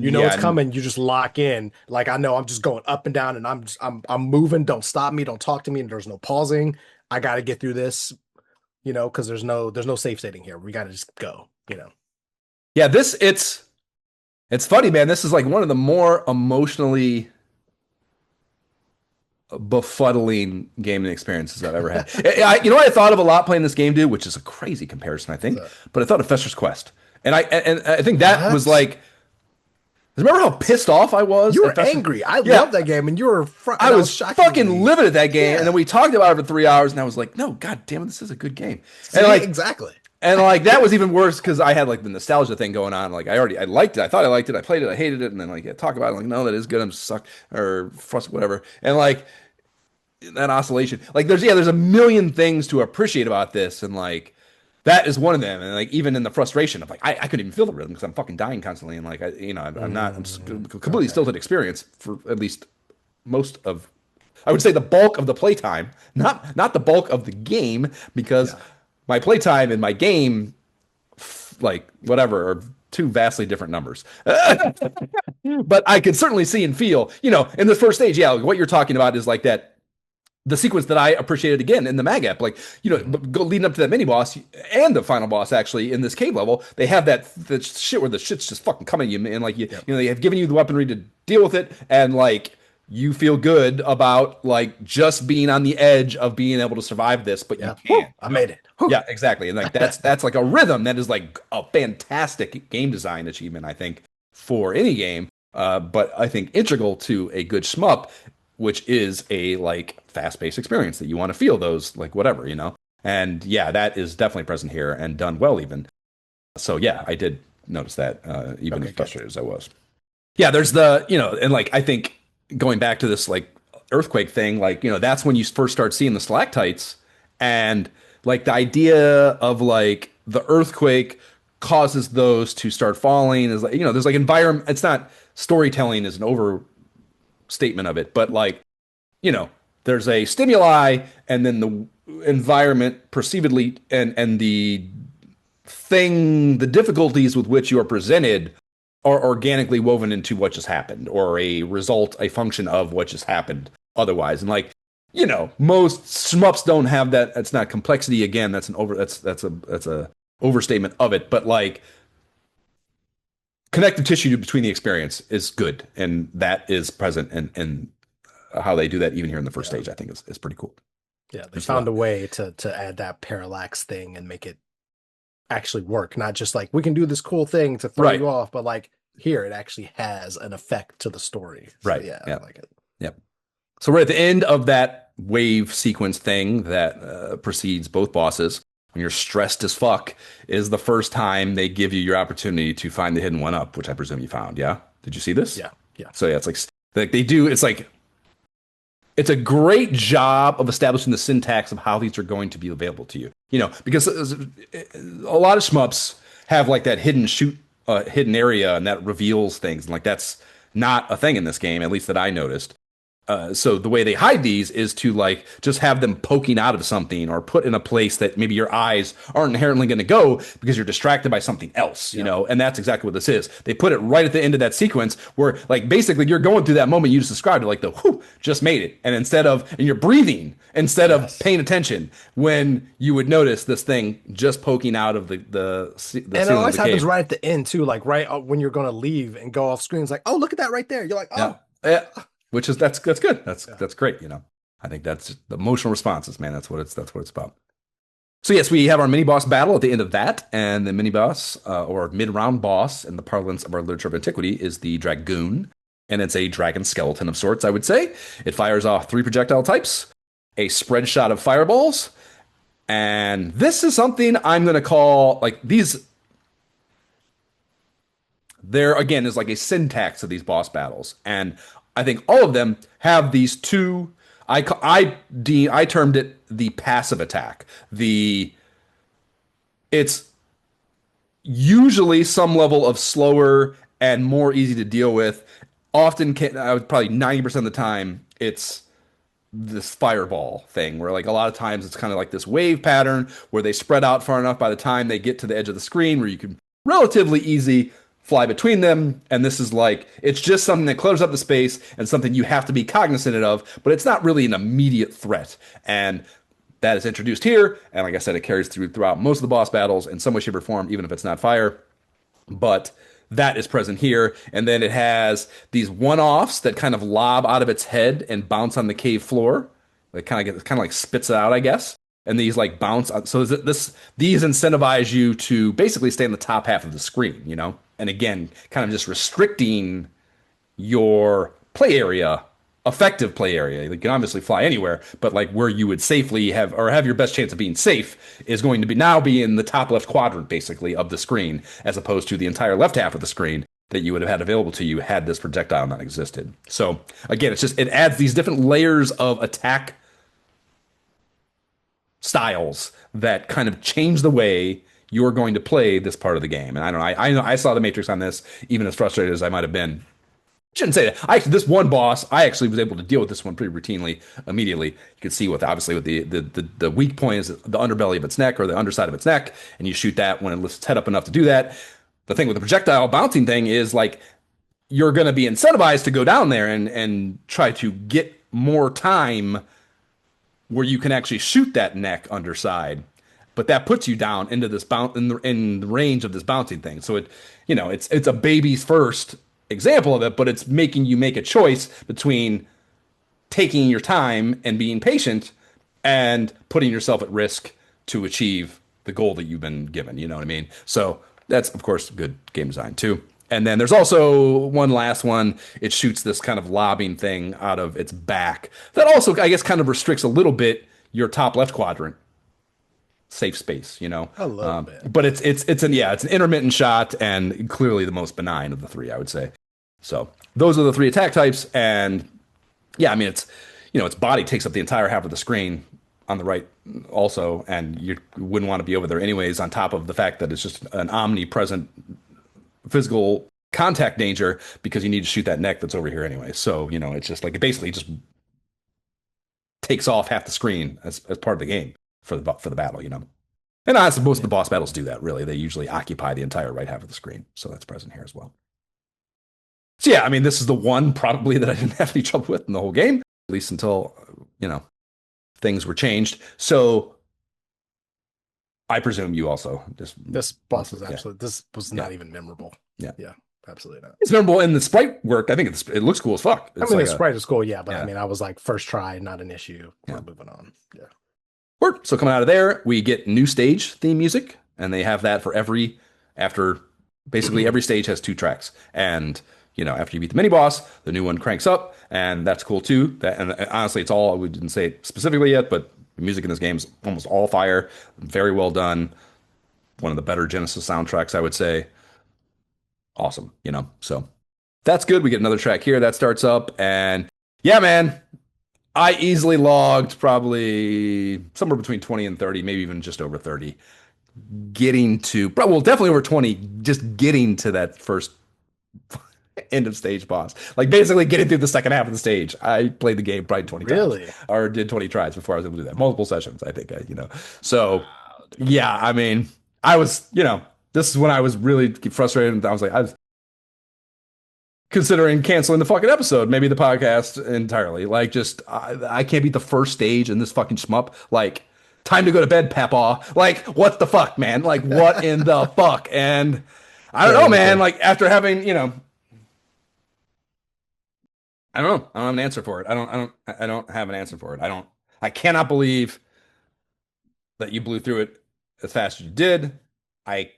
You know it's yeah, coming. You just lock in. Like I know I'm just going up and down, and I'm moving. Don't stop me. Don't talk to me. And there's no pausing. I got to get through this. Because there's no safe setting here. We got to just go. yeah, it's funny, man. This is like one of the more emotionally befuddling gaming experiences I've ever had. You know what I thought of a lot playing this game, dude, which is a crazy comparison, I think. So, But I thought of Fester's Quest, and I think that was what? like, remember how pissed off I was You at were Fester's? angry. I Yeah, love that game, and you were I that was was fucking shockingly. livid at that game, and then Yeah. we talked about it for 3 hours, and I was like, no, god damn it, this is a good game. And See, like, exactly. And like that was even worse because I had like the nostalgia thing going on. Like I liked it. I thought I liked it. I played it. I hated it. And then like I talk about it. Like no, that is good. I'm suck or frustrated, whatever. And like that oscillation. Like there's a million things to appreciate about this, and like that is one of them. And like even in the frustration of like I couldn't even feel the rhythm because I'm fucking dying constantly, and like I'm completely Okay. stilted experience for at least most of I would say the bulk of the playtime, not the bulk of the game because Yeah. my playtime and my game like whatever are two vastly different numbers. But I can certainly see and feel, in the first stage, yeah, like what you're talking about is like that the sequence that I appreciated again in the mag app, like Mhm. go leading up to that mini boss and the final boss actually in this cave level, they have that the shit where the shit's just fucking coming at you, and like Yep. they have given you the weaponry to deal with it, and like you feel good about like just being on the edge of being able to survive this, but you Yeah. can, Whew, I made it. Whew. yeah, exactly, and like that's like a rhythm that is like a fantastic game design achievement, I think, for any game. But I think integral to a good shmup, which is a like fast-paced experience that you want to feel those like whatever. And yeah, that is definitely present here and done well even. So yeah, I did notice that, even as Okay, good. frustrated as I was. Yeah, there's the and like I think going back to this like earthquake thing, like that's when you first start seeing the stalactites, and like the idea of like the earthquake causes those to start falling is like there's like environment. It's not storytelling is an overstatement of it, but like you know, there's a stimuli and then the environment perceivedly and the difficulties with which you are presented are organically woven into what just happened or a result, a function of what just happened otherwise. And like, most shmups don't have that. That's not complexity. Again, that's a overstatement of it. But like connective tissue between the experience is good. And that is present and how they do that even here in the first Yeah. stage, I think is pretty cool. Yeah. They There's found a way to add that parallax thing and make it actually work. Not just like we can do this cool thing to throw right, you off, but like here it actually has an effect to the story. So right. yeah, I Yeah. like it. Yeah. So we're at the end of that wave sequence thing that precedes both bosses. When you're stressed as fuck, is the first time they give you your opportunity to find the hidden one up, which I presume you found. Yeah, did you see this? Yeah. Yeah. So yeah, it's like they do. It's like it's a great job of establishing the syntax of how these are going to be available to you. Because a lot of shmups have like that hidden hidden area, and that reveals things, and like that's not a thing in this game, at least that I noticed. So the way they hide these is to like just have them poking out of something or put in a place that maybe your eyes aren't inherently going to go because you're distracted by something else, Yeah. and that's exactly what this is. They put it right at the end of that sequence where like basically you're going through that moment you just described, like the whoo, just made it. And you're breathing instead of Yes. paying attention when you would notice this thing just poking out of the And it ceiling of always the happens cave. right at the end too, like right when you're gonna leave and go off screen. It's like, oh, look at that right there. You're like, Yeah. oh, Yeah. Which is that's good. That's yeah. that's great. I think that's the emotional responses, man. That's what it's about. So yes, we have our mini boss battle at the end of that, and the mini boss or mid round boss in the parlance of our literature of antiquity is the dragoon, and it's a dragon skeleton of sorts. I would say it fires off three projectile types, a spread shot of fireballs, and this is something I'm going to call like these. There again is like a syntax of these boss battles, and I think all of them have these two. I termed it the passive attack. It's usually some level of slower and more easy to deal with. Often, I would probably 90% of the time, it's this fireball thing where like a lot of times it's kind of like this wave pattern where they spread out far enough by the time they get to the edge of the screen where you can relatively easy fly between them, and this is like it's just something that closes up the space and something you have to be cognizant of, but it's not really an immediate threat, and that is introduced here, and like I said, it carries throughout most of the boss battles in some way shape or form, even if it's not fire. But that is present here. And then it has these one-offs that kind of lob out of its head and bounce on the cave floor. It kind of like spits it out, I guess. And these like bounce. So these incentivize you to basically stay in the top half of the screen. And again, kind of just restricting your play area effective play area. You can obviously fly anywhere, but like where you would safely have or have your best chance of being safe is going to be in the top left quadrant basically of the screen, as opposed to the entire left half of the screen that you would have had available to you had this projectile not existed. So again, it adds these different layers of attack styles that kind of change the way you're going to play this part of the game. And I don't know, I know I saw the Matrix on this, even as frustrated as I might have been. Shouldn't say that. This one boss, I actually was able to deal with this one pretty routinely immediately. You could see with obviously with the weak point is the underbelly of its neck or the underside of its neck, and you shoot that when it lifts its head up enough to do that. The thing with the projectile bouncing thing is like you're going to be incentivized to go down there and try to get more time where you can actually shoot that neck underside, but that puts you down into this in the range of this bouncing thing. So it's a baby's first example of it, but it's making you make a choice between taking your time and being patient and putting yourself at risk to achieve the goal that you've been given. You know what I mean? So that's of course good game design too. And then there's also one last one. It shoots this kind of lobbing thing out of its back that also, I guess, kind of restricts a little bit your top left quadrant safe space, you know. A little bit. But it's an intermittent shot and clearly the most benign of the three, I would say. So those are the three attack types, and yeah, I mean its body takes up the entire half of the screen on the right also, and you wouldn't want to be over there anyways. On top of the fact that it's just an omnipresent physical contact danger because you need to shoot that neck that's over here anyway. So, it's just like it basically just takes off half the screen as part of the game for the battle, And honestly, most of the boss battles do that, really. They usually occupy the entire right half of the screen. So that's present here as well. So yeah, I mean, this is the one probably that I didn't have any trouble with in the whole game, at least until, things were changed. So I presume you also just this boss was absolutely this was not even memorable. Yeah. Yeah, absolutely not. It's memorable in the sprite work. I think it looks cool as fuck. I mean, the sprite is cool, yeah, but I mean, I was like first try, not an issue. We're moving on. Yeah. Word. So coming out of there, we get new stage theme music, and they have that for after basically every stage has 2 tracks. And after you beat the mini boss, the new one cranks up, and that's cool too. And honestly, it's all, we didn't say it specifically yet, but the music in this game is almost all fire. Very well done. One of the better Genesis soundtracks, I would say. Awesome, So that's good. We get another track here that starts up, and yeah, man, I easily logged probably somewhere between 20 and 30, maybe even just over 30. Definitely over 20, just getting to that first end of stage boss. Like basically getting through the second half of the stage. I played the game probably 20 times. Or did 20 tries before I was able to do that. Multiple sessions, I think, So, yeah, I mean, I was, this is when I was really frustrated. And I was considering canceling the fucking episode, maybe the podcast entirely. Like, just, I can't beat the first stage in this fucking shmup. Like, time to go to bed, Papa. Like, what the fuck, man? Like, what in the fuck? And I don't know, man. Like, after having, I don't know. I don't have an answer for it. I don't have an answer for it. I cannot believe that you blew through it as fast as you did. I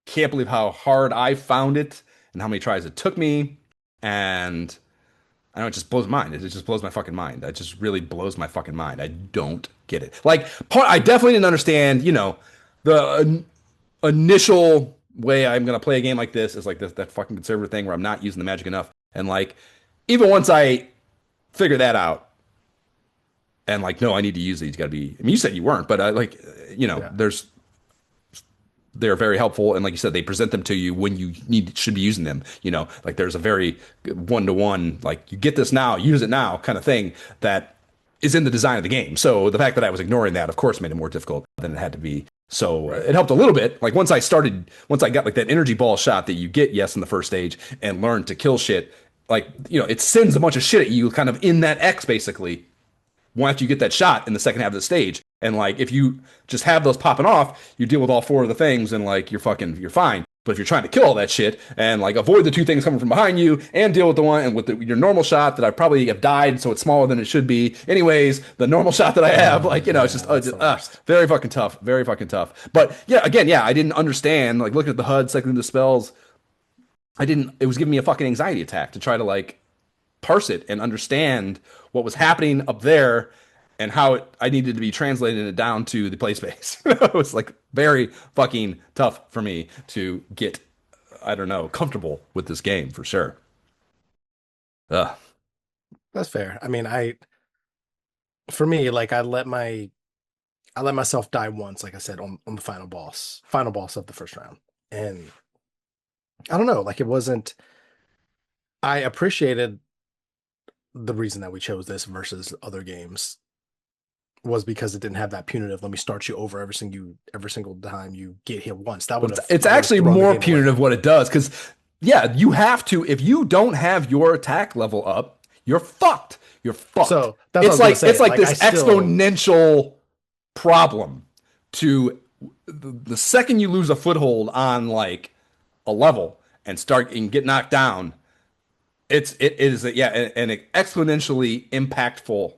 can't believe how hard I found it and how many tries it took me. And I know it just blows my mind. It just blows my fucking mind. It just really blows my fucking mind. I don't get it. Like, I definitely didn't understand, the initial way I'm going to play a game like this is like that fucking conservative thing where I'm not using the magic enough. And like, even once I figure that out, and like, no, I need to use these. Got to be. I mean, you said you weren't, but they're very helpful, and like you said, they present them to you when you should be using them. Like there's a very 1-to-1, like you get this now, use it now, kind of thing that is in the design of the game. So the fact that I was ignoring that, of course, made it more difficult than it had to be. So it helped a little bit. Like once I got like that energy ball shot that you get, yes, in the first stage, and learned to kill shit. Like, it sends a bunch of shit at you kind of in that X, basically, once you get that shot in the second half of the stage. And, like, if you just have those popping off, you deal with all 4 of the things, and, like, you're fine. But if you're trying to kill all that shit and, like, avoid the 2 things coming from behind you and deal with the one and with your normal shot that I probably have died, so it's smaller than it should be. Anyways, the normal shot that I have, like, it's just very fucking tough. Very fucking tough. But, yeah, again, I didn't understand, like, looking at the HUD, cycling the spells. It was giving me a fucking anxiety attack to try to like parse it and understand what was happening up there and how I needed to be translating it down to the play space. It was like very fucking tough for me to get, I don't know, comfortable with this game for sure. Ugh. That's fair. I mean, for me, like I let myself die once, like I said, on the final boss of the first round. And I don't know, like it wasn't I appreciated the reason that we chose this versus other games was because it didn't have that punitive. Let me start you over every single time you get hit once. That would have It's I would have actually thrown the more game away. punitive what it does because, yeah, you have to. If you don't have your attack level up, you're fucked. You're fucked. So that's what I was gonna It's say. like Like this I still exponential problem to the second you lose a foothold on like a level and start and get knocked down. It is yeah an exponentially impactful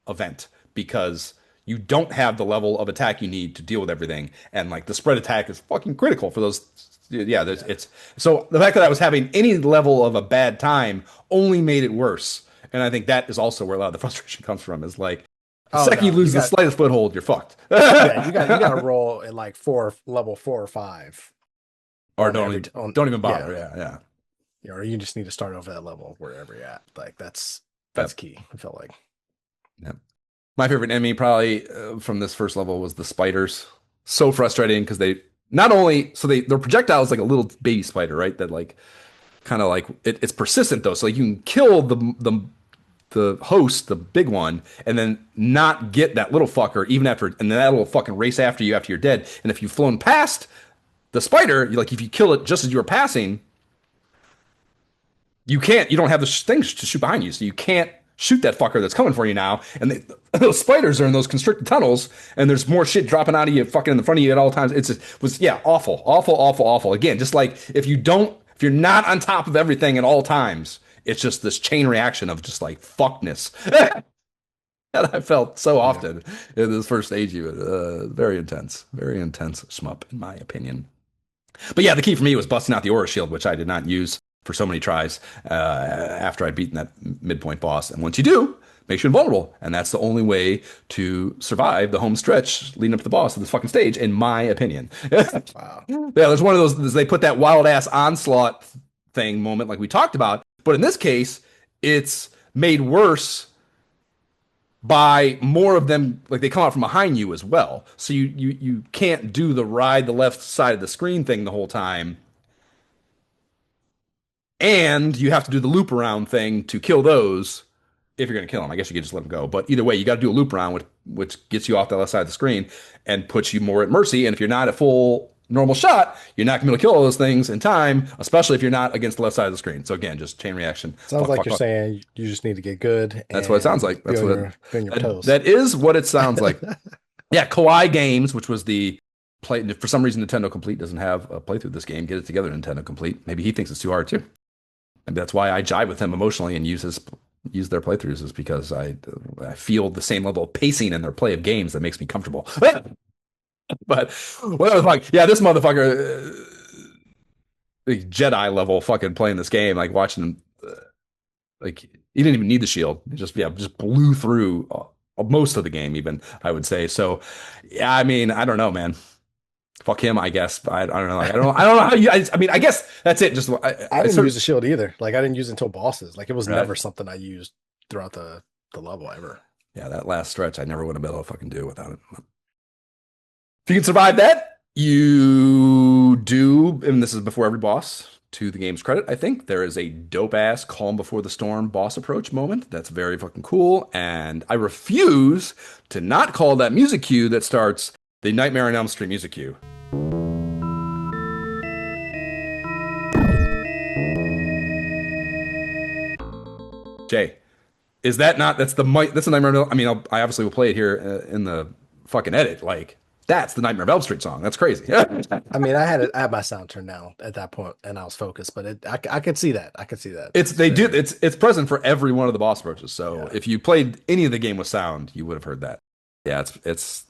event because you don't have the level of attack you need to deal with everything, and like the spread attack is fucking critical for those. Yeah, yeah. it's so the fact that I was having any level of a bad time only made it worse, and I think that is also where a lot of the frustration comes from. Is like the Oh second you no, lose the slightest foothold, you're fucked. you got to roll at like level 4 or 5 Or on every on don't even yeah, bother. Yeah, yeah. or you just need to start over that level wherever you're at. Like that's Yep. key. I felt like. Yep. My favorite enemy probably from this first level was the spiders. So frustrating because they not only so their projectile is like a little baby spider, right? That like kind of like it's persistent though, so like you can kill the host, the big one, and then not get that little fucker even after, and then that little fucking race after you after you're dead. And if you've flown past the spider, like if you kill it just as you were passing, you don't have the things to shoot behind you, so you can't shoot that fucker that's coming for you now. And those spiders are in those constricted tunnels, and there's more shit dropping out of you, fucking in the front of you at all times. Was yeah, awful, awful, awful, awful. Again, just like if you're not on top of everything at all times, it's just this chain reaction of just like fuckness. that I felt so Yeah. often in this first stage. Even very intense shmup in my opinion. But yeah, the key for me was busting out the aura shield, which I did not use for so many tries after I'd beaten that midpoint boss. And once you do, makes you invulnerable. And that's the only way to survive the home stretch leading up to the boss of this fucking stage, in my opinion. Yeah, Wow. there's one of those, they put that wild ass onslaught thing moment like we talked about. But in this case, it's made worse by more of them, like they come out from behind you as well, so you can't do the ride the left side of the screen thing the whole time, and you have to do the loop around thing to kill those. If you're going to kill them, I guess you could just let them go, but either way you got to do a loop around, which gets you off the left side of the screen and puts you more at mercy. And if you're not at full normal shot, you're not going to be able to kill all those things in time, especially if you're not against the left side of the screen. So again, just chain reaction. Sounds Fuck, like fuck, you're fuck. saying you just need to get good That's what it sounds and like. That's what be on your toes. that is what it sounds like. Yeah, Kawaii Games, which was the play. For some reason, Nintendo Complete doesn't have a playthrough of this game. Get it together, Nintendo Complete. Maybe he thinks it's too hard too. Maybe that's why I jive with him emotionally and use their playthroughs, is because I feel the same level of pacing in their play of games that makes me comfortable. But whatever the fuck, yeah, this motherfucker, like Jedi level, fucking playing this game, like watching him, like he didn't even need the shield. He just blew through most of the game, even I would say. So, yeah, I mean, I don't know, man. Fuck him, I guess. I don't know. Like, I don't know how you. I mean, I guess that's it. Just I I didn't sort use the shield either. Like I didn't use it until bosses. Like it was right. never something I used throughout the level ever. Yeah, that last stretch, I never would have been able to fucking do without it. If you can survive that, you do, and this is before every boss. To the game's credit, I think there is a dope ass calm before the storm boss approach moment. That's very fucking cool. And I refuse to not call that music cue that starts the Nightmare on Elm Street music cue. Jay, is that not, that's the Nightmare on Elm, I mean, I obviously will play it here in the fucking edit. Like, that's the Nightmare on Elm Street song. That's crazy. I mean, I had my sound turned down at that point, and I was focused. But I could see that. I could see that. It's they do it's present for every one of the boss approaches. So Yeah. if you played any of the game with sound, you would have heard that. Yeah, it's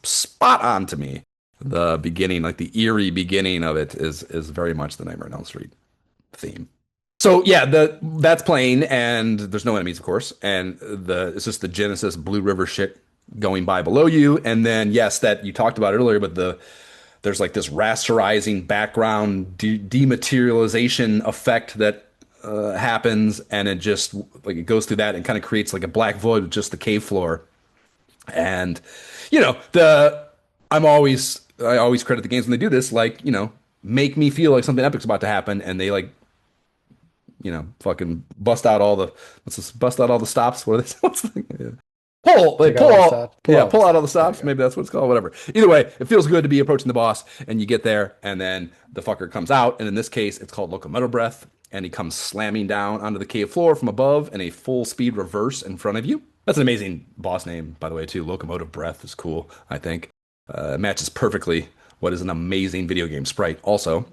spot on to me. The beginning, like the eerie beginning of it, is very much the Nightmare on Elm Street theme. So yeah, that's playing, and there's no enemies, of course, and the it's just the Genesis Blue River shit going by below you, and then yes, that you talked about earlier, but there's like this rasterizing background dematerialization effect that happens, and it just like it goes through that and kind of creates like a black void with just the cave floor, and the I always credit the games when they do this, like make me feel like something epic's about to happen, and they like fucking bust out all the what's this? Bust out all the stops. What are they? What's the, yeah. Pull, like Take out pull all the all, stops. Pull yeah, out all the pull out all the stops. There you stops. go. Maybe that's what it's called. Whatever. Either way, it feels good to be approaching the boss, and you get there, and then the fucker comes out, and in this case, it's called locomotive breath, and he comes slamming down onto the cave floor from above in a full speed reverse in front of you. That's an amazing boss name, by the way, too. Locomotive breath is cool. I think it matches perfectly what is an amazing video game sprite, also.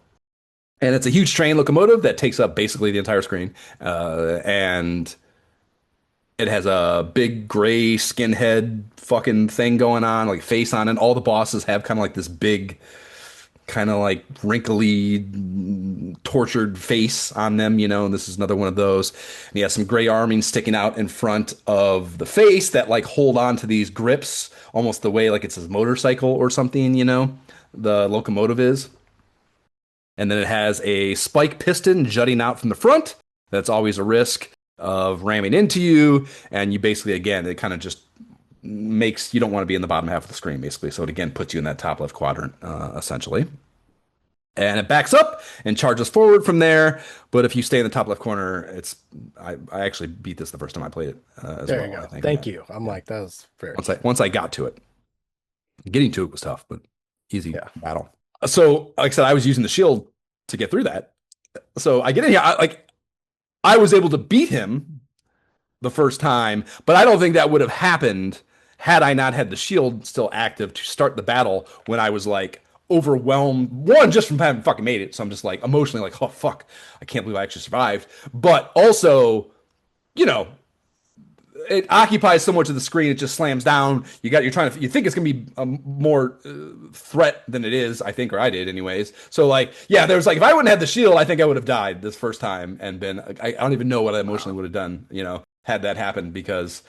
And it's a huge train locomotive that takes up basically the entire screen. And it has a big gray skinhead fucking thing going on, like face on it. All the bosses have kind of like this big, kind of like wrinkly, tortured face on them, and this is another one of those. And he has some gray arming sticking out in front of the face that like hold on to these grips, almost the way like it's his motorcycle or something, the locomotive is. And then it has a spike piston jutting out from the front. That's always a risk of ramming into you. And you basically, again, it kind of just makes you don't want to be in the bottom half of the screen, basically. So it again puts you in that top left quadrant, essentially. And it backs up and charges forward from there. But if you stay in the top left corner, I actually beat this the first time I played it as There you well. I go. think, Thank yeah, you. I'm yeah. like, that was very Once I got to it, getting to it was tough, but easy yeah. battle. So, like I said, I was using the shield to get through that. So I get in here, I was able to beat him the first time, but I don't think that would have happened had I not had the shield still active to start the battle when I was like overwhelmed. One, just from having fucking made it. So I'm just like emotionally like, oh fuck, I can't believe I actually survived. But also, you know, it occupies so much of the screen, it just slams down. You think it's gonna be a more threat than it is, I think, or I did, anyways. So like, yeah, there's like, if I wouldn't have the shield, I think I would have died this first time and been. I don't even know what I emotionally Wow. would have done, had that happened because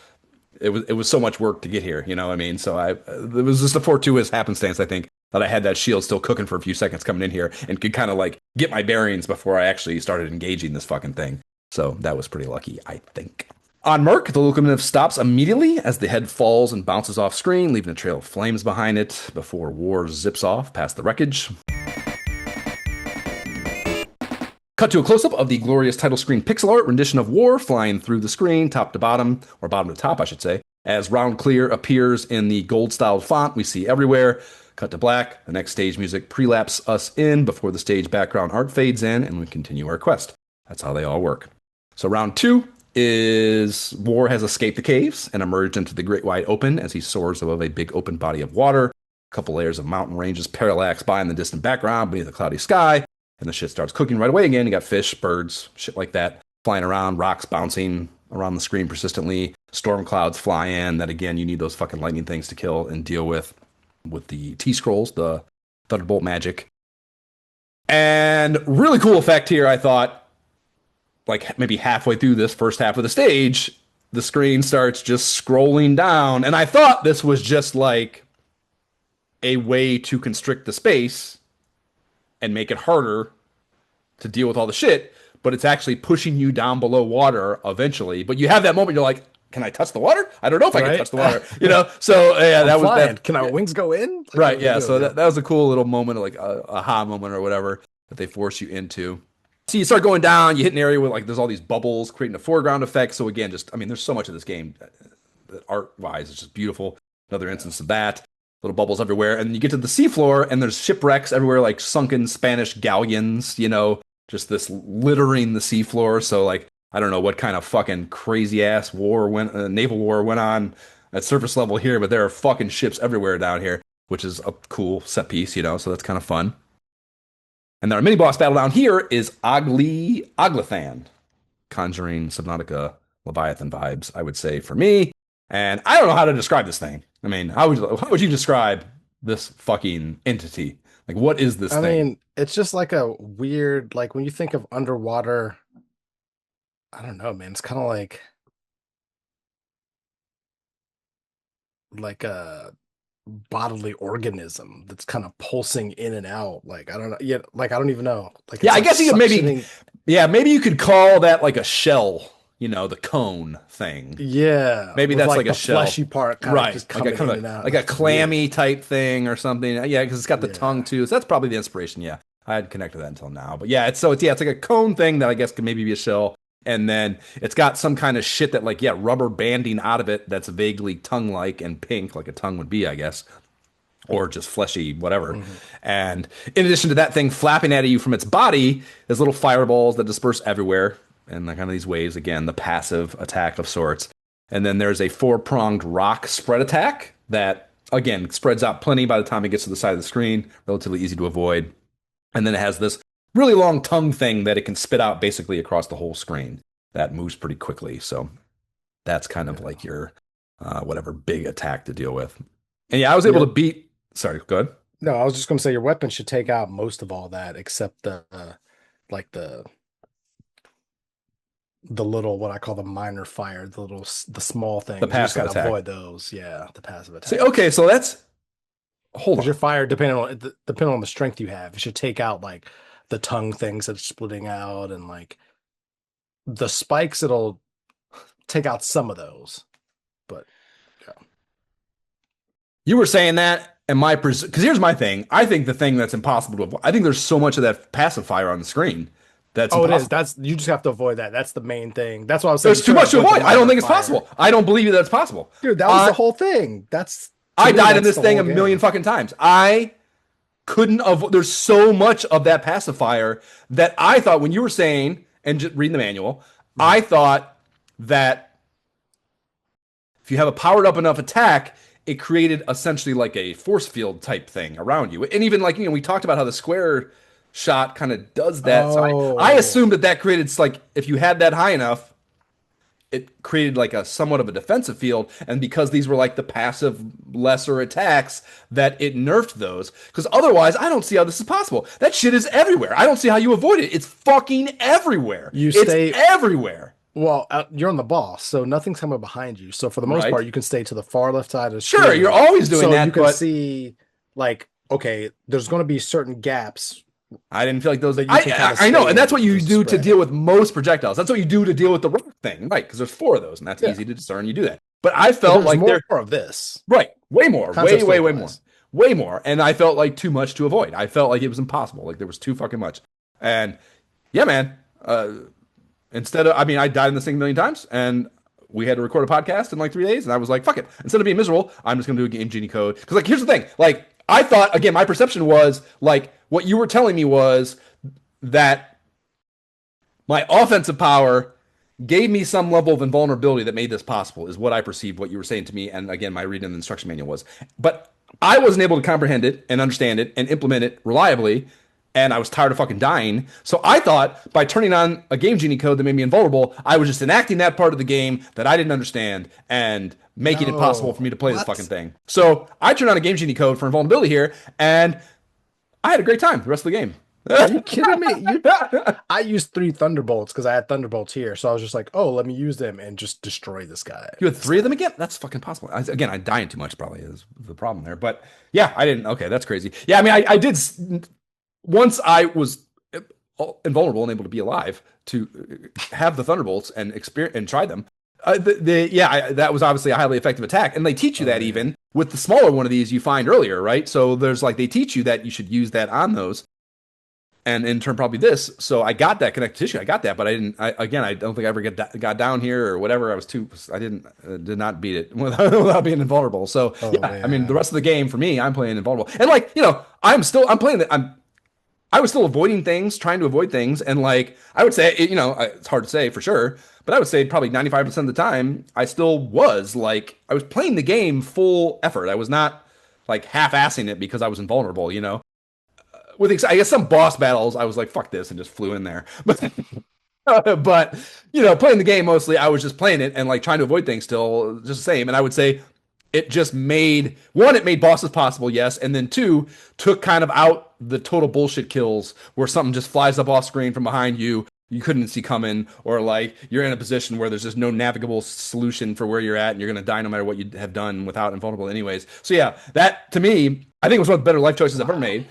it was so much work to get here. You know what I mean? So it was just a fortuitous happenstance, I think, that I had that shield still cooking for a few seconds coming in here and could kind of like get my bearings before I actually started engaging this fucking thing. So that was pretty lucky, I think. On Merc, the locomotive stops immediately as the head falls and bounces off screen, leaving a trail of flames behind it before War zips off past the wreckage. Cut to a close-up of the glorious title screen pixel art rendition of War flying through the screen, top to bottom, or bottom to top, I should say, as Round Clear appears in the gold-styled font we see everywhere. Cut to black. The next stage music prelapse us in before the stage background art fades in, and we continue our quest. That's how they all work. So round two is War has escaped the caves and emerged into the great wide open as he soars above a big open body of water. A couple layers of mountain ranges parallax by in the distant background beneath the cloudy sky. And the shit starts cooking right away again. You got fish, birds, shit like that flying around, rocks bouncing around the screen persistently, storm clouds fly in. That again, you need those fucking lightning things to kill and deal with the T scrolls, the Thunderbolt magic. And really cool effect here, I thought, like maybe halfway through this first half of the stage, the screen starts just scrolling down. And I thought this was just like a way to constrict the space and make it harder to deal with all the shit, but it's actually pushing you down below water eventually. But you have that moment, you're like, can I touch the water? I don't know if I can Right? touch the water, So yeah, I'm that was flying. that. Can our Yeah. wings go in? Like, what Right, are we yeah. doing So here? that was a cool little moment, like a aha moment or whatever that they force you into. So you start going down, you hit an area where like there's all these bubbles creating a foreground effect. So again, just I mean, there's so much of this game that art wise is just beautiful. Another instance of that. Little bubbles everywhere, and you get to the seafloor, and there's shipwrecks everywhere, like sunken Spanish galleons. Just this littering the seafloor. So like I don't know what kind of fucking crazy ass naval war went on at surface level here, but there are fucking ships everywhere down here, which is a cool set piece. So that's kind of fun. And our mini boss battle down here is Oglethan, conjuring Subnautica Leviathan vibes, I would say for me. And I don't know how to describe this thing. I mean, how would you describe this fucking entity? Like, what is this I thing? mean, it's just like a weird, like when you think of underwater, I don't know, man. It's kind of like a bodily organism that's kind of pulsing in and out. Like I don't know. Yeah, like I don't even know. Like Yeah, it's I like guess you could maybe, suctioning. yeah, maybe you could call that like a shell, the cone thing. Yeah, Maybe with that's like like a the shell. fleshy part kind of Right. just Like a coming kind in of and out. like a It's weird. clammy type thing or something. Yeah, because it's got the tongue Yeah. too. So that's probably the inspiration. Yeah. I hadn't connected that until now. But yeah, it's like a cone thing that I guess could maybe be a shell. And then it's got some kind of shit that like, yeah, rubber banding out of it that's vaguely tongue-like and pink, like a tongue would be, I guess, or just fleshy, whatever. Mhm. And in addition to that thing flapping at you from its body, there's little fireballs that disperse everywhere. And like kind of these waves, again, the passive attack of sorts. And then there's a four-pronged rock spread attack that, again, spreads out plenty by the time it gets to the side of the screen, relatively easy to avoid. And then it has this really long tongue thing that it can spit out basically across the whole screen that moves pretty quickly. So that's kind of Yeah. like your whatever big attack to deal with. And yeah, I was able to Your beat. Sorry, go ahead. No, I was just gonna say your weapon should take out most of all that except the like the little what I call the minor fire, the small The things. You just passive gotta attack. avoid those. Yeah, the passive See, attacks. okay, so that's hold Because your on. fire, depending on the strength you have, it should take out like the tongue things that's splitting out and like the spikes. It'll take out some of those, but yeah. You were saying that, and my because here's my thing. I think the thing that's impossible to avoid. I think there's so much of that passive fire on the screen that's Oh, it is. impossible. That's you just have to avoid that. That's the main thing. That's why I was saying There's you too try to much to avoid the avoid. I don't minor think it's fire. possible. I don't believe that's possible. Dude, that was the I whole thing. That's to I me, died in that's this the thing whole a million game. fucking times. I couldn't avoid. There's so much of that pacifier that I thought when you were saying and just reading the manual, Mhm. I thought that if you have a powered up enough attack, it created essentially like a force field type thing around you. And even like, we talked about how the square shot kind of does that. So I Oh, assumed that that created like, if you had that high enough, it created like a somewhat of a defensive field. And because these were like the passive lesser attacks, that it nerfed those. Because otherwise, I don't see how this is possible. That shit is everywhere. I don't see how you avoid it. It's fucking everywhere. you It's stay. everywhere. Well, you're on the boss, so nothing's coming behind you. So for the most part, Right? you can stay to the far left side of the Sure, you're screen, always doing so you that, can but see like okay, there's going to be certain gaps I didn't feel like those. that you can kind of I know, stay and that's what in you just to do to spread deal it. with most projectiles. That's what you do to deal with the rock thing, right? Because there's four of those, and that's Yeah, easy to discern. You do that, but I but felt there's like more they're of this. right, way more, Concept still way more, applies. way more, and I felt like too much to avoid. I felt like it was impossible. Like there was too fucking much, and yeah, man. Instead of, I mean, I died in this thing a million times, and we had to record a podcast in like 3 days, and I was like, fuck it. Instead of being miserable, I'm just gonna do a game genie code. Because like, here's the thing. Like, I thought again, my perception was like what you were telling me was that my offensive power gave me some level of invulnerability that made this possible, is what I perceived what you were saying to me. And again, my reading of the instruction manual was. But I wasn't able to comprehend it and understand it and implement it reliably. And I was tired of fucking dying. So I thought by turning on a game genie code that made me invulnerable, I was just enacting that part of the game that I didn't understand and making it possible for me No, to play this fucking what? thing. So I turned on a game genie code for invulnerability here, and I had a great time the rest of the game. Are you kidding me? I used three thunderbolts because I had thunderbolts here, so I was just like, oh, let me use them and just destroy this guy You had three of them instead. again? That's fucking possible. Again, I dying too much probably is the problem there. But yeah, I didn't. Okay, that's crazy. Yeah, I mean, I did. Once I was invulnerable and able to be alive to have the thunderbolts and experience and try them. That was obviously a highly effective attack, and they teach you Oh that yeah. even with the smaller one of these you find earlier, right? So there's like they teach you that you should use that on those, and in turn probably this. So I got that connective tissue. I got that, but I didn't. Again, I don't think I ever got down here or whatever. I was too. I didn't did not beat it without being invulnerable. So Oh yeah, I mean the man. rest of the game for me, I'm playing invulnerable, and like I'm playing it. I was still avoiding things, trying to avoid things, and like I would say, it's hard to say for sure, but I would say probably 95% of the time, I still was like I was playing the game full effort. I was not like half-assing it because I was invulnerable. With I guess some boss battles, I was like, "Fuck this," and just flew in there. But playing the game mostly, I was just playing it and like trying to avoid things still, just the same. And I would say it just made one, it made bosses possible, yes, and then two, took kind of out the total bullshit kills where something just flies up off screen from behind you. you couldn't see coming, or like you're in a position where there's just no navigable solution for where you're at, and you're gonna die no matter what you have done without invulnerable anyways. So yeah, that to me, I think was one of the better life choices I've ever Wow. made.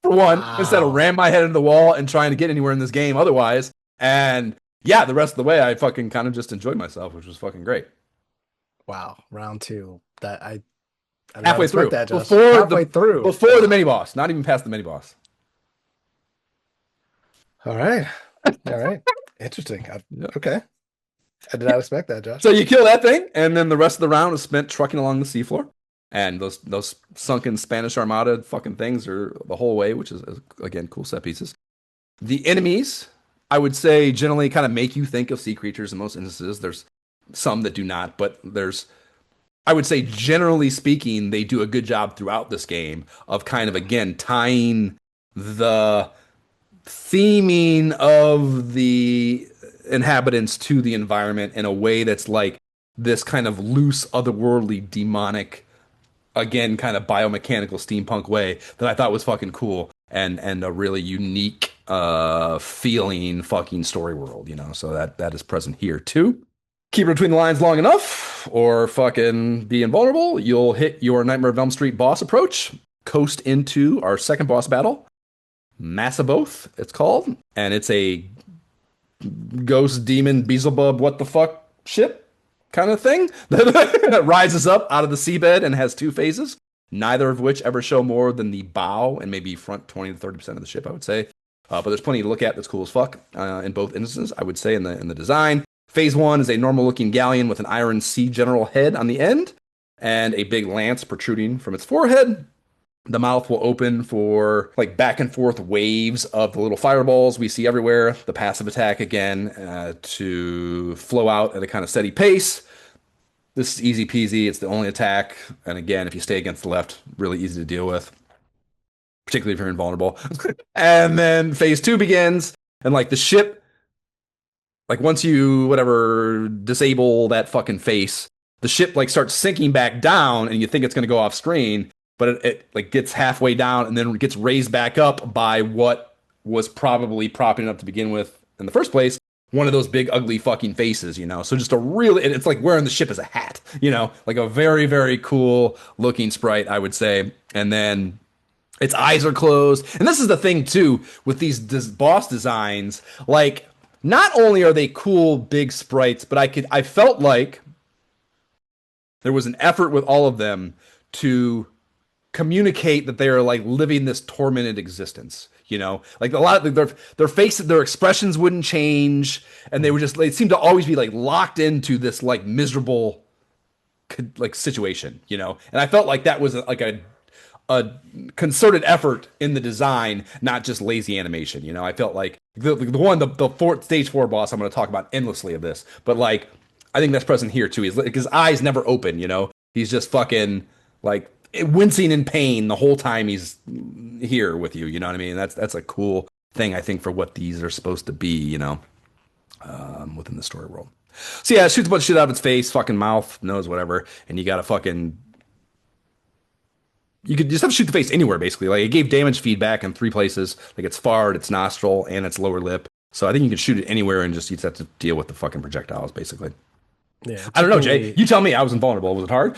For one, instead of Wow. ram my head into the wall and trying to get anywhere in this game otherwise. And yeah, the rest of the way, I fucking kind of just enjoyed myself, which was fucking great. Wow. Round two. I did not Halfway expect through, that, Josh. before Halfway the through. before the Wow. mini boss, not even past the mini boss. All right. All right. Interesting. Yeah. Okay. I did not expect that, Josh. So you kill that thing, and then the rest of the round is spent trucking along the seafloor. And those sunken Spanish Armada fucking things are the whole way, which is again cool set pieces. The enemies, I would say, generally kind of make you think of sea creatures in most instances. There's some that do not, but I would say, generally speaking, they do a good job throughout this game of kind of, again, tying the theming of the inhabitants to the environment in a way that's like this kind of loose, otherworldly, demonic, again, kind of biomechanical steampunk way that I thought was fucking cool and a really unique feeling fucking story world, you know. So that is present here too. Keep it between the lines long enough, or fucking be invulnerable, you'll hit your Nightmare of Elm Street boss approach, coast into our second boss battle, Massaboth, it's called, and it's a ghost demon Beelzebub what the fuck ship kind of thing that rises up out of the seabed and has two phases, neither of which ever show more than the bow and maybe front 20 to 30% of the ship, I would say. But there's plenty to look at that's cool as fuck in both instances, I would say, in the design. Phase one is a normal looking galleon with an iron sea general head on the end and a big lance protruding from its forehead. The mouth will open for like back and forth waves of the little fireballs we see everywhere. The passive attack again to flow out at a kind of steady pace. This is easy peasy. It's the only attack. And again, if you stay against the left, really easy to deal with, particularly if you're invulnerable. And then phase two begins. And like the ship, like once you whatever disable that fucking face, the ship like starts sinking back down and you think it's going to go off screen, but it like gets halfway down and then gets raised back up by what was probably propping it up to begin with in the first place. One of those big ugly fucking faces, you know. So just a really, it's like wearing the ship as a hat, you know, like a very, very cool looking sprite, I would say. And then its eyes are closed. And this is the thing too with these boss designs. Like, not only are they cool big sprites, but I felt like there was an effort with all of them to communicate that they are like living this tormented existence. You know, like a lot of their faces, their expressions wouldn't change, and they seemed to always be like locked into this like miserable like situation. You know, and I felt like that was like a concerted effort in the design, not just lazy animation. You know, I felt like the fourth stage four boss I'm going to talk about endlessly of this, but like I think that's present here too. His eyes never open. You know, he's just fucking like wincing in pain the whole time he's here with you. You know what I mean? That's a cool thing I think for what these are supposed to be. You know, within the story world. So yeah, it shoots a bunch of shit out of its face, fucking mouth, nose, whatever, and you gotta fucking you could just have to shoot the face anywhere basically. Like it gave damage feedback in three places, like its fart, its nostril, and its lower lip. So I think you can shoot it anywhere and just you just have to deal with the fucking projectiles basically. Yeah, it I don't took know, Jay. me. You tell me. I was invulnerable. Was it hard?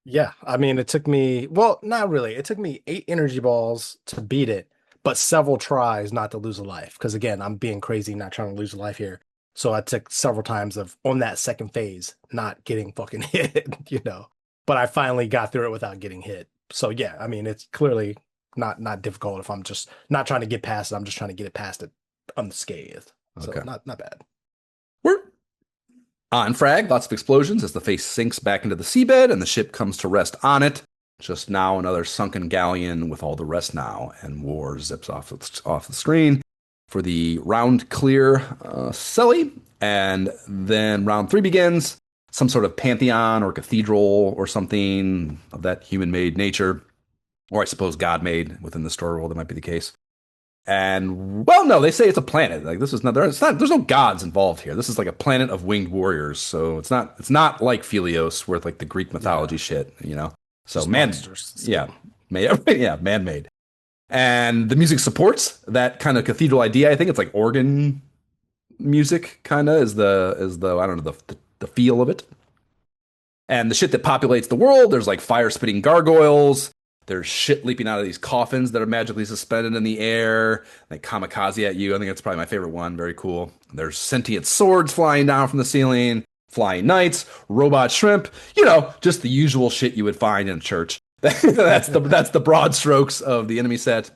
Yeah, I mean, it took me. Well, not really. It took me 8 energy balls to beat it, but several tries not to lose a life. Because again, I'm being crazy, not trying to lose a life here. So I took several times of on that second phase not getting fucking hit, you know. But I finally got through it without getting hit. So yeah, I mean, it's clearly not difficult if I'm just not trying to get past it. I'm just trying to get it past it unscathed. So Okay. not bad. We're on frag. Lots of explosions as the face sinks back into the seabed and the ship comes to rest on it. Just now, another sunken galleon with all the rest now, and war zips off the screen for the round clear Selly. And then round three begins. Some sort of pantheon or cathedral or something of that human made nature, or I suppose God made within the story world. That might be the case. And well, no, they say it's a planet. Like this is not, it's not. There's no gods involved here. This is like a planet of winged warriors. So it's not. It's not like Philios, where like the Greek Yeah, mythology shit. You know. So just man, monsters. yeah, yeah, man made. And the music supports that kind of cathedral idea. I think it's like organ music kind of is the I don't know the feel of it. And the shit that populates the world, there's like fire spitting gargoyles. There's shit leaping out of these coffins that are magically suspended in the air, like kamikaze at you. I think that's probably my favorite one. Very cool. There's sentient swords flying down from the ceiling, flying knights, robot shrimp. Just the usual shit you would find in a church. That's the broad strokes of the enemy set.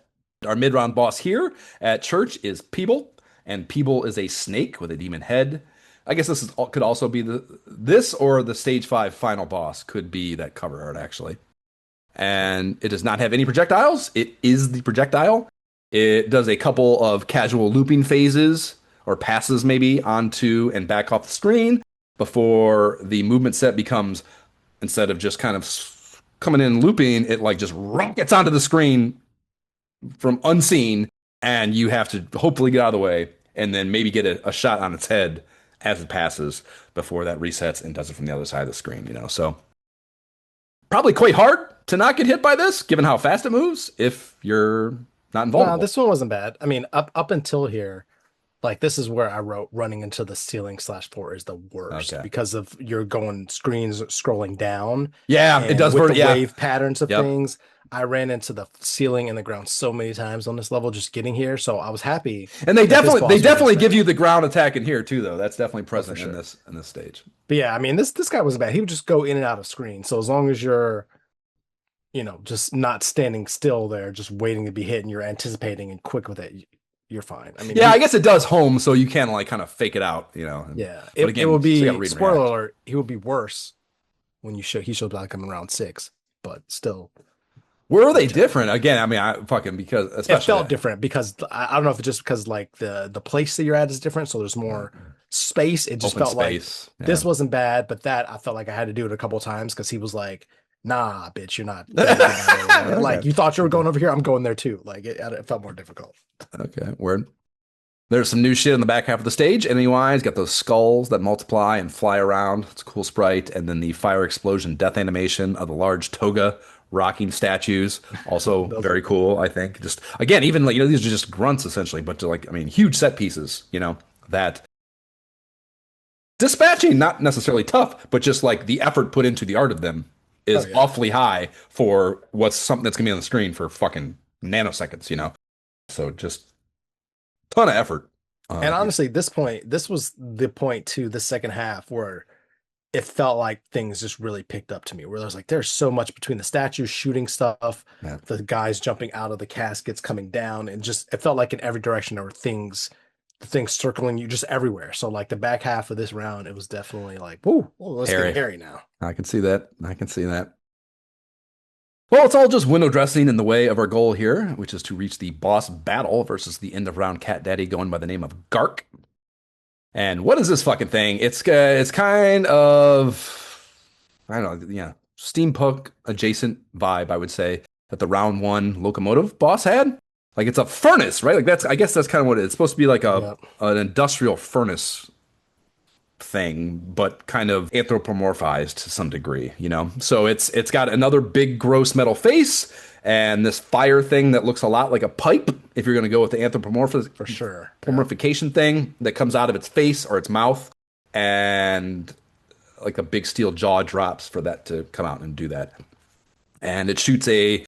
Our mid-round boss here at church is Peeble, and Peeble is a snake with a demon head. I guess could also be this or the stage 5 final boss could be that cover art actually. And it does not have any projectiles. It is the projectile. It does a couple of casual looping phases or passes maybe onto and back off the screen before the movement set becomes, instead of just kind of coming in and looping, it like just rockets onto the screen from unseen, and you have to hopefully get out of the way and then maybe get a shot on its head as it passes before that resets and does it from the other side of the screen. So probably quite hard to not get hit by this, given how fast it moves, if you're not No, invulnerable. this one wasn't bad. I mean, up until here, like this is where I wrote running into the ceiling slash floor is the worst Okay. because of you're going screens scrolling down, Yeah, it and does. with the Yeah. wave patterns of Yep. things, I ran into the ceiling and the ground so many times on this level just getting here. So I was happy And they that this definitely they boss wasn't as definitely give bad. you the ground attack in here too, though. That's definitely Oh, for present in sure. this stage. But yeah, I mean this guy wasn't bad. He would just go in and out of screen. So as long as you're, just not standing still there, just waiting to be hit, and you're anticipating and quick with it, you're fine. I mean, Yeah, I guess it does home, so you can like kind of fake it out. yeah, But it again, will you still got to be read and spoiler react. alert. He will be worse when he shows back coming around 6, but still Were they pretty tough. different? Again, I mean, I fucking because It especially felt different because I don't know if it's just because like the place that you're at is different, so there's more space. It just open felt like space. Yeah. this wasn't bad, but that I felt like I had to do it a couple times because he was like, "Nah, bitch, you're not getting out of there. Okay. Like you thought you were Okay. going over here, I'm going there too." Like it felt more difficult. Okay. Word. There's some new shit in the back half of the stage. Enemy-wise, got those skulls that multiply and fly around. It's a cool sprite. And then the fire explosion death animation of the large toga rocking statues. Also Those are very cool. cool, I think. Just again, even like, these are just grunts essentially, but they're like, I mean, huge set pieces, that dispatching, not necessarily tough, but just like the effort put into the art of them Oh is yeah. awfully high for what's something that's gonna be on the screen for fucking nanoseconds. So just ton of effort And here. honestly, this was the point to the second half where it felt like things just really picked up to me. Where there's like there's so much between the statues shooting stuff, Yeah. the guys jumping out of the caskets coming down, and just it felt like in every direction there were the things circling you just everywhere. So like the back half of this round, it was definitely like, whoa, let's get Harry. hairy now. I can see that. I can see that. Well, it's all just window dressing in the way of our goal here, which is to reach the boss battle versus the end of round cat daddy going by the name of Gark. And what is this fucking thing? It's kind of, I don't know, yeah, steampunk adjacent vibe, I would say, that the round one locomotive boss had. Like it's a furnace, right? Like I guess that's kind of what it is. It's supposed to be like a Yeah. an industrial furnace thing, but kind of anthropomorphized to some degree. So it's got another big gross metal face and this fire thing that looks a lot like a pipe if you're going to go with the For sure. Yeah. anthropomorphication thing that comes out of its face or its mouth, and like a big steel jaw drops for that to come out and do that. And it shoots the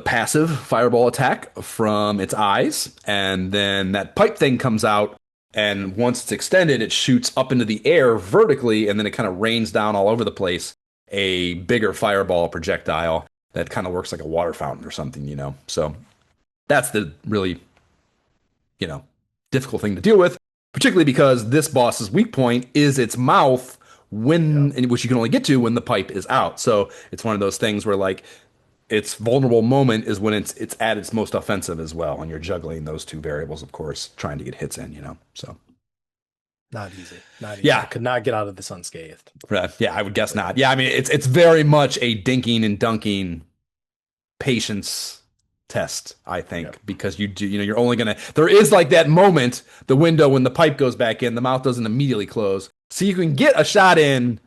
passive fireball attack from its eyes, and then that pipe thing comes out, and once it's extended, it shoots up into the air vertically, and then it kind of rains down all over the place a bigger fireball projectile that kind of works like a water fountain or something. So that's the really, you know, difficult thing to deal with, particularly because this boss's weak point is its mouth Yeah. which you can only get to when the pipe is out. So it's one of those things where like its vulnerable moment is when it's at its most offensive as well, and you're juggling those two variables, of course, trying to get hits in. So Not easy. Not easy. I yeah, could not get out of this unscathed. yeah, I would guess not. Yeah, I mean it's very much a dinking and dunking patience test, I think, Yep. because you're only gonna there is like that moment, the window when the pipe goes back in, the mouth doesn't immediately close, so you can get a shot in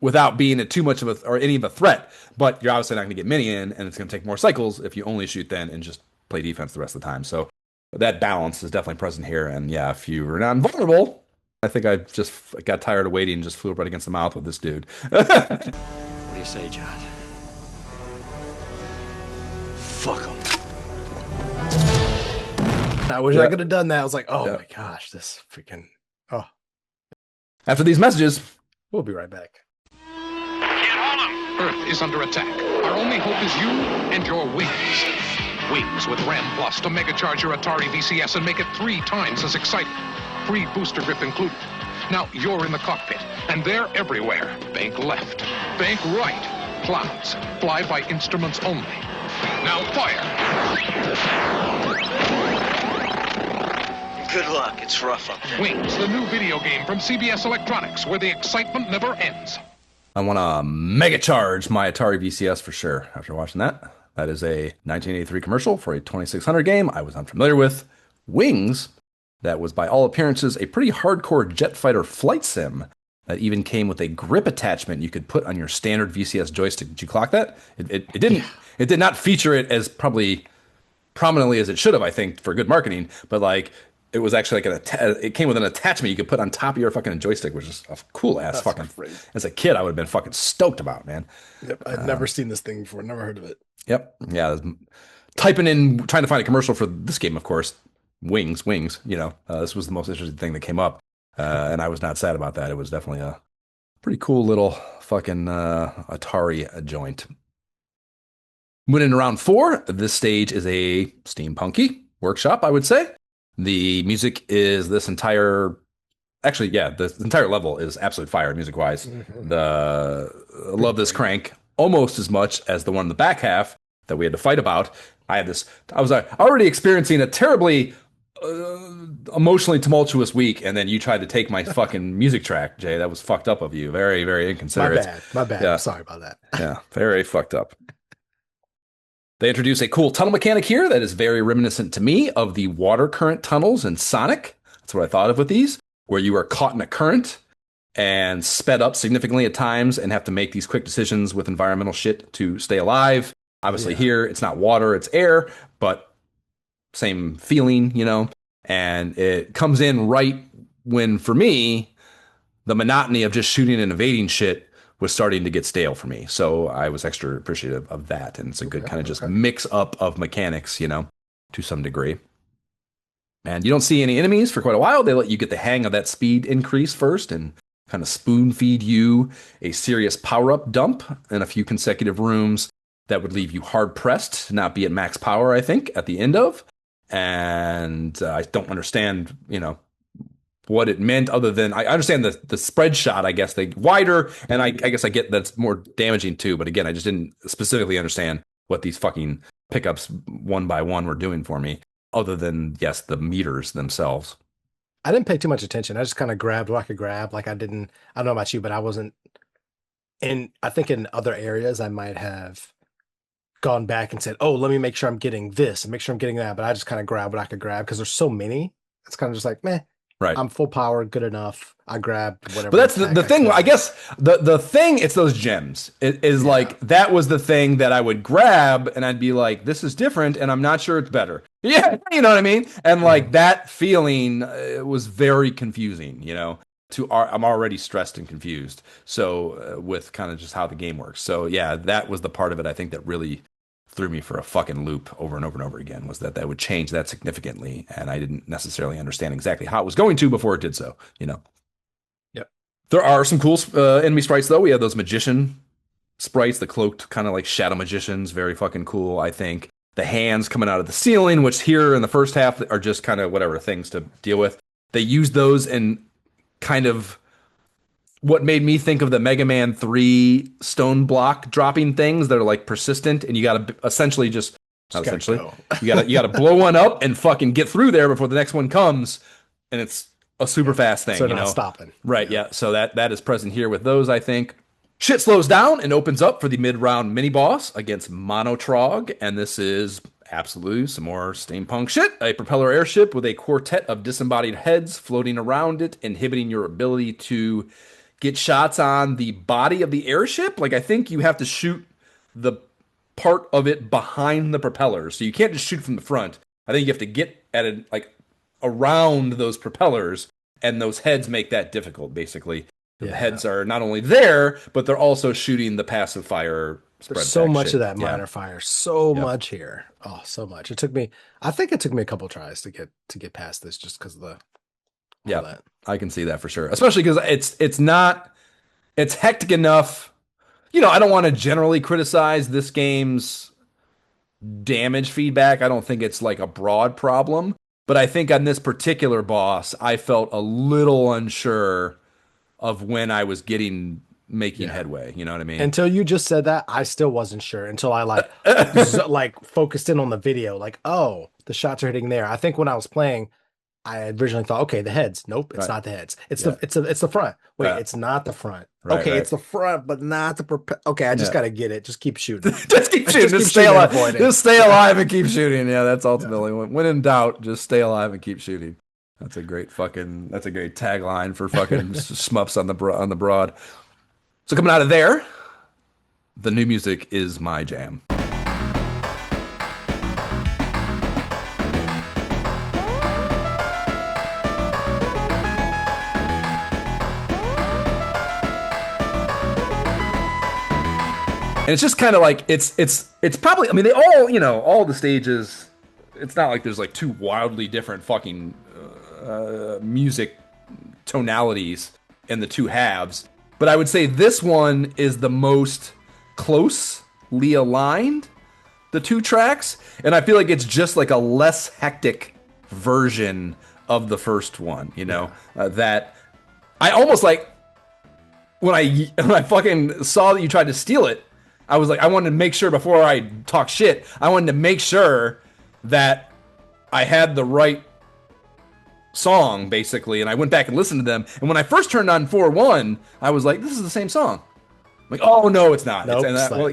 without being too much of or any of a threat. But you're obviously not going to get many in, and it's going to take more cycles if you only shoot then and just play defense the rest of the time. So that balance is definitely present here. And yeah, if you were not invulnerable, I think I just got tired of waiting and just flew right against the mouth with this dude. What do you say, John? Fuck him. I wish I could have done that. I was like, oh my gosh, this freaking. Oh, After these messages, we'll be right back. Earth is under attack. Our only hope is you and your wings. Wings with RAM Plus to mega-charge your Atari VCS and make it 3 times as exciting. Free booster grip included. Now you're in the cockpit, and they're everywhere. Bank left, bank right. Clouds, fly by instruments only. Now fire! Good luck. It's rough up there. Wings, the new video game from CBS Electronics, where the excitement never ends. I want to mega charge my Atari VCS for sure after watching that. That is a 1983 commercial for a 2600 game I was unfamiliar with. Wings, that was by all appearances a pretty hardcore jet fighter flight sim that even came with a grip attachment you could put on your standard VCS joystick. Did you clock that? It didn't. Yeah. It did not feature it as probably prominently as it should have, I think, for good marketing. But like, it was actually like it came with an attachment you could put on top of your fucking joystick, which is a cool ass fucking. Great. As a kid, I would have been fucking stoked about, man. Yep, I'd never seen this thing before, never heard of it. Yep, yeah. Typing in, trying to find a commercial for this game, of course. Wings. You know, this was the most interesting thing that came up, and I was not sad about that. It was definitely a pretty cool little fucking Atari joint. Moving into round 4, this stage is a steampunky workshop, I would say. The music is this entire, actually, yeah, the entire level is absolute fire music-wise. Mm-hmm. I love this crank almost as much as the one in the back half that we had to fight about. I was already experiencing a terribly emotionally tumultuous week, and then you tried to take my fucking music track, Jay. That was fucked up of you. Very, very inconsiderate. My bad. Yeah. I'm sorry about that. Yeah, very fucked up. They introduce a cool tunnel mechanic here that is very reminiscent to me of the water current tunnels in Sonic. That's what I thought of with these, where you are caught in a current and sped up significantly at times and have to make these quick decisions with environmental shit to stay alive. Obviously here, it's not water, it's air, but same feeling, you know? And it comes in right when, for me, the monotony of just shooting and evading shit was starting to get stale for me. So I was extra appreciative of that. And it's a good kind of just mix up of mechanics, you know, to some degree. And you don't see any enemies for quite a while. They let you get the hang of that speed increase first and kind of spoon feed you a serious power-up dump in a few consecutive rooms that would leave you hard-pressed to not be at max power, I think, at the end of. And I don't understand, you know, what it meant other than I understand the spread shot, I guess, they wider, and I guess I get that's more damaging too. But again, I just didn't specifically understand what these fucking pickups one by one were doing for me, other than, yes, the meters themselves. I didn't pay too much attention. I just kind of grabbed what I could grab. Like I don't know about you, but I wasn't I think in other areas I might have gone back and said, oh, let me make sure I'm getting this and make sure I'm getting that. But I just kind of grabbed what I could grab because there's so many. It's kind of just like, meh. Right. I'm full power, good enough. I grabbed whatever. But that's the thing. I guess the thing, it's those gems. It is like, that was the thing that I would grab and I'd be like, this is different and I'm not sure it's better. Yeah, you know what I mean? And like that feeling was very confusing, you know, I'm already stressed and confused. So with kind of just how the game works. So yeah, that was the part of it I think that really threw me for a fucking loop over and over and over again, was that would change that significantly, and I didn't necessarily understand exactly how it was going to before it did so, you know. Yep. There are some cool enemy sprites, though. We have those magician sprites, the cloaked kind of like shadow magicians, very fucking cool, I think. The hands coming out of the ceiling, which here in the first half are just kind of whatever things to deal with. They use those in kind of what made me think of the Mega Man 3 stone block dropping things that are like persistent, and you got to essentially you got to blow one up and fucking get through there before the next one comes, and it's a super fast thing. So you not know, stopping. Right? Yeah. So that is present here with those. I think shit slows down and opens up for the mid-round mini boss against Monotrog, and this is absolutely some more steampunk shit. A propeller airship with a quartet of disembodied heads floating around it, inhibiting your ability to get shots on the body of the airship. Like, I think you have to shoot the part of it behind the propeller. So you can't just shoot from the front. I think you have to get at it like around those propellers, and those heads make that difficult, basically. The Yeah. heads are not only there, but they're also shooting the passive fire There's spread so attack much shit. of that Yeah. minor fire, so Yep. much here. Oh, so much. I think it took me a couple tries to get past this just because of the all Yeah. that. I can see that for sure. Especially because it's hectic enough. I don't want to generally criticize this game's damage feedback. I don't think it's like a broad problem, but I think on this particular boss, I felt a little unsure of when I was making Yeah. headway. You know what I mean? Until you just said that, I still wasn't sure until I like focused in on the video, like, oh, the shots are hitting there. I think when I was playing, I originally thought, okay, the heads. Nope, it's Right. not the heads. It's Yeah. it's the front. Wait, Yeah. it's not the front. Right, Okay, right. it's the front, but not the okay, I just Yeah. gotta get it. Just keep shooting. Just keep shooting. Just keep Just stay shooting and alive. avoiding. Just stay alive and keep shooting. Yeah, that's ultimately when in doubt, just stay alive and keep shooting. That's a great tagline for fucking shmups on the broad. So coming out of there, the new music is my jam. And it's just kind of like it's probably, I mean, they all, all the stages, it's not like there's like two wildly different fucking music tonalities in the two halves, but I would say this one is the most closely aligned, the two tracks, and I feel like it's just like a less hectic version of the first one, that I almost like when I fucking saw that you tried to steal it. I was like, I wanted to make sure before I talk shit, I wanted to make sure that I had the right song, basically, and I went back and listened to them. And when I first turned on 4-1, I was like, this is the same song. I'm like, oh no, it's not. Nope,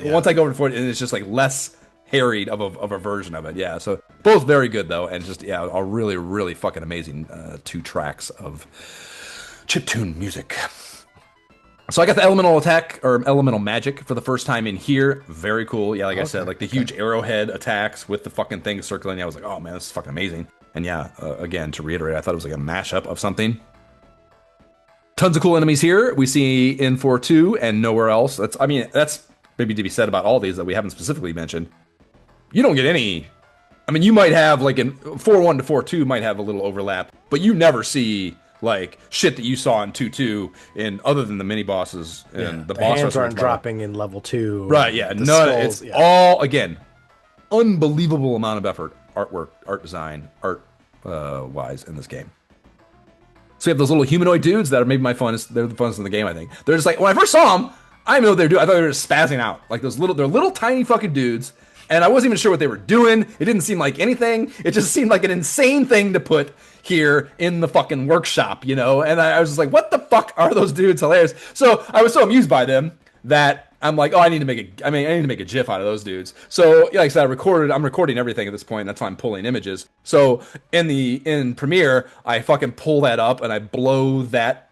Once I go over to 4, it's just like less harried of a version of it. Yeah, so both very good though, and just a really, really fucking amazing 2 tracks of chiptune music. So I got the elemental attack or elemental magic for the first time in here. Very cool. Yeah, like I said, like the huge arrowhead attacks with the fucking thing circling. I was like, oh man, this is fucking amazing. And yeah, again, to reiterate, I thought it was like a mashup of something. Tons of cool enemies here we see in 4-2 and nowhere else. That's maybe to be said about all these that we haven't specifically mentioned. You don't get any. I mean, you might have like in 4-1 to 4-2 might have a little overlap, but you never see like shit that you saw in 2-2 in other than the mini bosses and the boss hands aren't wrestlers. dropping in level 2. Right, yeah. The No, skulls, it's all, again, unbelievable amount of effort, artwork, art design, wise in this game. So you have those little humanoid dudes that are maybe they're the funnest in the game, I think. They're just like, when I first saw them, I didn't know what they were doing. I thought they were just spazzing out. Like they're little tiny fucking dudes. And I wasn't even sure what they were doing. It didn't seem like anything. It just seemed like an insane thing to put here in the fucking workshop, And I was just like, what the fuck are those dudes? Hilarious. So I was so amused by them that I'm like, oh, I need to make a GIF out of those dudes. So like I said, I'm recording everything at this point. That's why I'm pulling images. So in Premiere, I fucking pull that up and I blow that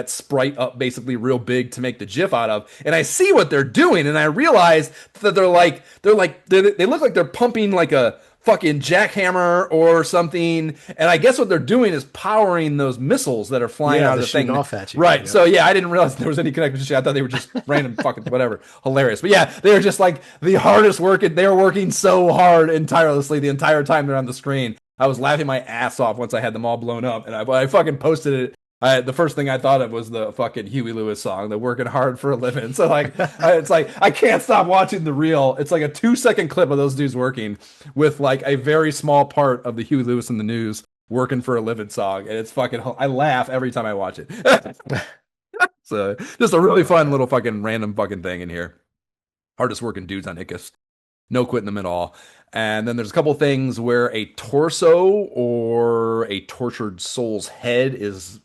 sprite up basically real big to make the GIF out of, and I see what they're doing, and I realize that they look like they're pumping like a fucking jackhammer or something, and I guess what they're doing is powering those missiles that are flying out of the thing off at you. right. Yeah. So yeah, I didn't realize there was any connection to shit. I thought they were just random fucking whatever. Hilarious. But yeah, they were just like the hardest working. They were working so hard and tirelessly the entire time they're on the screen. I was laughing my ass off once I had them all blown up, and I fucking posted it. The first thing I thought of was the fucking Huey Lewis song, the working hard for a living. So like, it's like, I can't stop watching the reel. It's like a 2-second clip of those dudes working with like a very small part of the Huey Lewis in the News working for a living song. And it's fucking, I laugh every time I watch it. So just a really fun little fucking random fucking thing in here. Hardest working dudes on Ickis. No quitting them at all. And then there's a couple things where a torso or a tortured soul's head is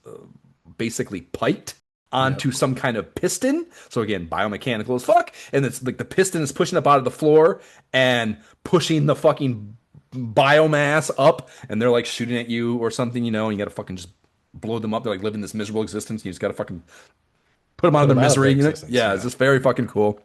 basically piked onto some kind of piston. So again, biomechanical as fuck. And it's like the piston is pushing up out of the floor and pushing the fucking biomass up. And they're like shooting at you or something, and you got to fucking just blow them up. They're like living this miserable existence. And you just got to fucking put them out of their misery. Yeah, it's just very fucking cool.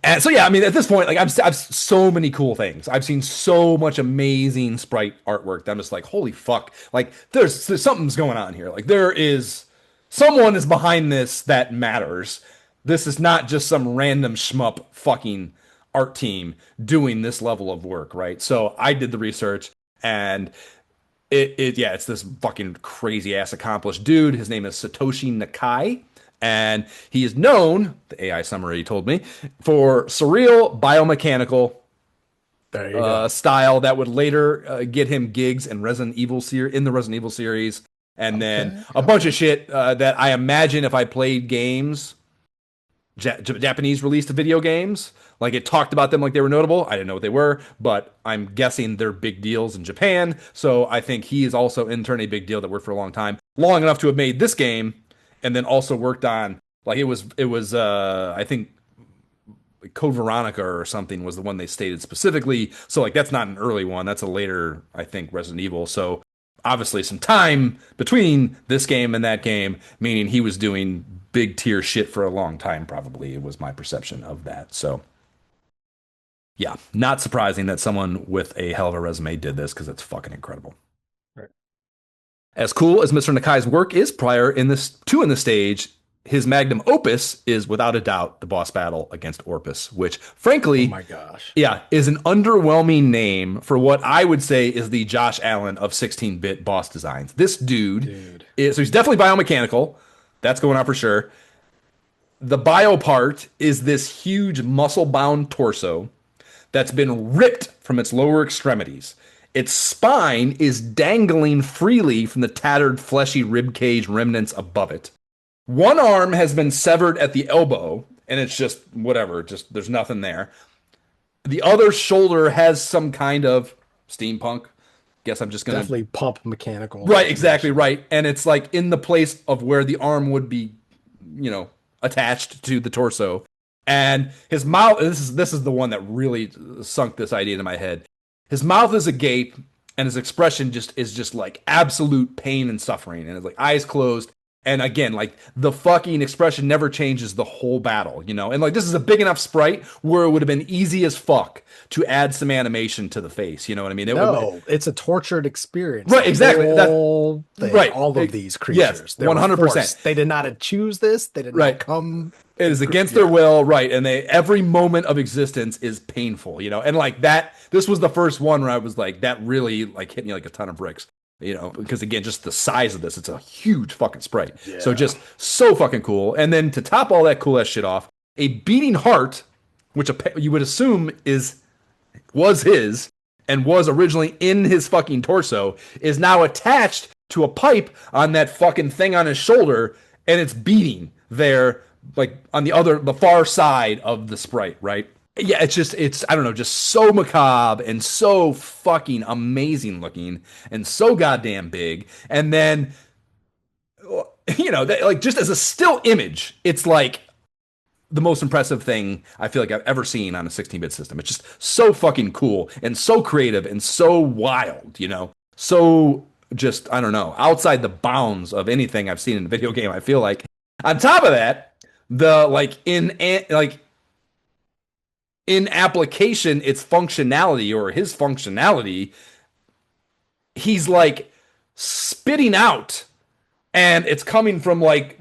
And so yeah, I mean, at this point, like I've so many cool things. I've seen so much amazing sprite artwork that I'm just like, holy fuck! Like there's something's going on here. Like there is someone is behind this that matters. This is not just some random schmup fucking art team doing this level of work, right? So I did the research and it's this fucking crazy ass accomplished dude. His name is Satoshi Nakai, and he is known, the AI summary told me, for surreal biomechanical There you go. style that would later get him gigs in in the Resident Evil series, and then a bunch of shit that I imagine if I played games, Japanese released video games, like it talked about them like they were notable. I didn't know what they were, but I'm guessing they're big deals in Japan. So I think he is also in turn a big deal that worked for a long time, long enough to have made this game, and then also worked on like it was I think Code Veronica or something was the one they stated specifically. So like that's not an early one. That's a later, I think, Resident Evil. So obviously some time between this game and that game, meaning he was doing big tier shit for a long time, probably. It was my perception of that. So yeah, not surprising that someone with a hell of a resume did this because it's fucking incredible. Right. As cool as Mr. Nakai's work is prior in this stage, his magnum opus is without a doubt the boss battle against Orpus, which frankly, Oh my gosh. yeah, is an underwhelming name for what I would say is the Josh Allen of 16-bit boss designs. This dude is, so he's definitely biomechanical. That's going on for sure. The bio part is this huge muscle-bound torso that's been ripped from its lower extremities. Its spine is dangling freely from the tattered fleshy ribcage remnants above it. One arm has been severed at the elbow, and it's just whatever, just there's nothing there. The other shoulder has some kind of steampunk. Guess I'm just gonna Definitely pump mechanical. right, exactly right, and it's like in the place of where the arm would be, attached to the torso. And his mouth. This is the one that really sunk this idea into my head. His mouth is agape, and his expression is just like absolute pain and suffering, and it's like eyes closed. And again, like the fucking expression never changes the whole battle, And like this is a big enough sprite where it would have been easy as fuck to add some animation to the face. You know what I mean? It's a tortured experience. Right, exactly. Right, all of these creatures. Yes, 100%. They did not choose this. They did not come. It is against their will, right? And every moment of existence is painful, And like that, this was the first one where I was like, that really like hit me like a ton of bricks. Because again, just the size of this, it's a huge fucking sprite. Yeah. So just so fucking cool. And then to top all that cool ass shit off, a beating heart, which you would assume was his and was originally in his fucking torso, is now attached to a pipe on that fucking thing on his shoulder, and it's beating there, like on the far side of the sprite, right? Yeah, it's I don't know, just so macabre and so fucking amazing looking and so goddamn big. And then, like just as a still image, it's like the most impressive thing I feel like I've ever seen on a 16-bit system. It's just so fucking cool and so creative and so wild, So just, I don't know, outside the bounds of anything I've seen in a video game, I feel like. On top of that, in application, its functionality or his functionality, he's like spitting out, and it's coming from like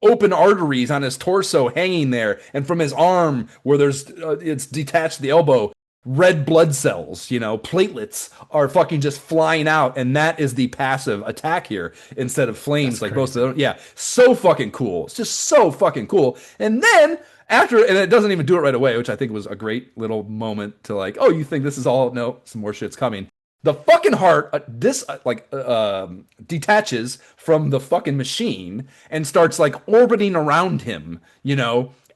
open arteries on his torso hanging there, and from his arm where it's detached to the elbow, red blood cells, platelets are fucking just flying out, and that is the passive attack here instead of flames. That's like crazy. Most of them. Yeah, so fucking cool. It's just so fucking cool. And then and it doesn't even do it right away, which I think was a great little moment to like, oh, you think this is all? No, some more shit's coming. The fucking heart, detaches from the fucking machine and starts like orbiting around him,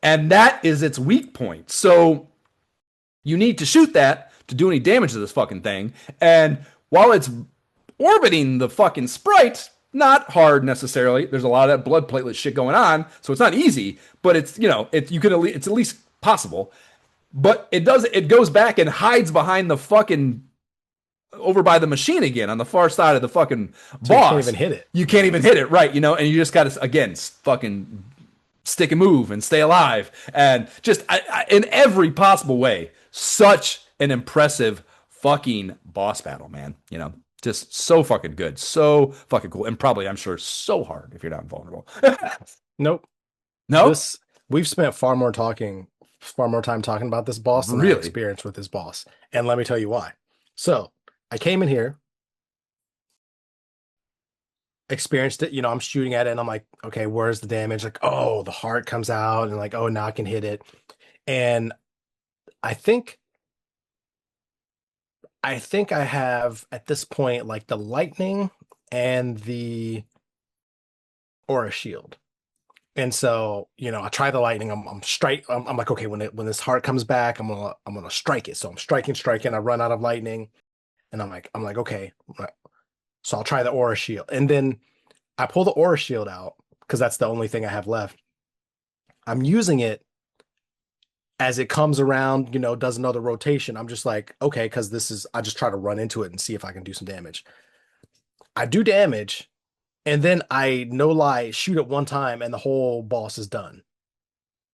and that is its weak point. So you need to shoot that to do any damage to this fucking thing. And while it's orbiting the fucking sprite, not hard necessarily. There's a lot of that blood platelet shit going on, so it's not easy. But it's it's at least possible. But it goes back and hides behind the fucking over by the machine again on the far side of the fucking boss. You can't even hit it. You can't even hit it, right? And you just got to again fucking stick and move and stay alive, and just in every possible way. Such an impressive fucking boss battle, man. Just so fucking good, so fucking cool, and probably I'm sure so hard if you're not invulnerable. Nope. No, We've spent far more time talking about this boss than I really. experienced with this boss. And let me tell you why. So I came in here, experienced it, I'm shooting at it and I'm like, okay, where's the damage? Like, oh, the heart comes out and like, oh, now I can hit it. And I think I have at this point like the lightning and the aura shield. And so, I try the lightning. I'm like, okay, when this heart comes back, I'm gonna strike it. So I'm striking. I run out of lightning, and I'm like, okay. So I'll try the aura shield, and then I pull the aura shield out because that's the only thing I have left. I'm using it as it comes around, does another rotation. I'm just like, okay, because I just try to run into it and see if I can do some damage. I do damage. And then I, no lie, shoot it one time and the whole boss is done.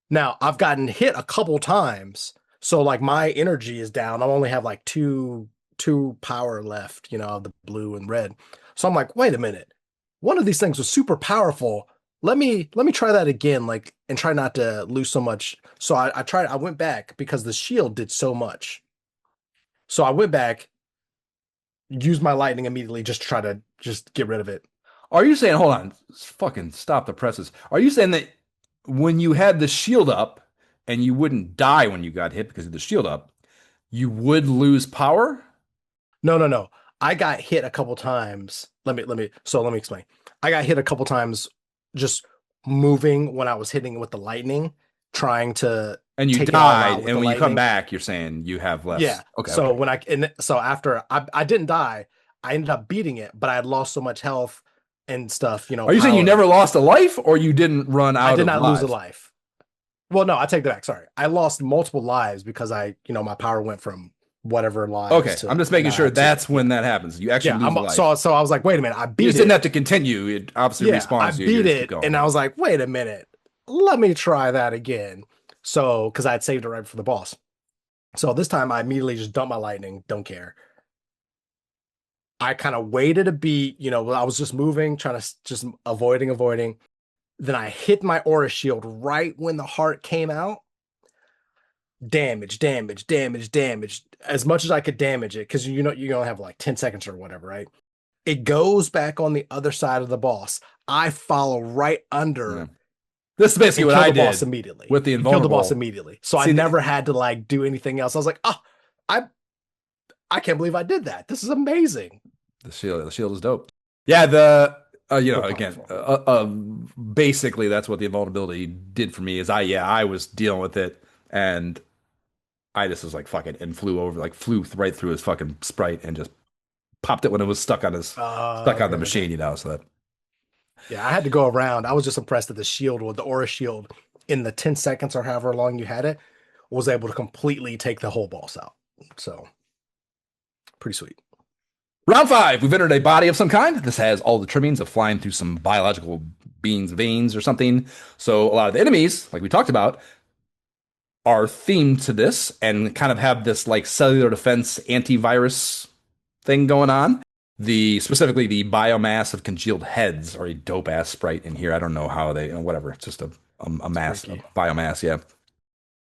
Now, I've gotten hit a couple times, so like my energy is down. I only have like two power left, of the blue and red. So I'm like, wait a minute. One of these things was super powerful. Let me try that again, like, and try not to lose so much. So I went back because the shield did so much. So I went back, used my lightning immediately just to try to just get rid of it. Are you saying, hold on, fucking stop the presses. Are you saying that when you had the shield up and you wouldn't die when you got hit because of the shield up, you would lose power? No. I got hit a couple times. Let me explain. I got hit a couple times just moving when I was hitting with the lightning, trying to and you take it all out died, with and the when you lightning. come back, you're saying you have less. Yeah. Okay. So okay. so after I didn't die, I ended up beating it, but I had lost so much health and stuff, Are you saying you never lost a life, or you didn't run out I did of not lives? lose a life. Well, no, I take that back. Sorry. I lost multiple lives because my power went from whatever lives. Okay. To I'm just making sure that's when that happens. You actually lose a life. So I was like, wait a minute, I beat it. You just didn't have to continue. It obviously respawns. I beat it, and I was like, wait a minute, let me try that again. So, because I had saved it right for the boss. So this time I immediately just dumped my lightning, don't care. I kind of waited a beat, I was just moving, trying to just avoiding. Then I hit my aura shield right when the heart came out. Damage. As much as I could damage it, because you only have like 10 seconds or whatever, right? It goes back on the other side of the boss. I follow right under. Yeah. This is basically what I did boss immediately. with the invulnerable. Killed the boss immediately. So I never had to like do anything else. I was like, I can't believe I did that. This is amazing. The shield is dope. Yeah, again, basically that's what the invulnerability did for me. Is I was dealing with it, and I just was like, fuck it, and flew right through his fucking sprite and just popped it when it was stuck on the machine, so that. Yeah, I had to go around. I was just impressed that the aura shield, in the 10 seconds or however long you had it, was able to completely take the whole boss out. So, pretty sweet. Round 5, we've entered a body of some kind. This has all the trimmings of flying through some biological veins or something. So a lot of the enemies, like we talked about, are themed to this and kind of have this like cellular defense antivirus thing going on. Specifically the biomass of congealed heads are a dope ass sprite in here. I don't know how whatever. It's just a mass of biomass. Yeah.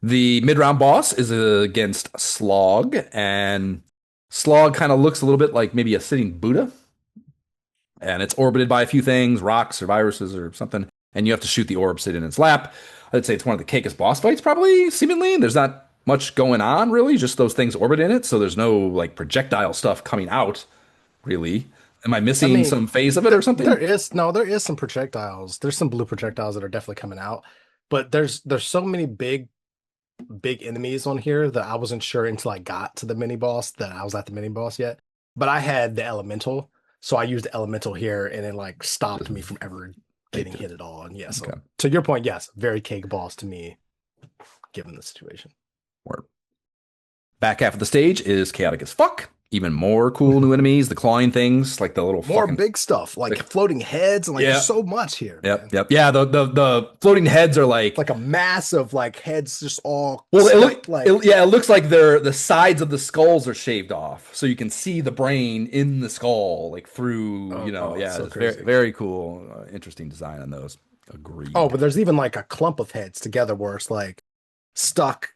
The mid-round boss is against Slog, and Slog kind of looks a little bit like maybe a sitting Buddha, and it's orbited by a few things, rocks or viruses or something, and you have to shoot the orb sit in its lap. I'd say it's one of the cakest boss fights, probably, seemingly. There's not much going on, really, just those things orbit in it, so there's no like projectile stuff coming out, really. Am I missing some phase of it or something? There is some projectiles. There's some blue projectiles that are definitely coming out, but there's so many big enemies on here that I wasn't sure until I got to the mini boss that I was at the mini boss yet. But I had the elemental, so I used the elemental here, and it like stopped me from ever getting hit at all. And yes, so to your point, yes, very cake boss to me, given the situation. Word. Back half of the stage is chaotic as fuck. even more cool new enemies, the clawing things, like the little More fucking big stuff, like floating heads, and like Yeah. there's so much here, man. Yep. Yeah, the floating heads are like Like a mass of like heads just all well, stuck, like it looks like the sides of the skulls are shaved off, so you can see the brain in the skull, like through, it's so it's very crazy. very cool, interesting design on those. Agreed. Oh, but there's even like a clump of heads together where it's like stuck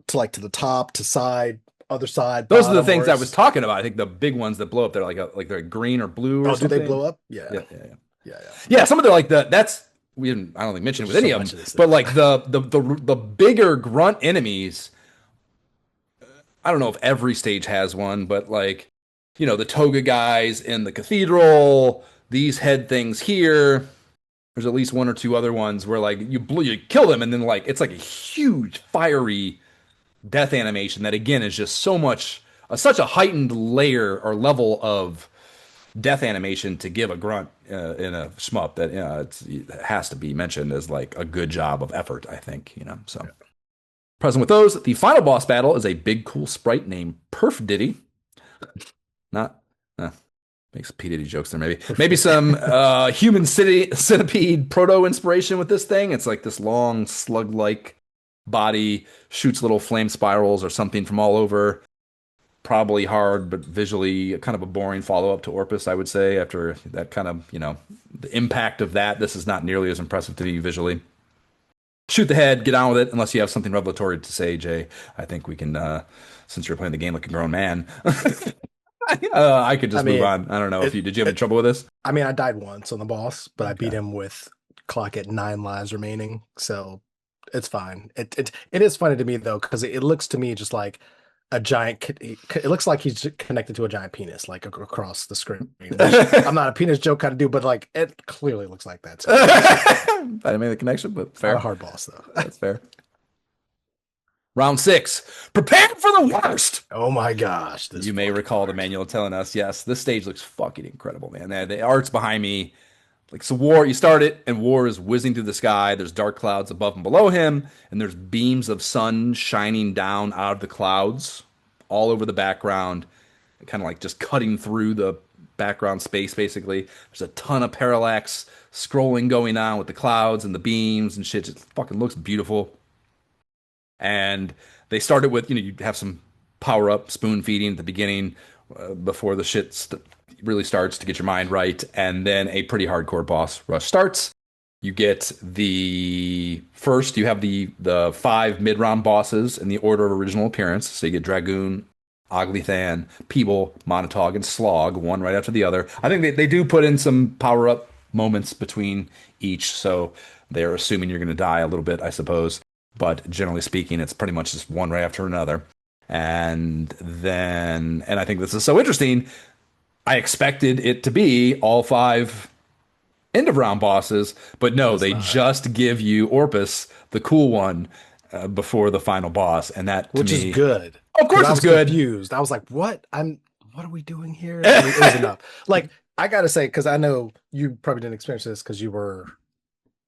to the top, to side, other side. Those are the bottom, things where I was it's- talking about. I think the big ones that blow up, they're like they're green or blue or Oh, do something. they blow up? Yeah. Yeah. Yeah. Yeah, some of them are like that's we didn't I don't think mention it with There's any so of much them, of this but thing. like the bigger grunt enemies. I don't know if every stage has one, but like the toga guys in the cathedral, these head things here. There's at least one or two other ones where like you kill them and then like it's like a huge fiery death animation that again is just so much such a heightened layer or level of death animation to give a grunt in a shmup that it has to be mentioned as like a good job of effort, I think. So present with those, the final boss battle is a big cool sprite named Perf Diddy. Not makes P Diddy jokes there, maybe some human centipede proto inspiration with this thing. It's like this long slug like body, shoots little flame spirals or something from all over. Probably hard, but visually kind of a boring follow-up to Orpus, I would say. After that kind of, the impact of that, this is not nearly as impressive to me visually. Shoot the head, get on with it, unless you have something revelatory to say, Jay. I think we can, since you're playing the game like a grown man, I could just move on. I don't know if did you have any trouble with this? I mean, I died once on the boss, but I beat him with clock at 9 lives remaining, so it's fine. It is funny to me though, because it looks to me just like a giant. It looks like he's connected to a giant penis, like across the screen. I'm not a penis joke kind of dude, but like it clearly looks like that. So. I didn't make the connection, but fair. Not a hard boss though. That's fair. Round 6. Prepare for the worst. Oh my gosh! You may recall the manual telling us, yes, this stage looks fucking incredible, man. The art's behind me. Like, so War, you start it, and War is whizzing through the sky. There's dark clouds above and below him, and there's beams of sun shining down out of the clouds all over the background, kind of like just cutting through the background space, basically. There's a ton of parallax scrolling going on with the clouds and the beams and shit. It fucking looks beautiful. And they started with, you have some power-up spoon feeding at the beginning before the shit really starts to get your mind right, and then a pretty hardcore boss rush starts. You get you have the 5 mid-round bosses in the order of original appearance. So you get Dragoon, Oglithan, Peeble, Monotog, and Slog, one right after the other. I think they do put in some power-up moments between each, so they're assuming you're going to die a little bit, I suppose. But generally speaking, it's pretty much just one right after another. And I think this is so interesting, I expected it to be all 5 end of round bosses, but no, they just give you Orpus, the cool one, before the final boss, and that to Which me, is good. Of course, it's good. Confused. I was like, "What? What are we doing here?" I mean, it was enough. Like, I gotta say, because I know you probably didn't experience this because you were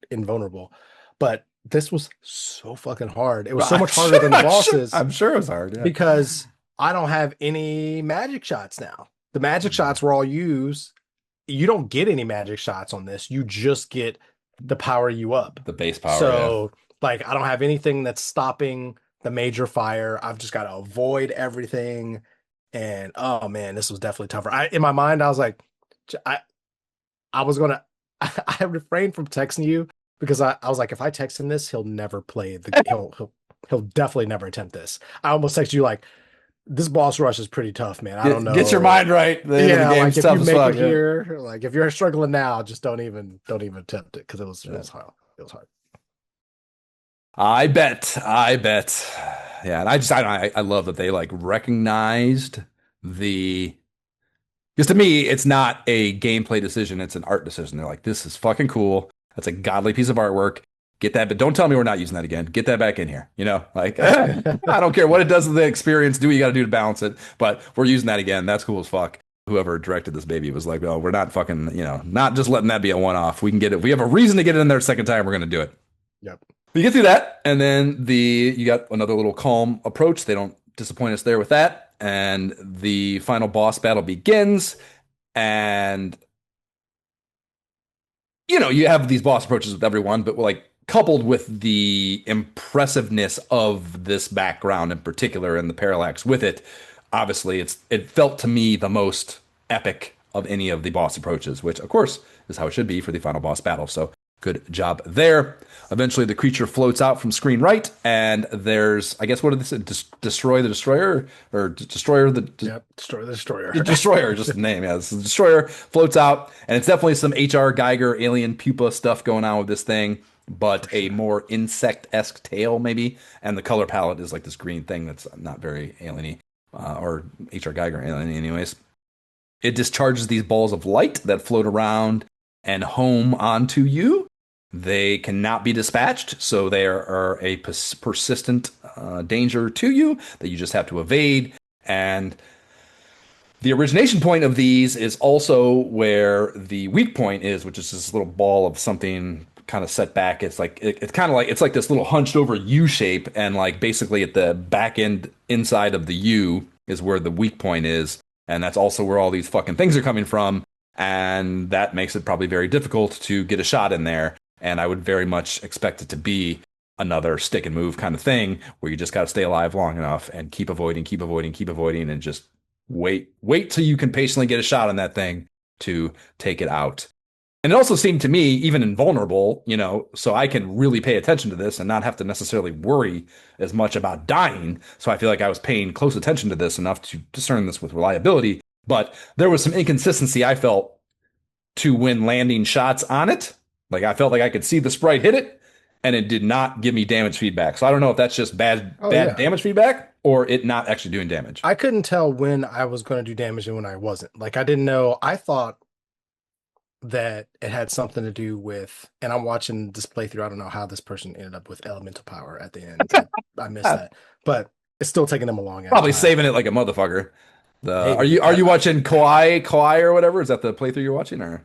invulnerable, but this was so fucking hard. It was so much harder than the bosses. I'm sure it was hard, yeah. Because I don't have any magic shots now. The magic shots were all used. You don't get any magic shots on this. You just get the power you up. The base power. So, like, I don't have anything that's stopping the major fire. I've just got to avoid everything. And oh man, this was definitely tougher. In my mind, I was like, I was gonna. I refrained from texting you because I was like, if I text him this, he'll never play he'll definitely never attempt this. I almost text you like, this boss rush is pretty tough, man. I don't know. Get your mind right. The like if you make it here, like if you're struggling now, just don't even attempt it because it was hard. It was hard. I bet. Yeah, and I love that they like recognized because to me, it's not a gameplay decision, it's an art decision. They're like, this is fucking cool. That's a godly piece of artwork. Get that, but don't tell me we're not using that again. Get that back in here. Like, I don't care what it does to the experience. Do what you got to do to balance it, but we're using that again. That's cool as fuck. Whoever directed this baby was like, oh, we're not fucking, not just letting that be a one-off. We can get it. We have a reason to get it in there a second time. We're going to do it. Yep. You get through that, and then you got another little calm approach. They don't disappoint us there with that. and the final boss battle begins. And you have these boss approaches with everyone, but like coupled with the impressiveness of this background in particular and the parallax with it, obviously it felt to me the most epic of any of the boss approaches, which of course is how it should be for the final boss battle. So good job there. Eventually the creature floats out from screen right, and there's, I guess, what did they say? Destroy the destroyer, or destroyer the Yep, destroy the destroyer. Destroyer, just the name. Yeah, this is the Destroyer floats out, and it's definitely some H.R. Geiger alien pupa stuff going on with this thing, but a more insect-esque tail maybe, and the color palette is like this green thing that's not very alien-y, or H.R. Geiger alien anyways. It discharges these balls of light that float around and home onto you. They cannot be dispatched, so they are a persistent danger to you that you just have to evade. And the origination point of these is also where the weak point is, which is this little ball of something kind of set back. It's like it's kind of like it's like this little hunched over U shape, and like basically at the back end inside of the U is where the weak point is, and that's also where all these fucking things are coming from, and that makes it probably very difficult to get a shot in there. And I would very much expect it to be another stick and move kind of thing where you just got to stay alive long enough and keep avoiding, and just wait till you can patiently get a shot on that thing to take it out. And it also seemed to me even invulnerable, so I can really pay attention to this and not have to necessarily worry as much about dying. So I feel like I was paying close attention to this enough to discern this with reliability. But there was some inconsistency I felt to when landing shots on it. Like I felt like I could see the sprite hit it, and it did not give me damage feedback. So I don't know if that's just bad damage feedback or it not actually doing damage. I couldn't tell when I was going to do damage and when I wasn't. Like I didn't know. I thought that it had something to do with, and I'm watching this playthrough. I don't know how this person ended up with elemental power at the end. I missed that, but it's still taking them a long. Probably saving it like a motherfucker. Are you watching Kauai or whatever? Is that the playthrough you're watching, or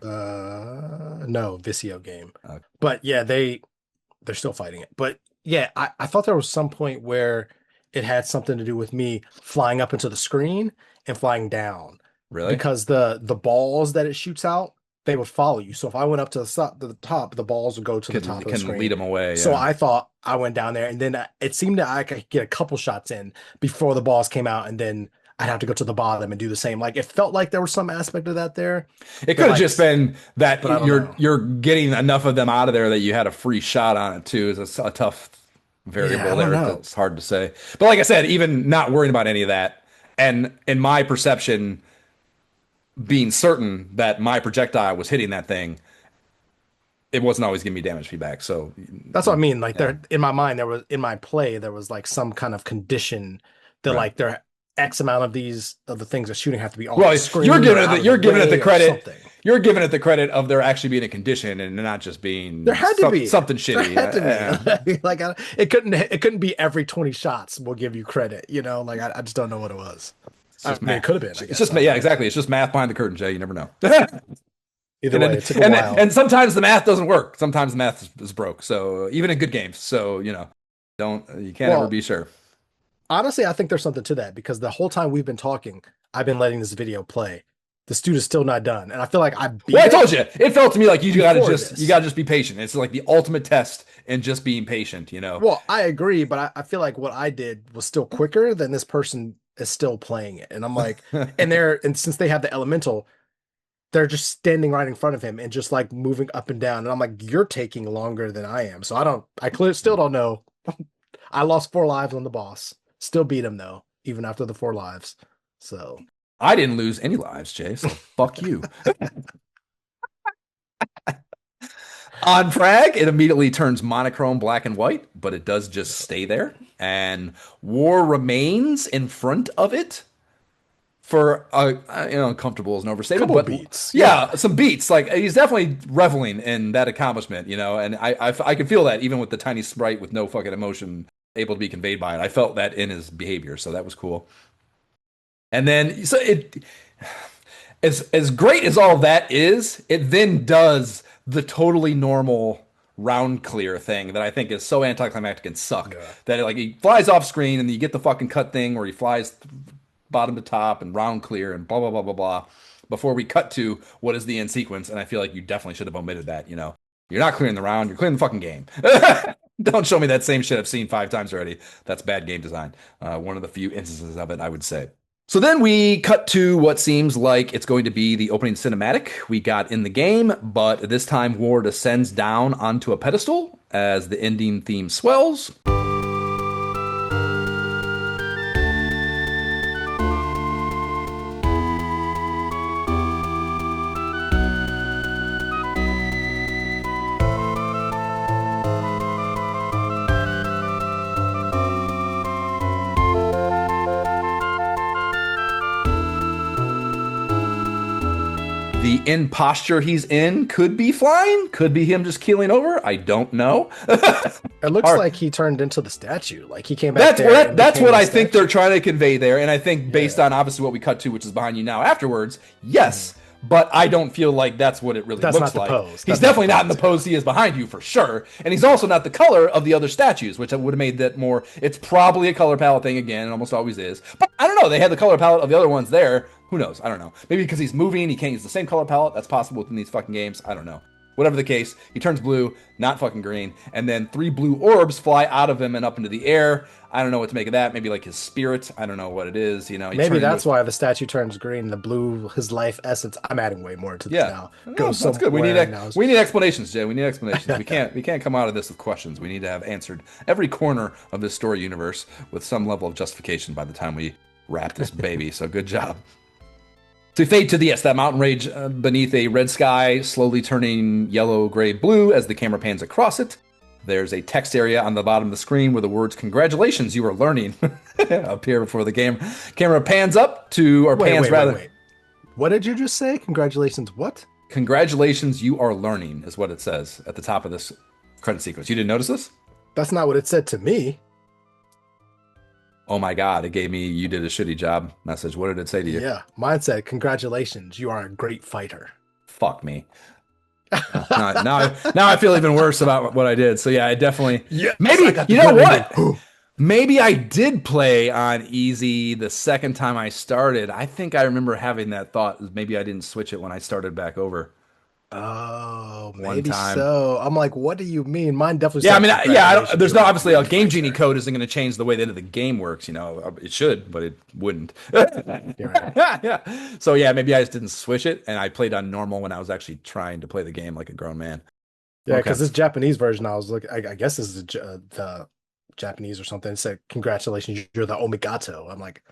no, Vicio game? But yeah, they're still fighting it. But yeah, I thought there was some point where it had something to do with me flying up into the screen and flying down. Really? Because the balls that it shoots out, they would follow you. So if I went up to the top, the balls would go to the top of the screen. Can lead them away. So I thought I went down there, and then it seemed that I could get a couple shots in before the balls came out, and then I'd have to go to the bottom and do the same. Like it felt like there was some aspect of that there. It could have just been that you're getting enough of them out of there that you had a free shot on it too. It's a tough variable there. It's hard to say. But like I said, even not worrying about any of that, and in my perception, being certain that my projectile was hitting that thing, it wasn't always giving me damage feedback. So that's what I mean. Like there, in my mind, in my play, there was like some kind of condition that like there. X amount of the things that shooting have to be on the screen. You're giving it the credit. You're giving it the credit of there actually being a condition and not just being there had to be something shitty. There had to be. Like it couldn't be every 20 shots we'll give you credit. Like I just don't know what it was. I mean, it could have been. It's just exactly. It's just math behind the curtain, Jay. You never know. Either way, it took a while. And sometimes the math doesn't work. Sometimes the math is broke. So even in good games. So you can't ever be sure. Honestly, I think there's something to that because the whole time we've been talking, I've been letting this video play. The studio's still not done, and I feel like I told you, it felt to me like you gotta just be patient. It's like the ultimate test in just being patient. Well, I agree, but I feel like what I did was still quicker than this person is still playing it, and I'm like, and since they have the elemental, they're just standing right in front of him and just like moving up and down, and I'm like, you're taking longer than I am, so I still don't know. I lost 4 lives on the boss. Still beat him though, even after the 4 lives. So I didn't lose any lives, Jay. So fuck you. On frag, it immediately turns monochrome black and white, but it does just stay there. And war remains in front of it for uncomfortable is an overstatement, but beats. Yeah, some beats. Like he's definitely reveling in that accomplishment, and I can feel that even with the tiny sprite with no fucking emotion able to be conveyed by it. I felt that in his behavior, so that was cool. And then, so it, as great as all of that is, it then does the totally normal round clear thing that I think is so anticlimactic and suck that he flies off screen and you get the fucking cut thing where he flies bottom to top and round clear and blah blah blah blah blah before we cut to what is the end sequence. And I feel like you definitely should have omitted that. You're not clearing the round, you're clearing the fucking game. Don't show me that same shit I've seen 5 times already. That's bad game design. One of the few instances of it, I would say. So then we cut to what seems like it's going to be the opening cinematic we got in the game, but this time Ward ascends down onto a pedestal as the ending theme swells. The in posture he's in could be flying, could be him just keeling over. I don't know. It looks like he turned into the statue. Like he came back. That's what I think they're trying to convey there. And I think based on obviously what we cut to, which is behind you now afterwards, yes. But I don't feel like that's what it really looks like. He's definitely not in the pose he is behind you for sure. And he's also not the color of the other statues, which would have made that more. It's probably a color palette thing again. It almost always is. But I don't know. They had the color palette of the other ones there. Who knows? I don't know. Maybe because he's moving, he can't use the same color palette. That's possible within these fucking games. I don't know. Whatever the case, he turns blue, not fucking green, and then 3 blue orbs fly out of him and up into the air. I don't know what to make of that. Maybe like his spirit. I don't know what it is. Maybe that's why the statue turns green. The blue, his life essence. I'm adding way more to this now. That's good. We need explanations, Jay. We need explanations. We can't come out of this with questions. We need to have answered every corner of this story universe with some level of justification by the time we wrap this baby. So good job. So we fade to that mountain range beneath a red sky, slowly turning yellow, gray, blue as the camera pans across it. There's a text area on the bottom of the screen where the words "Congratulations, you are learning" appear before the camera pans up to, or pans rather. Wait. What did you just say? Congratulations, what? Congratulations, you are learning is what it says at the top of this credit sequence. You didn't notice this? That's not what it said to me. Oh my God, it gave me "you did a shitty job" message. What did it say to you? Yeah, mine said, "Congratulations, you are a great fighter." Fuck me. Now I feel even worse about what I did. So yeah, I definitely. Yeah, maybe you know what? Maybe I did play on easy the second time I started. I think I remember having that thought. Maybe I didn't switch it when I started back over. Oh, maybe so. I'm like, what do you mean? Mine definitely. Yeah, there's no obviously a Game Genie code isn't going to change the way the end of the game works. It should, but it wouldn't. Yeah. So yeah, maybe I just didn't switch it, and I played on normal when I was actually trying to play the game like a grown man. Yeah, because this Japanese version, I was looking. I guess this is the Japanese or something. It said, "Congratulations, you're the Omigato." I'm like,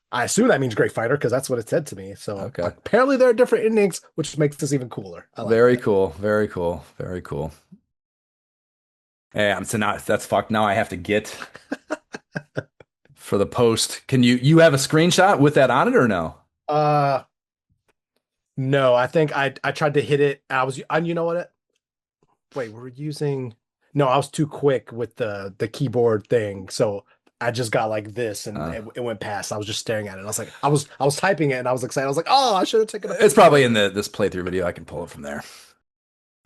I assume that means great fighter because that's what it said to me. So apparently there are different endings, which makes this even cooler. Very cool. Yeah, so now that's fucked. Now I have to get for the post. Can you have a screenshot with that on it or no? No, I think I tried to hit it. You know what? We're using. No, I was too quick with the keyboard thing. So I just got like this and it went past. I was just staring at it. I was like, I was typing it and I was excited. I was like, oh, I should have taken it. It's probably in this playthrough video. I can pull it from there.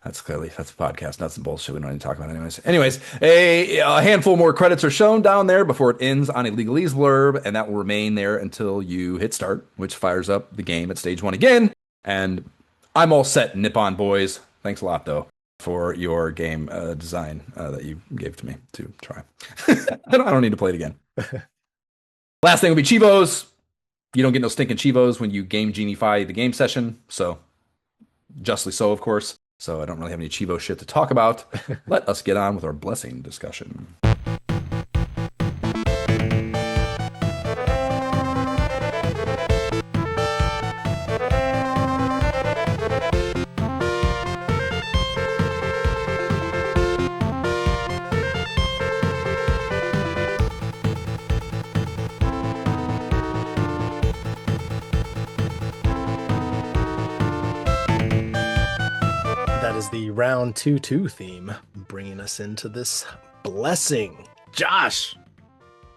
That's a podcast, nuts and bullshit. We don't need to talk about it anyways. A handful more credits are shown down there before it ends on a legalese blurb, and that will remain there until you hit start, which fires up the game at stage 1 again. And I'm all set, Nippon boys. Thanks a lot, though, for your game design that you gave to me to try. I don't need to play it again. Last thing will be Chivos. You don't get no stinking Chivos when you Game Genify the game session, so justly so, of course. So I don't really have any Chivo shit to talk about. Let us get on with our blessing discussion. The round 2-2 theme, bringing us into this blessing. Josh,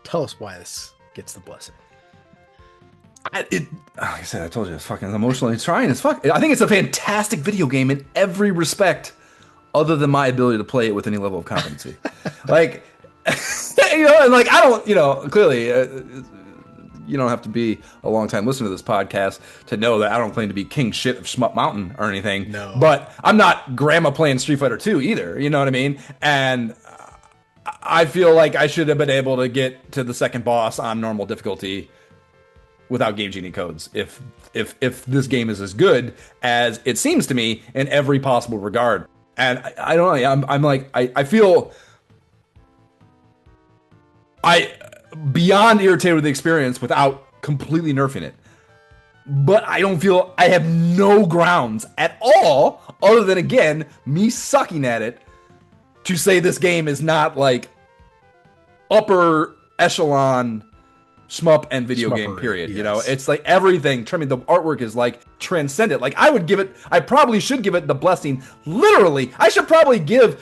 tell us why this gets the blessing. Like I said, I told you, it's fucking emotionally trying as fuck. I think it's a fantastic video game in every respect, other than my ability to play it with any level of competency. And like I don't, clearly. you don't have to be a long time listener to this podcast to know that I don't claim to be king shit of Shmup Mountain or anything. No. But I'm not grandma playing Street Fighter 2 either. You know what I mean? And I feel like I should have been able to get to the second boss on normal difficulty without Game Genie codes. If this game is as good as it seems to me in every possible regard. And I don't know. I'm like I feel beyond irritated with the experience without completely nerfing it. But I don't feel I have no grounds at all, other than, again, me sucking at it, to say this game is not like upper echelon shmup and video game, period. Yes. You know, it's like everything. I mean, the artwork is like transcendent. Like I probably should give it the blessing. Literally,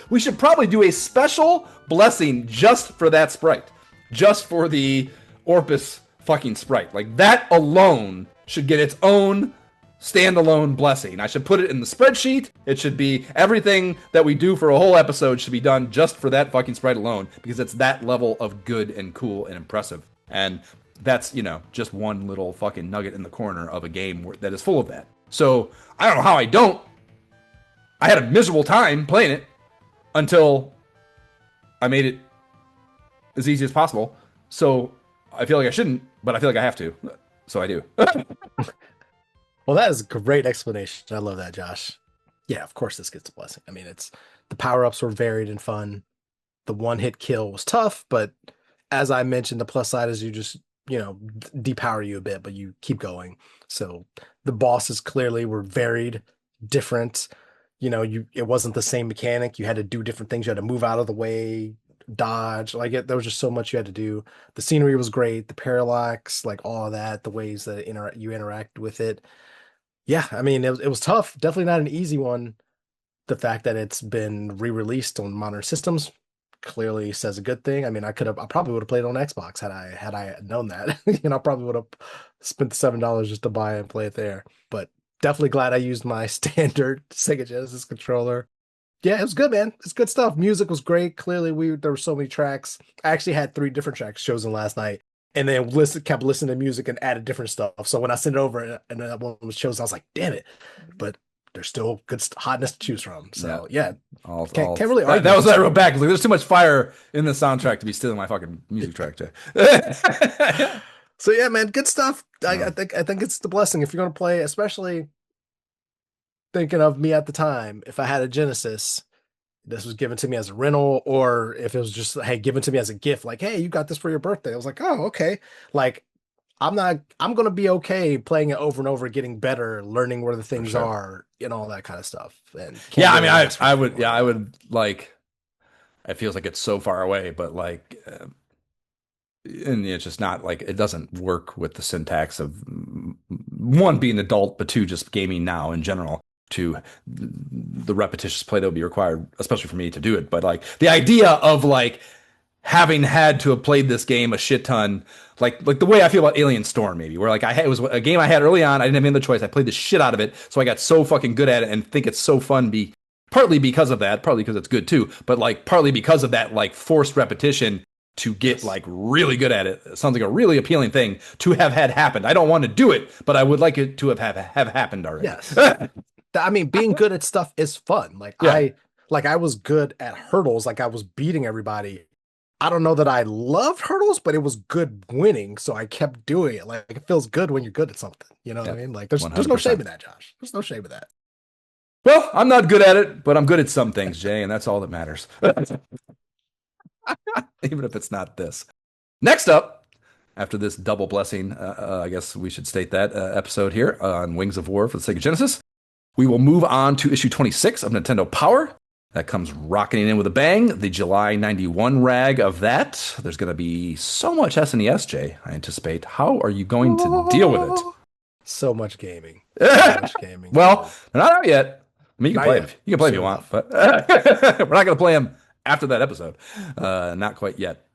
we should probably do a special blessing just for that sprite. Just for the Orpus fucking sprite. Like, that alone should get its own standalone blessing. I should put it in the spreadsheet. It should be everything that we do for a whole episode should be done just for that fucking sprite alone, because it's that level of good and cool and impressive. And that's, just one little fucking nugget in the corner of a game that is full of that. So, I don't know how I had a miserable time playing it until I made it as easy as possible. So I feel like I shouldn't, but I feel like I have to. So I do. Well, that is a great explanation. I love that, Josh. Yeah, of course this gets a blessing. I mean, the power-ups were varied and fun. The one-hit kill was tough, but as I mentioned, the plus side is you just, depower you a bit, but you keep going. So the bosses clearly were varied, different. It wasn't the same mechanic. You had to do different things. You had to move out of the way, dodge, there was just so much you had to do. The scenery was great, the parallax, like all of that, the ways that you interact with it. Yeah, I mean, it was tough. Definitely not an easy one. The fact that it's been re-released on modern systems clearly says a good thing. I mean, I probably would have played it on Xbox had I known that. I probably would have spent the $7 just to buy it and play it there. But definitely glad I used my standard Sega Genesis controller. Yeah, it was good, man. It's good stuff. Music was great. Clearly, there were so many tracks. I actually had 3 different tracks chosen last night, and then kept listening to music and added different stuff. So when I sent it over and that one was chosen, I was like, damn it. But there's still good hotness to choose from. So yeah, can't really argue. That was what I wrote back. Like, there's too much fire in the soundtrack to be stealing my fucking music track, Jay. So yeah, man, good stuff. I think it's the blessing if you're gonna play, especially thinking of me at the time. If I had a Genesis, this was given to me as a rental, or if it was just, hey, given to me as a gift, like, hey, you got this for your birthday. I was like, oh, okay. Like, I'm going to be okay playing it over and over, getting better, learning where the things are and all that kind of stuff. And yeah, I mean, I would like, it feels like it's so far away, but like, and it's just not like, it doesn't work with the syntax of, one, being adult, but 2, just gaming now in general. To the repetitious play that would be required, especially for me to do it. But like the idea of like having had to have played this game a shit ton, like the way I feel about Alien Storm, maybe, where like it was a game I had early on. I didn't have any other choice. I played the shit out of it, so I got so fucking good at it and think it's so fun. Partly because of that, partly because it's good too, but like partly because of that like forced repetition to get like really good at it. It sounds like a really appealing thing to have had happened. I don't want to do it, but I would like it to have happened already. Yes. I mean, being good at stuff is fun. Like, yeah. I was good at hurdles. Like, I was beating everybody. I don't know that I loved hurdles, but it was good winning, so I kept doing it. Like, it feels good when you're good at something. You know what I mean? Like, there's no shame in that, Josh. There's no shame in that. Well, I'm not good at it, but I'm good at some things, Jay, and that's all that matters. Even if it's not this. Next up, after this double blessing, I guess we should state that episode here on Wings of War for the Sega Genesis. We will move on to issue 26 of Nintendo Power. That comes rocketing in with a bang. The July 91 rag of that. There's going to be so much SNES, Jay, I anticipate. How are you going to deal with it? So much gaming. So much gaming. Well, they're not out yet. I mean, you can play them. You can play them if you want, but we're not going to play them after that episode. Not quite yet.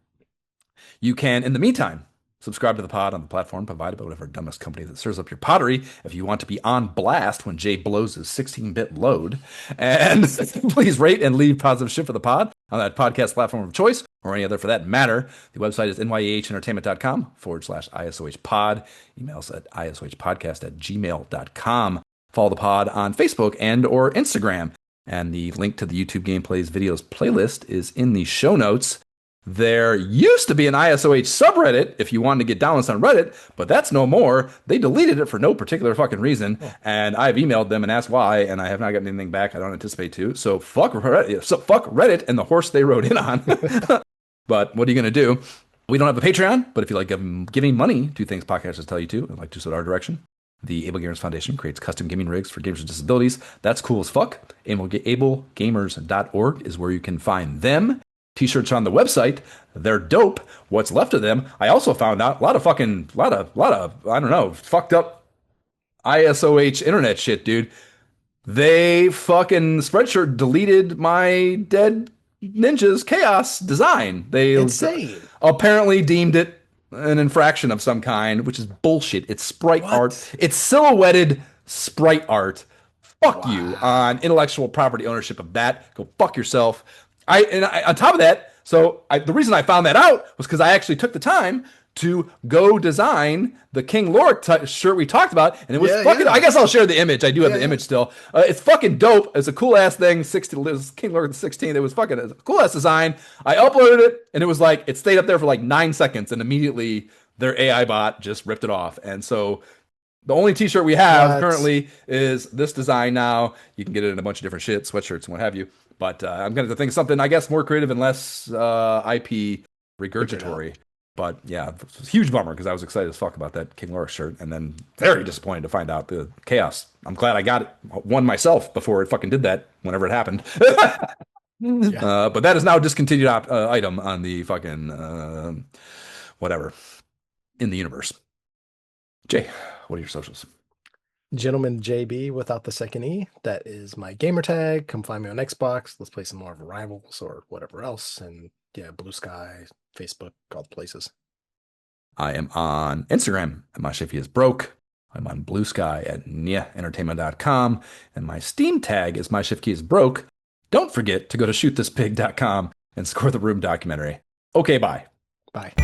You can, in the meantime, Subscribe to the pod on the platform provided by whatever dumbest company that serves up your pottery if you want to be on blast when Jay blows his 16-bit load. And please rate and leave positive shit for the pod on that podcast platform of choice or any other for that matter. The website is nyehentertainment.com/ISOH Email us at isohpodcast@gmail.com. Follow the pod on Facebook and or Instagram. And the link to the YouTube Gameplays videos playlist is in the show notes. There used to be an ISOH subreddit if you wanted to get downloads on Reddit, but that's no more. They deleted it for no particular fucking reason, and I've emailed them and asked why, and I have not gotten anything back. I don't anticipate to. So fuck Reddit, fuck Reddit and the horse they rode in on. But what are you going to do? We don't have a Patreon, but if you like giving money to things podcasters tell you to, and like to sort of our direction, the Able Gamers Foundation creates custom gaming rigs for gamers with disabilities. That's cool as fuck. AbleGamers.org is where you can find them. T-shirts on the website. They're dope. What's left of them? I also found out a lot of I don't know, fucked up ISOH internet shit, dude. They fucking Spreadshirt deleted my Dead Ninjas Chaos design. They Insane. apparently deemed it an infraction of some kind, which is bullshit. It's sprite art. It's silhouetted sprite art. Fuck you on intellectual property ownership of that. Go fuck yourself. On top of that, the reason I found that out was because I actually took the time to go design the King Lorik shirt we talked about, and it was fucking. Yeah. I guess I'll share the image. I do have the image still. It's fucking dope. It's a cool ass thing. It was King Lorik the 16th. It was fucking a cool ass design. I uploaded it, and it was like it stayed up there for like 9 seconds, and immediately their AI bot just ripped it off. And so the only T-shirt we have currently is this design. Now you can get it in a bunch of different shit, sweatshirts and what have you. But I'm going to think of something, I guess, more creative and less IP regurgitatory. But yeah, it's a huge bummer because I was excited as fuck about that King Lorik shirt, and then very disappointed to find out the chaos. I'm glad I got one myself before it fucking did that, whenever it happened. But that is now a discontinued item on the fucking whatever in the universe. Jay, what are your socials? Gentleman JB without the second E. That is my gamer tag. Come find me on Xbox. Let's play some more of Rivals or whatever else. And yeah, Blue Sky, Facebook, all the places. I am on Instagram at My Shifty is Broke. I'm on Blue Sky at nyehentertainment.com. And my Steam tag is My Shifty is Broke. Don't forget to go to shootthispig.com and score the Room documentary. Okay, bye. Bye.